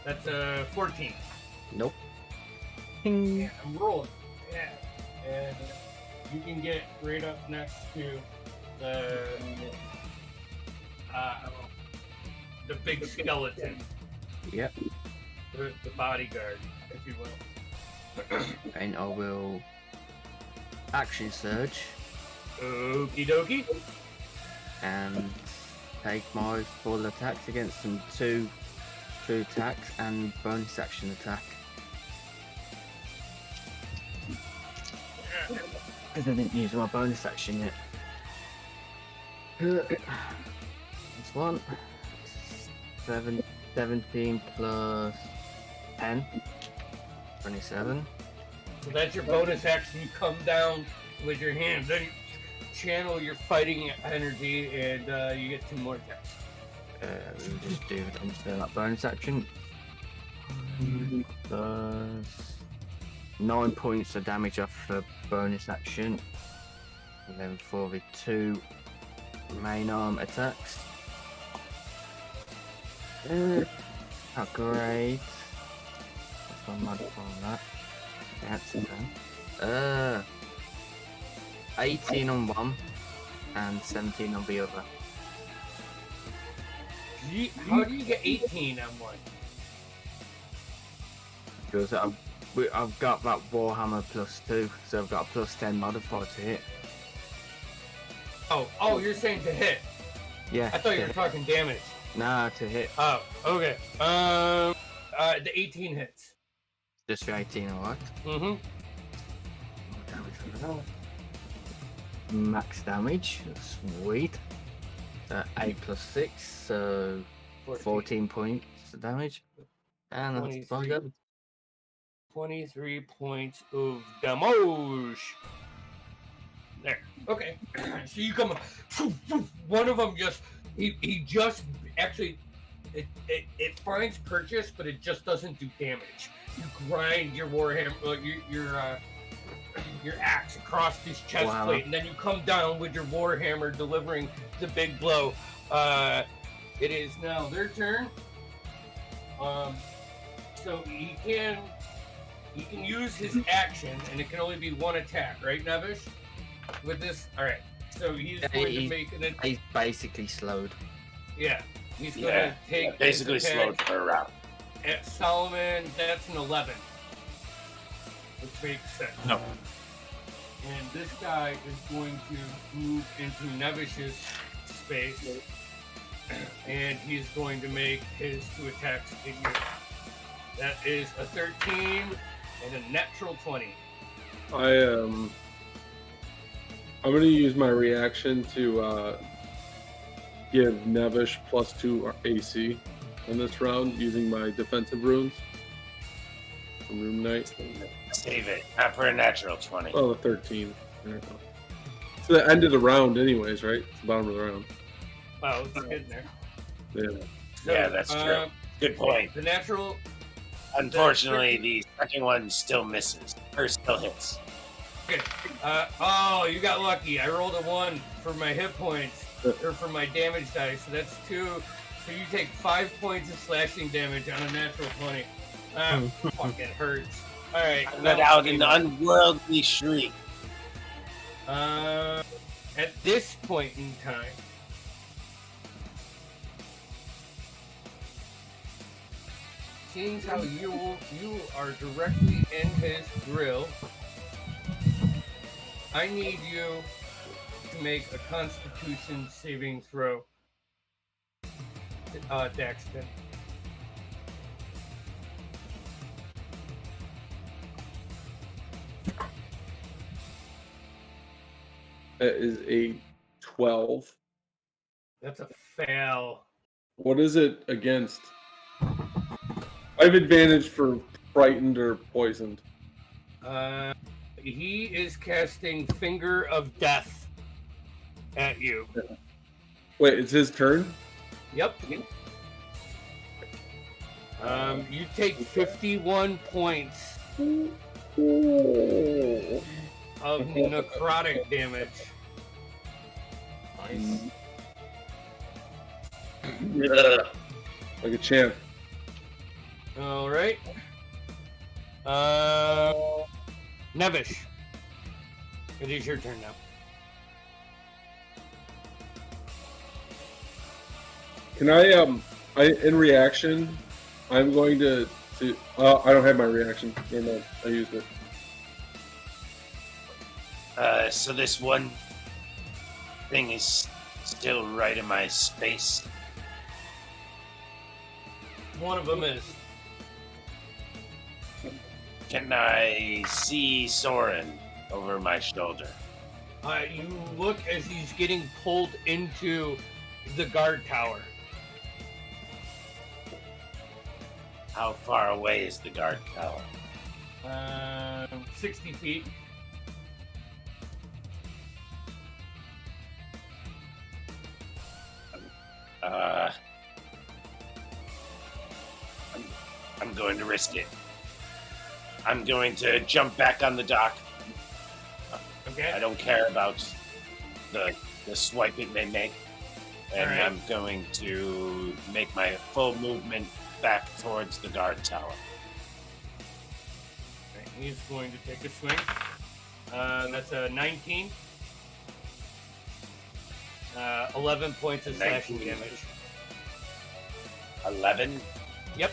That's a 14. Nope. Ping. Yeah, I'm rolling. Yeah. And you can get right up next to the the big skeleton, Yep. the bodyguard, if you will. And I will action surge Okie dokie. and take my full attacks against some two attacks and bonus action attack. Because I didn't use my bonus action yet. This one. 17 plus 10. 27. So that's your bonus action. You come down with your hands, then you channel your fighting energy, and you get 2 more attacks. We'll just do that bonus action. Plus 9 points of damage off the bonus action. And then for the 2 main arm attacks. Not great. That's one modifier on that. That's it then. 18 on one and 17 on the other. How do you get 18 on one? Because I've got that Warhammer +2, so I've got a +10 modifier to hit. Oh, you're saying to hit. Yeah. I thought you to were hit. talking damage. Nah, to hit. Oh, okay. The 18 hits. Just for 18, alright. Mm-hmm. Damage for that. Max damage, sweet. 8 plus 6, so 14 points of damage. And that's 23. 23 points of damage. There. Okay. So you come. One of them just. He just actually. It finds purchase, but it just doesn't do damage. You grind your warhammer, your axe across his chest plate, and then you come down with your warhammer, delivering the big blow. It is now their turn. So he can use his action, and it can only be 1 attack, right, Nevish? With this, all right. So he's going to make an. He's basically slowed. Yeah, he's going to take basically slowed for a round. At Solomon, that's an 11, which makes sense. No. And this guy is going to move into Nevish's space, and he's going to make his 2 attacks at you. That is a 13 and a natural 20. I'm going to use my reaction to give Nevish +2 AC on this round using my defensive runes from Room Knight. Save it. Not for a natural 20. Oh, the 13. There we go. It's the end of the round, anyways, right? It's the bottom of the round. Wow, it's getting there. Yeah. So, Yeah, that's true. Good point. The natural. Unfortunately, the second one still misses. Or still hits. Okay. Oh, you got lucky. I rolled a 1 for my hit points, or for my damage dice, so that's 2. So you take 5 points of slashing damage on a natural 20. Fucking hurts. Alright. Let out an unworldly shriek. At this point in time, seeing how you are directly in his grill, I need you to make a Constitution saving throw, Daxton. That is a 12. That's a fail. What is it against? I have advantage for frightened or poisoned. He is casting Finger of Death at you. Wait, it's his turn? Yep. You take 51 points of necrotic damage. Nice. Like a champ. All right. Nevish, it is your turn now. Can I In reaction, I'm going to. I don't have my reaction. Never mind. I used it. So this one thing is still right in my space. One of them is. Can I see Soren over my shoulder? You look as he's getting pulled into the guard tower. How far away is the guard tower? 60 feet. I'm going to risk it. I'm going to jump back on the dock. Okay. I don't care about the swipe it may make. And All right. I'm going to make my full movement back towards the guard tower. Okay, he's going to take a swing. That's a 19. 11 points of slashing 19. damage. 11. Yep.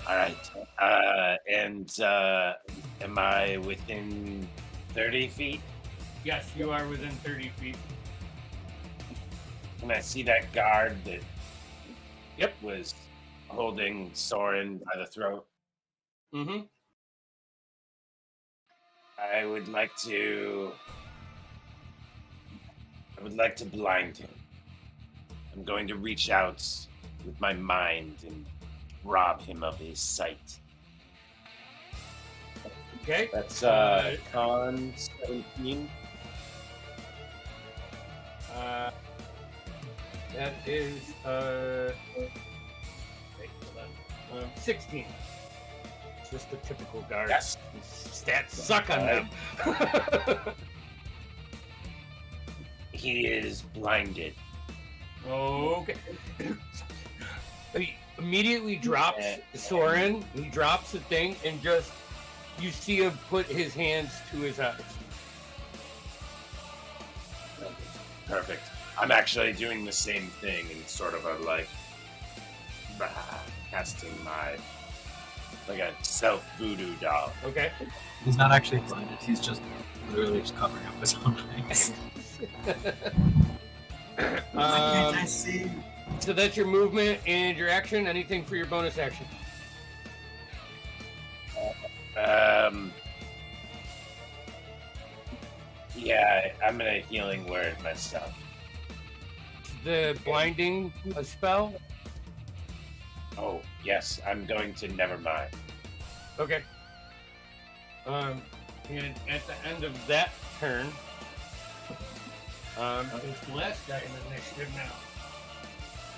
All right. Am I within 30 feet? Yes, you are within 30 feet. Can I see that guard that Yep. was holding Soren by the throat? Mm-hmm. I would like to blind him. I'm going to reach out with my mind and rob him of his sight. Okay. That's con 17. That is wait, hold on. 16. Just a typical guard. Yes. Stats suck on them. He is blinded. Okay. He immediately drops Soren. He drops the thing, and just you see him put his hands to his eyes. Perfect. I'm actually doing the same thing in sort of a casting my like a self voodoo doll. Okay. He's not actually blinded. He's just literally just covering up his own eyes. Why can't I see? So that's your movement and your action. Anything for your bonus action? Yeah, I'm gonna healing word myself. The blinding a spell. Oh, yes, I'm going to never mind. Okay. And at the end of that turn, it's the last guy in the initiative now.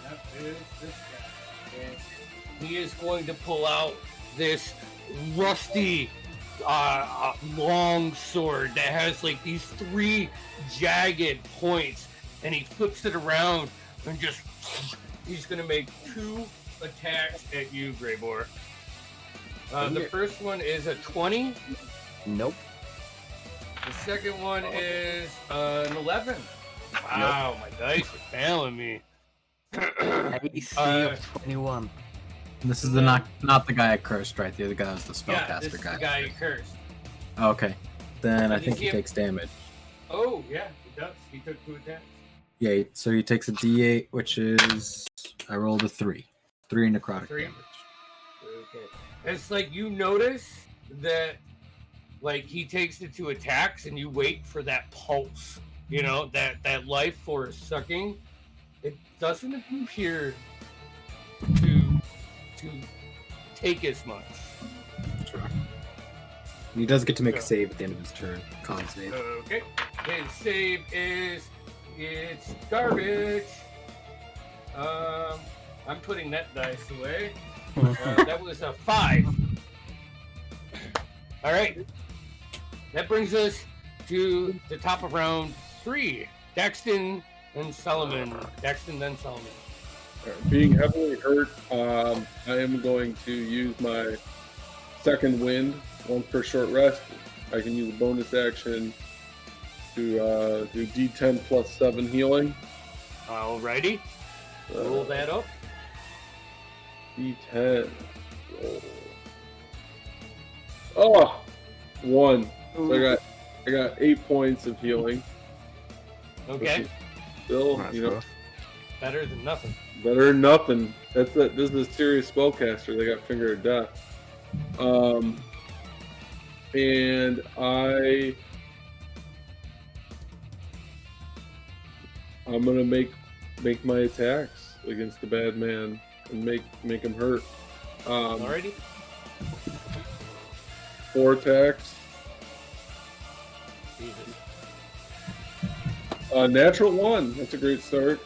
That is this guy. And he is going to pull out this rusty, long sword that has like these 3 jagged points, and he flips it around and just he's going to make 2 attacks at you, Greyboar. The first one is a 20. Nope. The second one is an 11. Wow, my dice are failing me. AC of 21. This is the not the guy I cursed, right? The other guy was the Yeah, spellcaster this is guy. the guy you cursed. Okay. Then I Did you think see he him? takes damage. Oh, yeah, he does. He took 2 attacks. Yeah, so he takes a D8, which is I rolled a 3. 3 necrotic 3? damage. Okay. It's like you notice that like he takes the 2 attacks and you wait for that pulse. You know, that life force sucking. It doesn't appear to take as much. Sure. He does get to make a save at the end of his turn. Con save. Okay. His save is it's garbage. I'm putting that dice away. That was a 5. All right. That brings us to the top of round 3. Daxton and Solomon. Daxton, then Solomon. Being heavily hurt, I am going to use my second wind, 1 per short rest. I can use a bonus action to do D10 plus 7 healing. Alrighty. Roll that up. D10. Roll. Oh, 1. So I got 8 points of healing. Okay. Still, That's you know, rough. Better than nothing. better than nothing. This is a serious spellcaster. They got Finger of Death. And I'm gonna make my attacks against the bad man and make him hurt. Alrighty. 4 attacks. Jesus. Natural 1. That's a great start.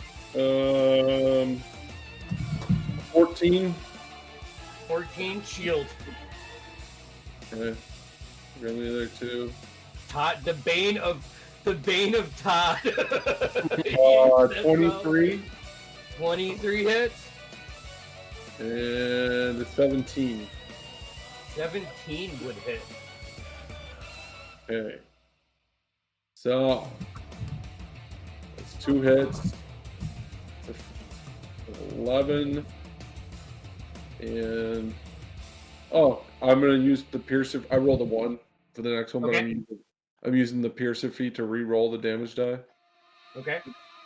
14. 14 shield. Okay. Grab me another 2. Todd, the bane of Todd. 23 23 hits. and a 17. 17 would hit. Okay. So that's 2 hits. It's 11. And I'm gonna use the piercer. I rolled a 1 for the next one, but Okay. I'm using the piercer feat to re-roll the damage die. Okay.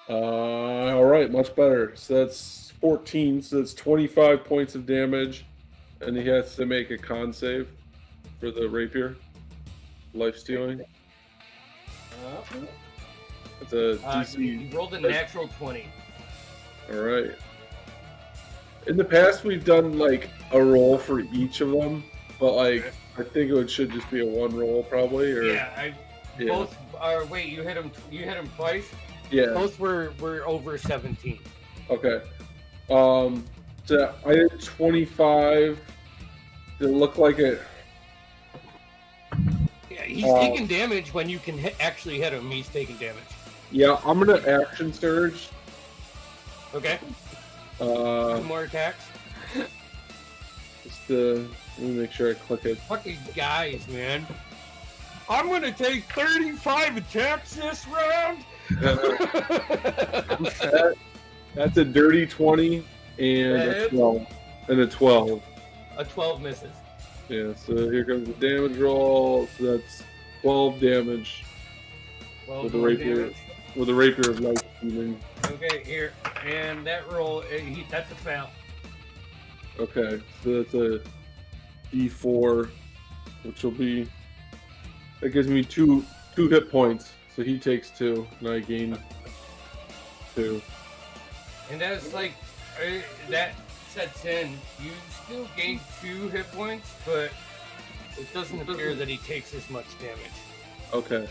All right, much better. So that's 14. So that's 25 points of damage, and he has to make a con save for the rapier, life stealing. It's a DC. You rolled a natural 20. All right. In the past, we've done like a roll for each of them, but like I think it should just be a 1 roll probably. Or Yeah, yeah. both are. Wait, you hit him twice. Yeah. Both were over 17. Okay. So I did 25. Did it look like it? Yeah, he's taking damage when you can actually hit him. He's taking damage. Yeah, I'm gonna action surge. Okay. 2 more attacks. Just let me make sure I click it. Fucking guys, man. I'm gonna take 35 attacks this round. That's a dirty 20 and a 12. And a 12. A 12 misses. Yeah, so here comes the damage roll. So that's 12 damage 12 with the more rapier. damage. With a rapier of life stealing. Okay, here. And that roll, that's a fail. Okay, so that's a D4, which will be. That gives me two hit points. So he takes 2, and I gain 2. And as that sets in, you still gain 2 hit points, but it doesn't appear that he takes as much damage. Okay.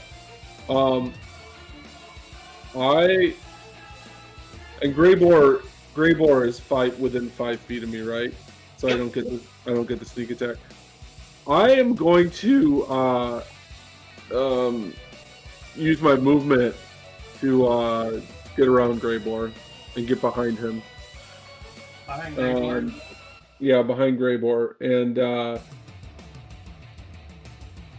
And Greyboar is within 5 feet of me, right? So I don't get the sneak attack. I am going to use my movement to get around Greyboar and get behind him. Behind Greyboar? Yeah, behind Greyboar, and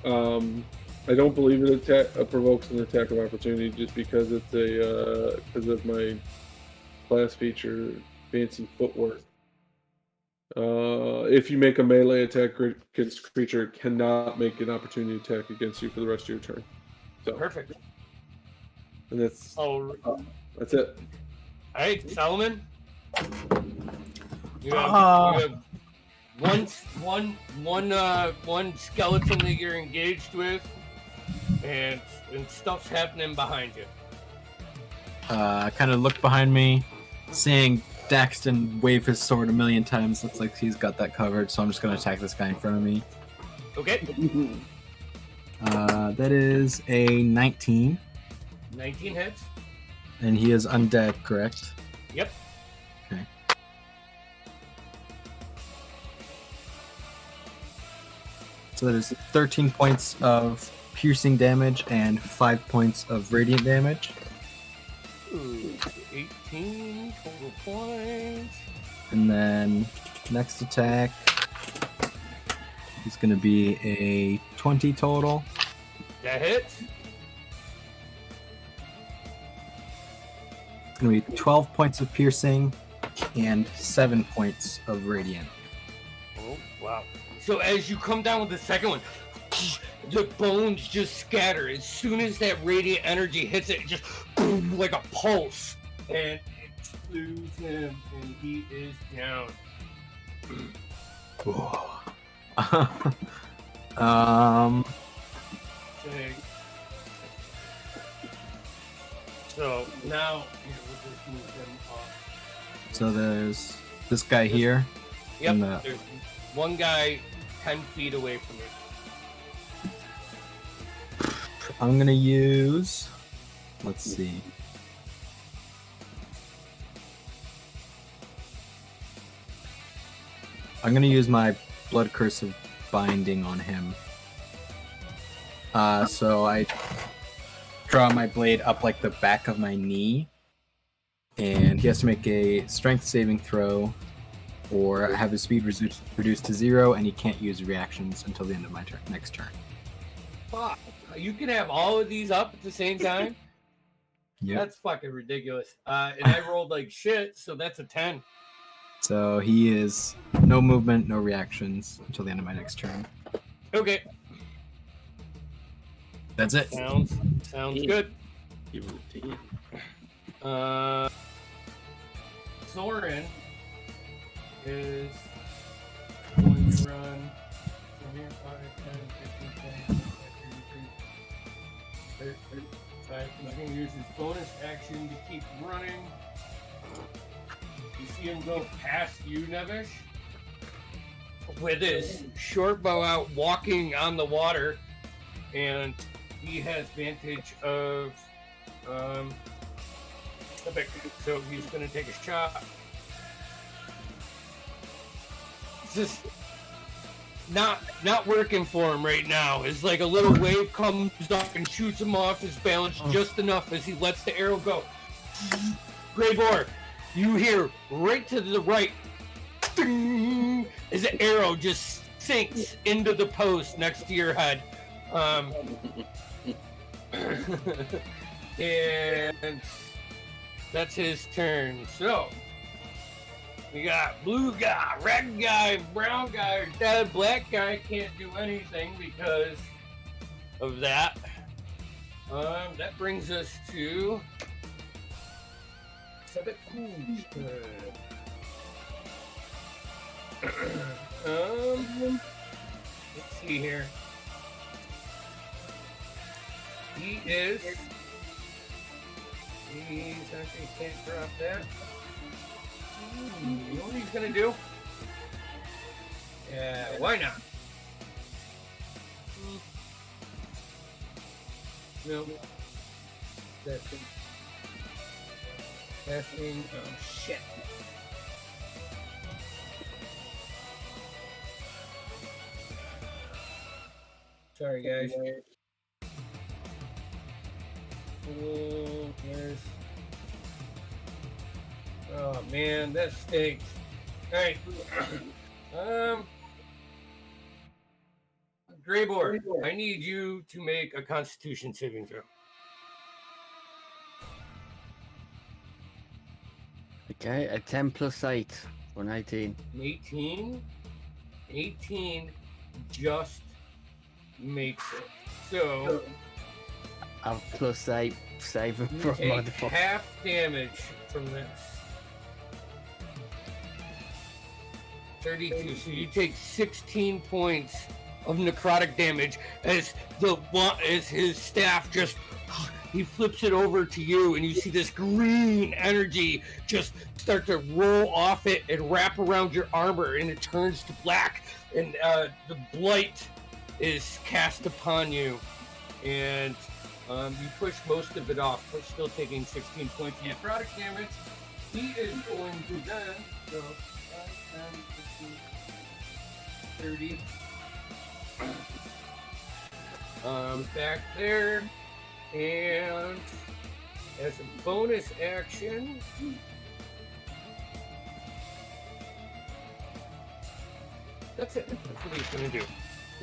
I don't believe it provokes an attack of opportunity just because it's because of my class feature, fancy footwork. If you make a melee attack against creature, it cannot make an opportunity attack against you for the rest of your turn. So Perfect. And that's it. All right, Solomon. You have one skeleton that you're engaged with, and stuff's happening behind you. I kind of look behind me, seeing Daxton wave his sword a million times. Looks like he's got that covered, so I'm just going to attack this guy in front of me. Okay. That is a 19. 19 hits. And he is undead, correct? Yep. Okay. So that is 13 points of piercing damage and 5 points of radiant damage. Ooh, 18 total points. And then next attack is going to be a 20 total. That hits. going to be 12 points of piercing and 7 points of radiant. Oh, wow. So as you come down with the second one, the bones just scatter. As soon as that radiant energy hits it, just boom, like a pulse. And it explodes him, and he is down. Okay. So now we'll just move him off. So there's this guy here. Yep, and the- there's one guy 10 feet away from me. I'm going to use... Let's see. I'm going to use my Blood Curse of Binding on him. So I draw my blade up like the back of my knee, and he has to make a strength saving throw or have his speed reduced to 0, and he can't use reactions until the end of my next turn. Fuck. You can have all of these up at the same time? Yep. That's fucking ridiculous. And I rolled like shit, so that's a 10. So he is no movement, no reactions until the end of my next turn. Okay. That's it. Sounds good. Give him a 10. Soren is going to run from here 5, 10, 15, 20, 30, 35. He's going to use his bonus action to keep running. You see him go past you, Nevish, with his short bow out, walking on the water, and he has vantage of so he's going to take a shot. It's just not working for him right now. It's like a little wave comes up and shoots him off his balance just enough as he lets the arrow go. Grey Boar, you hear right to the right, ding, as the arrow just sinks into the post next to your head. And that's his turn. So we got blue guy, red guy, brown guy, dead. Black guy can't do anything because of that. That brings us to Sebek's turn. Let's see here. He's actually can't drop that. You know what he's gonna do? Yeah, why not? No. That's it. Testing. Oh shit. Sorry guys. There's... Oh man, that stinks. Alright. Greybor, I need you to make a Constitution saving throw. Okay, a 10 plus 8 for an 18. 18 just makes it. So I'll plus 8 saving you from take my default. half damage from this. 32. So you take 16 points of necrotic damage as his staff just he flips it over to you, and you see this green energy just start to roll off it and wrap around your armor, and it turns to black, and the blight is cast upon you, and you push most of it off, but still taking 16 points of necrotic damage. He is going to then go 5, 10, 15, 30. Back there, and as a bonus action, that's it. That's what he's going to do.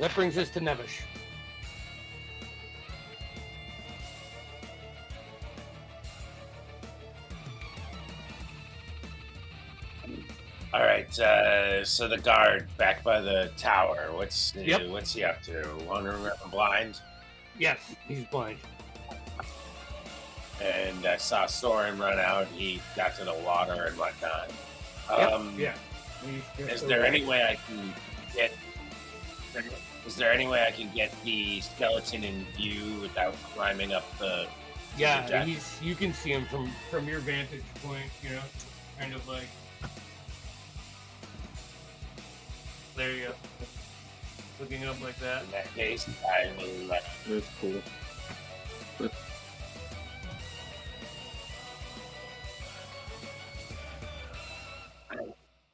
That brings us to Nevish. All right. So the guard back by the tower. What's he up to? Wandering around blind. Yes, he's blind. And I saw Soren run out. He got to the water and whatnot. Yeah. Is there any way I can get? Is there any way I can get the skeleton in view without climbing up the? Yeah, deck? you can see him from your vantage point. You know, kind of like. There you go. Looking up like that. In that case, I will. That's cool.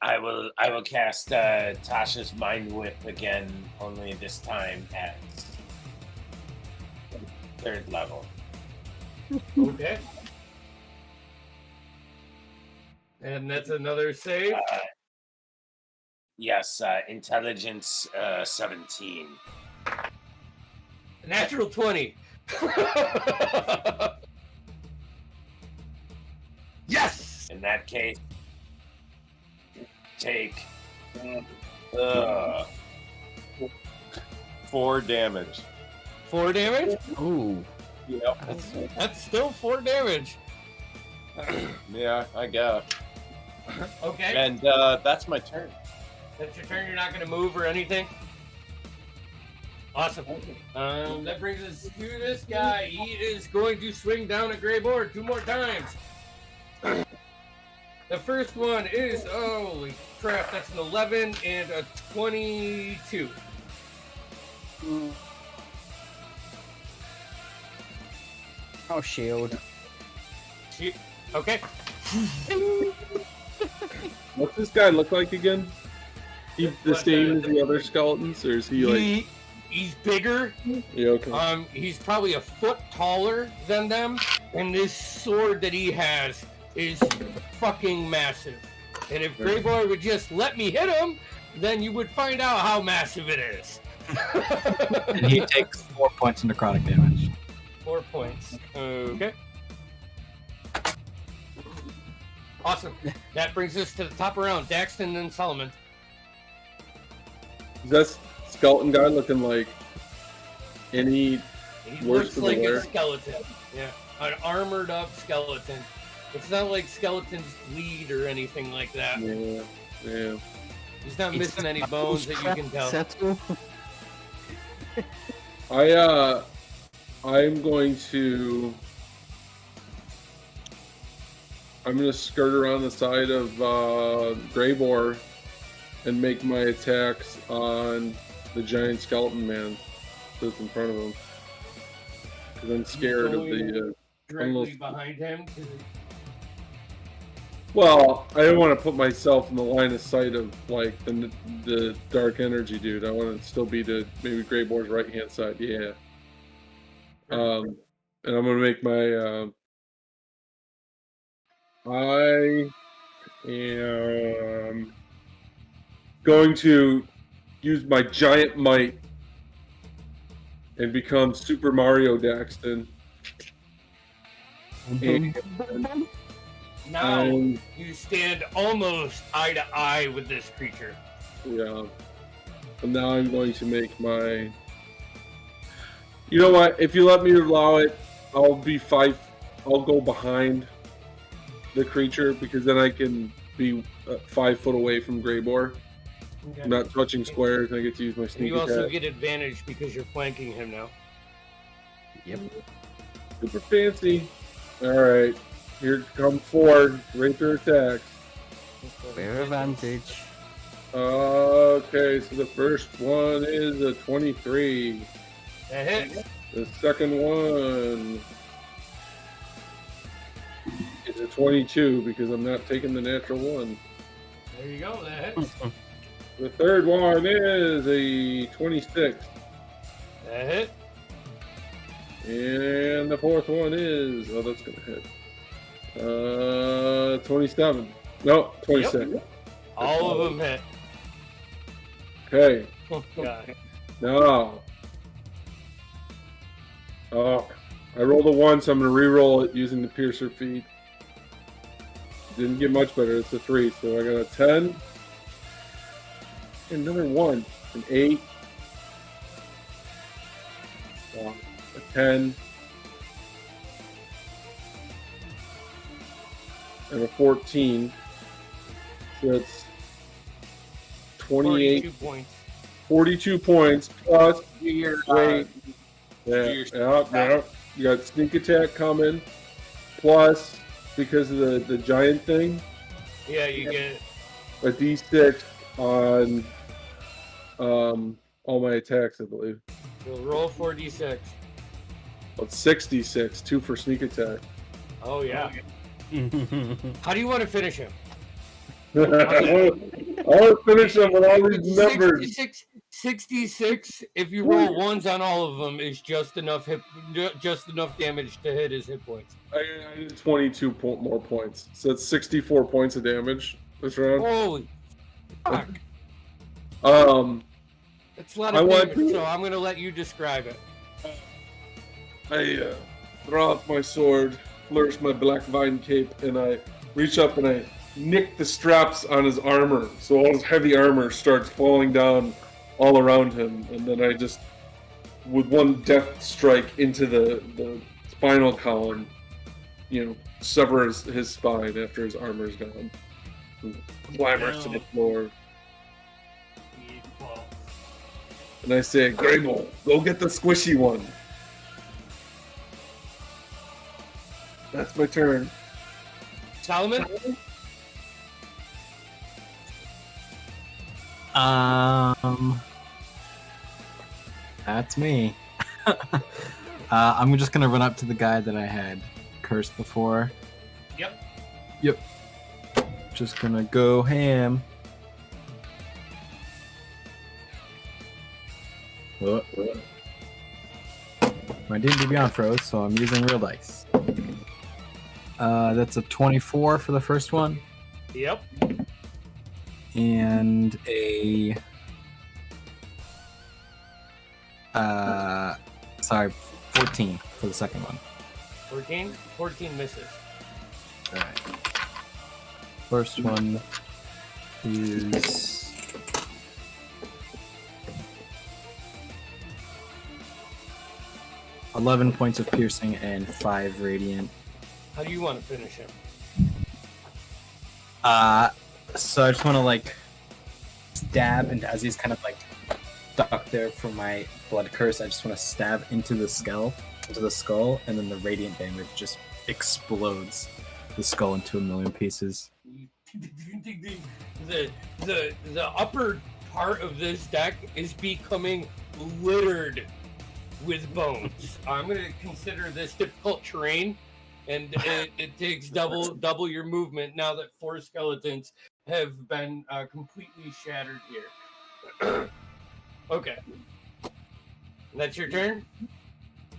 I will cast Tasha's Mind Whip again, only this time at 3rd level. Okay. And that's another save. Yes, Intelligence 17. Natural 20. Yes! In that case, take 4 damage. 4 damage? Ooh. Yep. That's still 4 damage. Yeah, I guess. Okay. And that's my turn. That's your turn. You're not going to move or anything? Awesome. That brings us to this guy. He is going to swing down a gray board 2 more times. The first one is, holy crap, that's an 11 and a 22. Oh, shield. Okay. What's this guy look like again? He the same as the other skeletons, or is he like? He's bigger. Yeah, okay. He's probably a foot taller than them, and this sword that he has is fucking massive. And if Grey Boy would just let me hit him, then you would find out how massive it is. And he takes 4 points of necrotic damage. 4 points. Okay. Awesome. That brings us to the top round. Daxton and Solomon. Is that skeleton guy looking like any He worse looks for like the wear? a skeleton. Yeah. An armored up skeleton. It's not like skeletons bleed or anything like that. Yeah, yeah. He's not missing any bones that you can tell. Settle. I'm gonna skirt around the side of Greybor and make my attacks on the giant skeleton man that's in front of him. Because I'm scared of the. Directly almost- behind him. Well, I don't want to put myself in the line of sight of like the dark energy dude. I want to still be to maybe Greybor's right hand side. Yeah. And I'm gonna make my. I am going to use my giant might and become Super Mario Daxton. And Now you stand almost eye to eye with this creature. yeah. And now I'm going to make my. You know what? If you let me allow it, I'll be 5. I'll go behind the creature because then I can be 5 foot away from Greybor. Okay. I'm not touching squares, and I get to use my And sneak you also attack. get advantage because you're flanking him now. Yep. Super fancy. Alright. Here come 4 regular attacks. Fair advantage. Okay, so the first one is a 23. That hits. The second one is a 22 because I'm not taking the natural one. There you go. That hits. The third one is a 26. That hit. And the fourth one is, oh, that's going to hit. 27. No, 26. Yep. All of them hit. Okay, Oh, God. now. Oh, I rolled a 1, so I'm going to re-roll it using the Piercer feat. Didn't get much better. It's a 3, so I got a 10, Another 1. An 8. A 10. And a 14. So that's 28. 42 points. 42 points plus. Your, Wait. Yeah. You got sneak attack coming. Plus, because of the giant thing, Yeah, you get a d6 on all my attacks, I believe. you'll roll 4d6. Well, it's 66, 2 for sneak attack. Oh yeah. How do you want to finish him? I want to finish them with all these numbers. 66. If you roll ones on all of them, is just enough damage to hit his hit points. I did 22 more points, so that's 64 points of damage this round. Holy fuck! That's a lot I of want damage. to- So I'm gonna let you describe it. I draw out my sword, flourish my black vine cape, and I reach up and I nick the straps on his armor, so all his heavy armor starts falling down all around him, and then I just, with one deft strike into the spinal column, sever his spine after his armor's gone. And clambers to the floor. And I say, Grable, go get the squishy one. That's my turn. Solomon? That's me. I'm just gonna run up to the guy that I had cursed before. Yep. Just gonna go ham. My D&D Beyond froze, so I'm using real dice. That's a 24 for the first one, Yep. and a 14 for the second one. 14 misses. All right. First one is 11 points of piercing and 5 radiant. How do you want to finish him? So I just want to stab, and as he's kind of stuck there for my blood curse, I just want to stab into the skull, and then the radiant damage just explodes the skull into a million pieces. The upper part of this deck is becoming littered with bones. I'm going to consider this difficult terrain, and it takes double your movement now that 4 skeletons have been completely shattered here. Okay. That's your turn?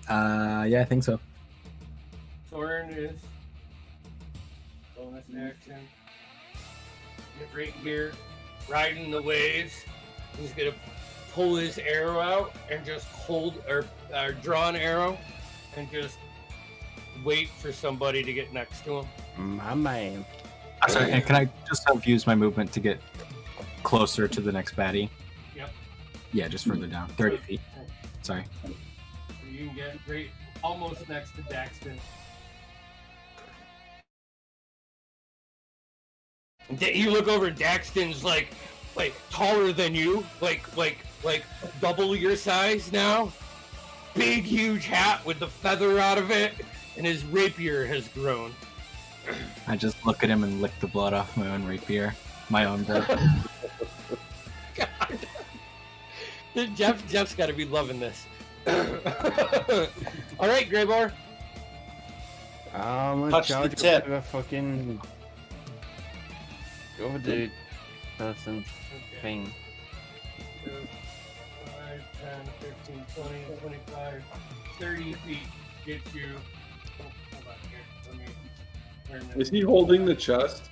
Yeah, I think so. Soren is bonus action. Get right here, riding the waves. He's gonna pull his arrow out and just hold or draw an arrow and just wait for somebody to get next to him. My man. Sorry, and can I just have used my movement to get closer to the next baddie? Yep. Yeah, just further down, 30 feet. Sorry. So you can get right almost next to Daxton. You look over, Daxton's like taller than you, like double your size now. Big, huge hat with the feather out of it, and his rapier has grown. I just look at him and lick the blood off my own rapier. My own blood. God. Jeff's got to be loving this. All right, Greybar. I'm gonna Touch the charge tip. up with a fucking go dude person thing. 5, 10, 15, 20, 25, 30 feet gets you. Oh, hold on here. Let me turn this. Is he holding the chest?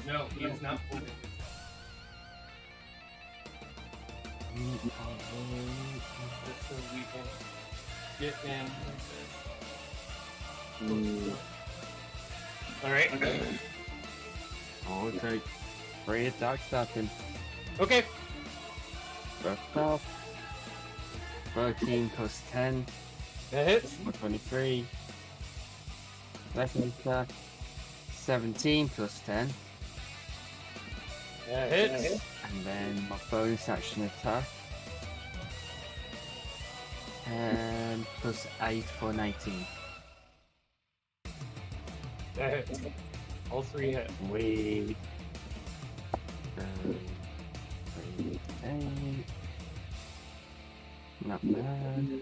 No, he is not holding it. Just so we can get in like this. Alright. Oh, it's like great attack stopping. Okay. First off, 13 plus 10, That hits. 23. Second attack, 17 plus 10. That hits. And then my bonus action attack. And plus 8 for an 18. That hits. All 3 hit. Wait. 8. Not bad.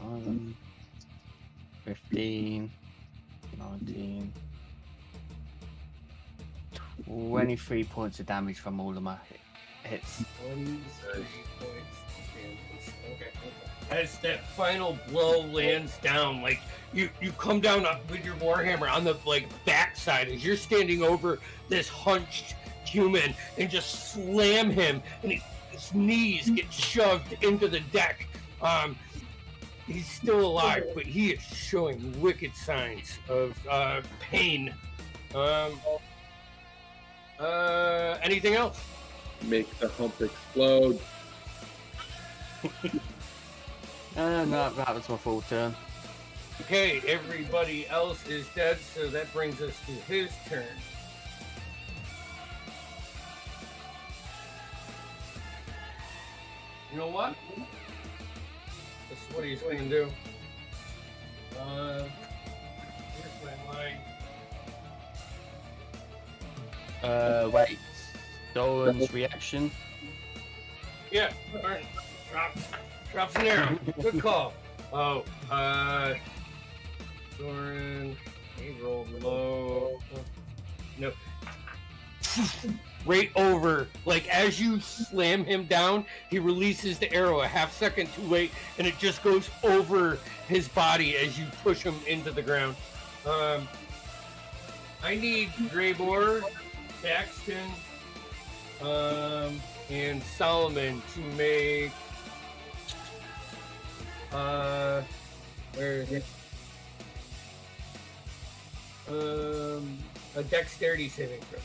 Um, 15, 19, 23 points of damage from all of my hits. 23 points of damage. Okay. As that final blow lands down, like you come down with your warhammer on the backside as you're standing over this hunched human and just slam him, and his knees get shoved into the deck. He's still alive, but he is showing wicked signs of pain. Anything else? Make the hump explode. No, that was my full turn. Okay, everybody else is dead, so that brings us to his turn. You know what? This is what he's going to do. Here's my line. Wait. Doran's reaction. Yeah, alright. Drops an arrow. Good call. Oh, Soren, he rolled low. No. Right over, as you slam him down, he releases the arrow a half second too late, and it just goes over his body as you push him into the ground. I need Greybor, Daxton, and Solomon to make where is it? A dexterity saving throw.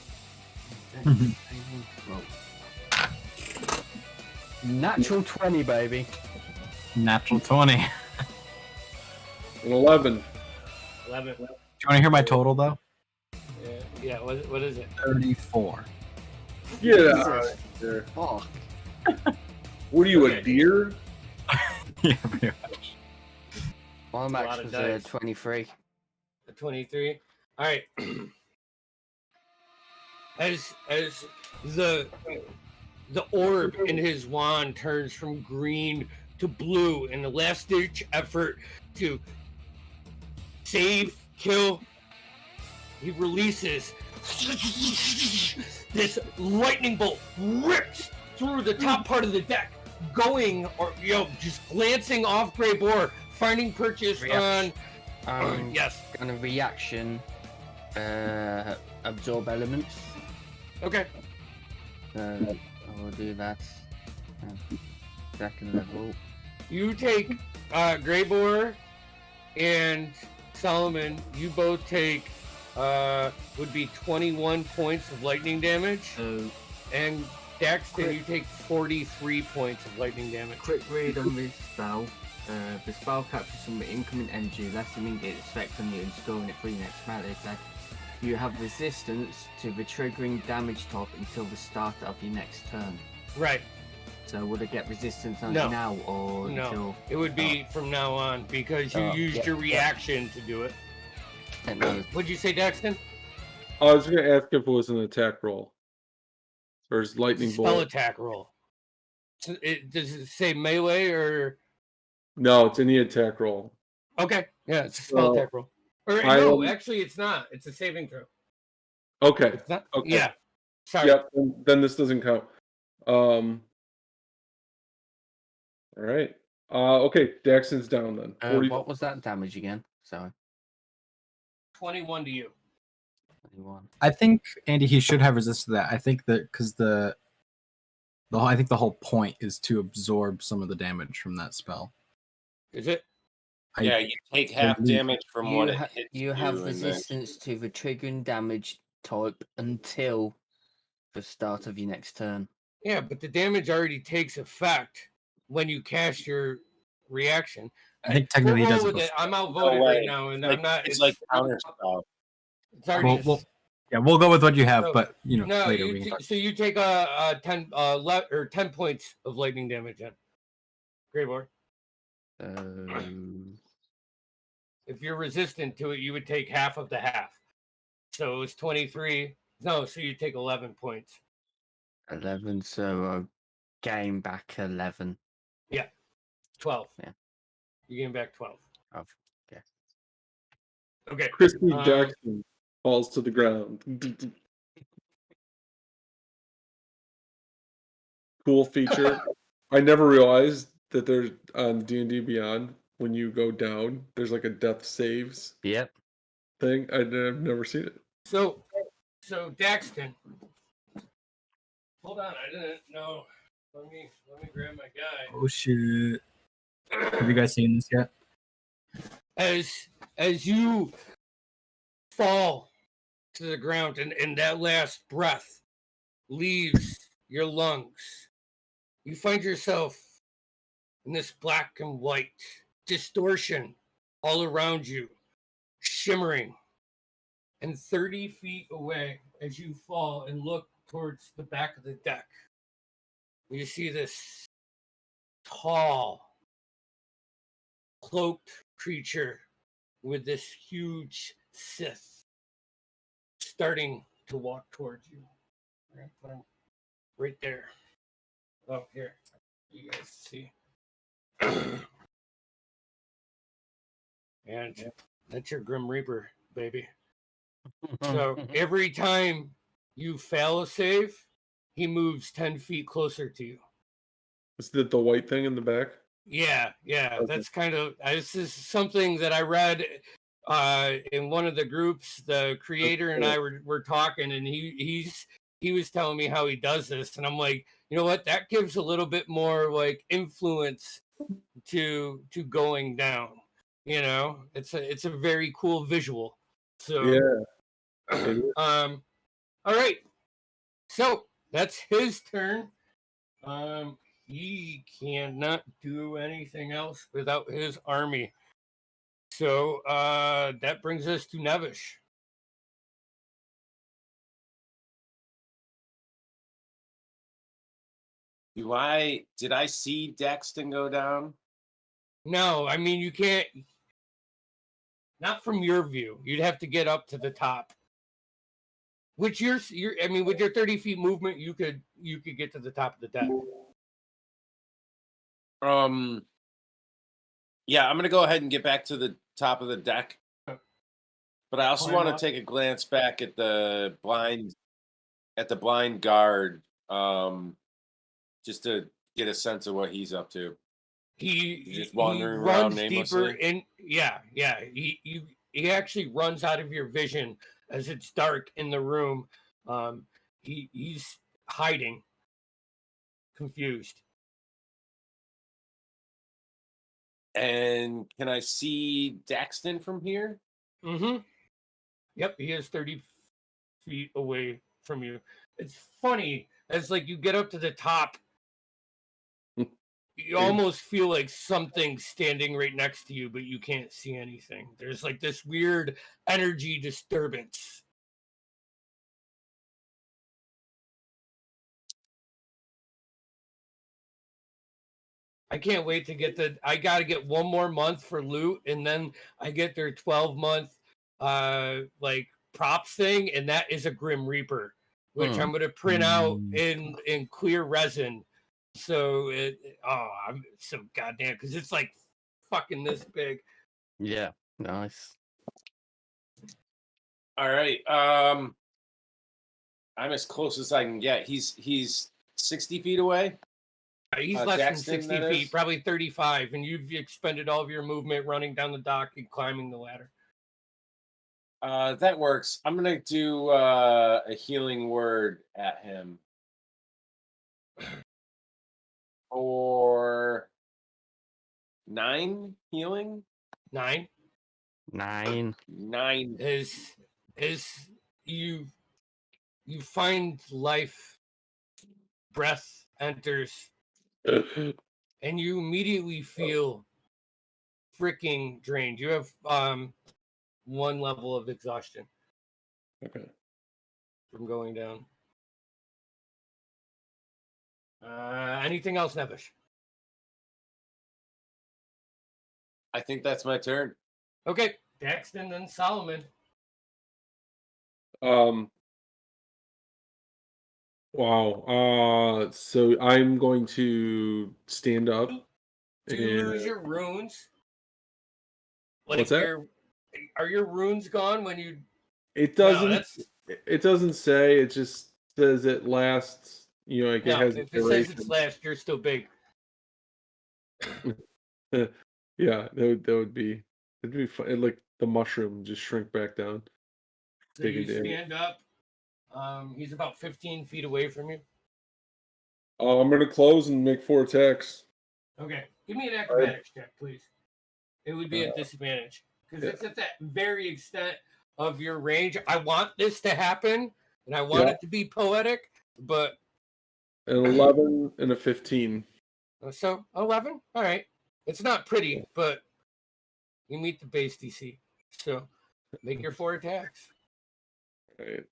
Natural 20, baby. Natural 20. An 11. 11. Do you want to hear my total though? Yeah. What is it? 34. Get out of there. Fuck. What are you, Okay. a deer? Yeah, pretty much. My a max lot of was dice. 23. A 23. All right. As the orb in his wand turns from green to blue in the last ditch effort to save, kill, he releases this lightning bolt rips through the top part of the deck, going just glancing off Greybor, finding purchase Reaction. on yes. Kind of reaction. Absorb elements. Okay. I will do that. Second level. You take Greybor and Solomon, you both take would be 21 points of lightning damage, and Daxton, you take 43 points of lightning damage. Quick read on this spell. The spell captures some incoming energy, lessening its effect on you and storing it for your next melee attack. You have resistance to the triggering damage top until the start of your next turn. Right. So would it get resistance on No. it now or No. until... It would be from now on because you used yeah, your reaction to do it. What'd you say, Daxton? I was going to ask if it was an attack roll. Or is lightning Spell bolt? attack roll. So does it say melee or? No, it's any attack roll. Okay. Yeah, it's a spell attack roll. Or no, actually, it's not. It's a saving throw. Okay. It's not. Okay. Yeah. Sorry. Yep. Then this doesn't count. All right. Okay. Daxton's down then. 40. what was that damage again? Sorry. 21 to you. 21. I think Andy, he should have resisted that. I think that because I think the whole point is to absorb some of the damage from that spell. Is it? Yeah, you take half believe- damage from what it hits You have and then- resistance to the triggering damage type until the start of your next turn. Yeah, but the damage already takes effect when you cast your reaction. I think We'll technically he roll does it with it. I'm No outvoted way. right now, and Like, I'm not. it's like counter spell. It's already. we'll go with what you have, So, but no, later we can talk. so you take 10 10 points of lightning damage then. Great boy. If you're resistant to it, you would take half of the half. So it's 23. No, so you take 11 points. 11, so I gain back 11. 12. Yeah. You gain back 12. Of, okay. Okay. Crispy Jackson falls to the ground. Cool feature. I never realized that there's on D&D Beyond, when you go down, there's like a death saves Yep. thing. I've never seen it. So Daxton. Hold on, I didn't know. Let me grab my guy. Oh shit! Have you guys seen this yet? As you fall to the ground and that last breath leaves your lungs, you find yourself in this black and white distortion all around you, shimmering. And 30 feet away, as you fall and look towards the back of the deck, you see this tall, cloaked creature with this huge scythe starting to walk towards you. We're gonna put him right there. Oh, here. You guys see. And that's your Grim Reaper, baby. So every time you fail a save, he moves 10 feet closer to you. Is that the white thing in the back? Yeah. Okay. That's kind of this is something that I read in one of the groups. The creator and I were talking, and he was telling me how he does this, and I'm like, you know what? That gives a little bit more like influence to going down. It's a very cool visual. So Yeah. all right. So that's his turn. He cannot do anything else without his army. So that brings us to Nevish. Did I see Daxton go down? No, I mean you can't. Not from your view. You'd have to get up to the top. Which I mean, with your 30 feet movement, you could get to the top of the deck. Yeah, I'm gonna go ahead and get back to the top of the deck. But I also Climb want up. to take a glance back at the blind guard, just to get a sense of what he's up to. He just wandering he around runs deeper aimlessly? in. Yeah. He actually runs out of your vision as it's dark in the room. He's hiding, confused. And can I see Daxton from here? Mm-hmm. Yep, he is 30 feet away from you. It's funny as like you get up to the top, you almost feel like something's standing right next to you, but you can't see anything. There's like this weird energy disturbance. I can't wait to get I gotta get one more month for loot, and then I get their 12-month like props thing, and that is a Grim Reaper, which I'm gonna print out in clear resin. So I'm so goddamn, because it's like fucking this big. Yeah, nice. All right. I'm as close as I can get. He's 60 feet away. He's less than Daxton, 60 that feet, is? probably 35, and you've expended all of your movement running down the dock and climbing the ladder. That works. I'm gonna do a healing word at him for 9 healing. 9 9. 9. is you find life, breath enters, and you immediately feel freaking drained. You have 1 level of exhaustion Okay. from going down. Anything else, Nevish? I think that's my turn. Okay, Dex and then Solomon. Wow. So I'm going to stand up. Do you lose and- your runes? Like What's that? Are your runes gone when you? It No, doesn't. that's It doesn't say. It just says it lasts. Like it no. has a If it says it's duration. last, you're still big. Yeah, that would be. It'd be fun. Like the mushroom just shrink back down. So Take you a damage. stand up. He's about 15 feet away from you. I'm gonna close and make 4 attacks. Okay, give me an acrobatics check, please. It would be a disadvantage because yeah. it's at that very extent of your range. I want this to happen, and I want it to be poetic, but An 11 and a 15. so 11. All right, it's not pretty, but you meet the base DC. So make your 4 attacks. Right.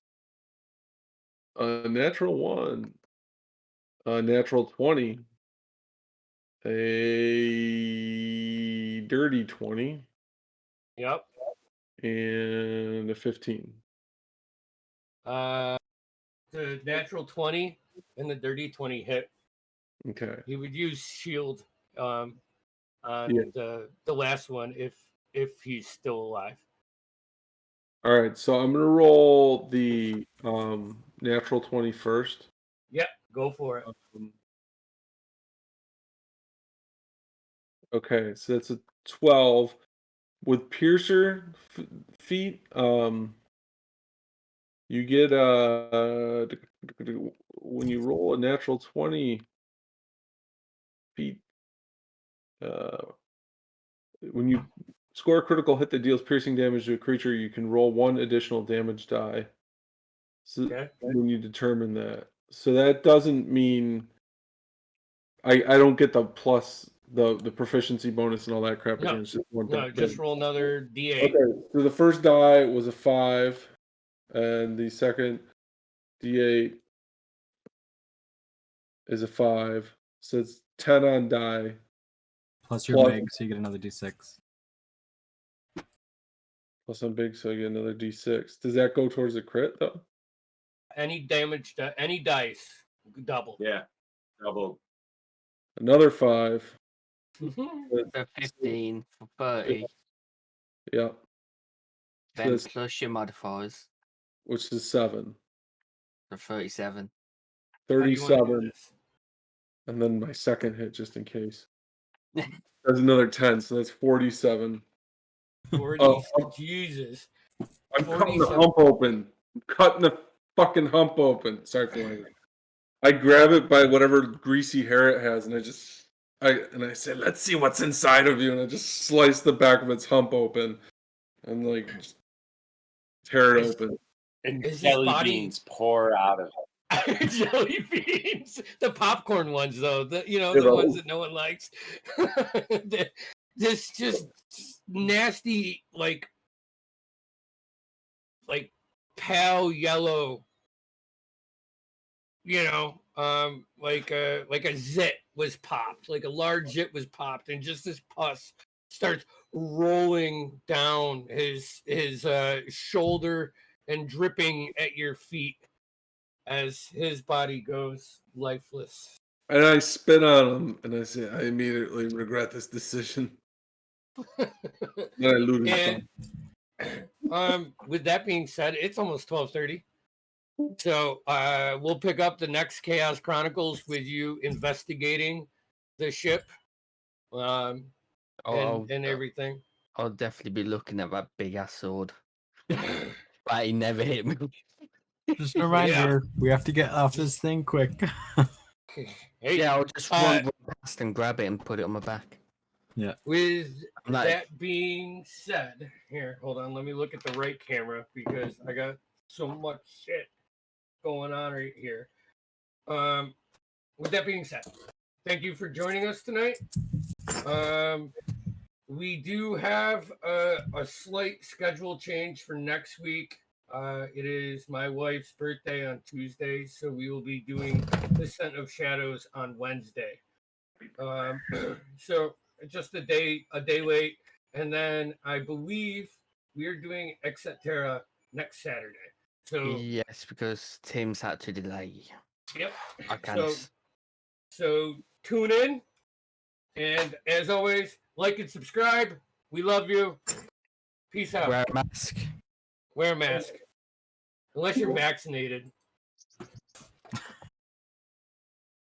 A natural 1. A natural 20. A dirty 20. Yep. And a 15. The natural 20 and the dirty 20 hit. Okay. He would use shield on Yeah. the last one if he's still alive. All right. So I'm gonna roll the natural 20 first. Yep, go for it. Okay, so that's a 12 with piercer feet. You get when you roll a natural 20 feet. When you score a critical hit that deals piercing damage to a creature, you can roll 1 additional damage die. So Okay. when you determine that, so that doesn't mean I don't get the plus the proficiency bonus and all that crap No, again. It's just 1 No, die. just roll another D8. Okay, so the first die was a 5, and the second D8 is a 5. So it's 10 on die. Plus your Plus- meg, so you get another d6. Plus I'm big, so I get another D6. Does that go towards a crit though? Any damage to any dice, double. Yeah. Double. Another 5. So 15 for 30. Yeah, Then that's- plus your modifiers. which is 7. So 37. How do you wanna do 37, this? and then my second hit just in case. That's another 10, so that's 47. 40. Oh, Jesus. I'm cutting the 47. hump open. I'm cutting the fucking hump open. Sorry for language. I grab it by whatever greasy hair it has, and I say, "Let's see what's inside of you," and I just slice the back of its hump open, and just tear it open. And Is his jelly body- beans pour out of it. Jelly beans. The popcorn ones, though. The Yeah, ones that no one likes. This just nasty, like pale yellow. Like a zit was popped, like a large zit was popped, and just this pus starts rolling down his shoulder and dripping at your feet as his body goes lifeless. And I spit on him, and I say, "I immediately regret this decision." Then I loot his And with that being said, it's almost 12:30. So we'll pick up the next Chaos Chronicles with you investigating the ship and everything. I'll definitely be looking at that big ass sword. But he never hit me. Just a reminder, we have to get off this thing quick. Hey, Yeah, I'll just run past and grab it and put it on my back. With Nice. that being said, here, hold on, let me look at the right camera because I got so much shit going on right here. With that being said, thank you for joining us tonight. We do have a slight schedule change for next week. It is my wife's birthday on Tuesday, so we will be doing Descent of Shadows on Wednesday. So just a day late, and then I believe we are doing Exet Terra next Saturday. So Yes, because Tim's had to delay. yep. I can't. So tune in, and as always, like and subscribe. We love you. Peace out. Wear a mask. Wear a mask. Unless you're vaccinated.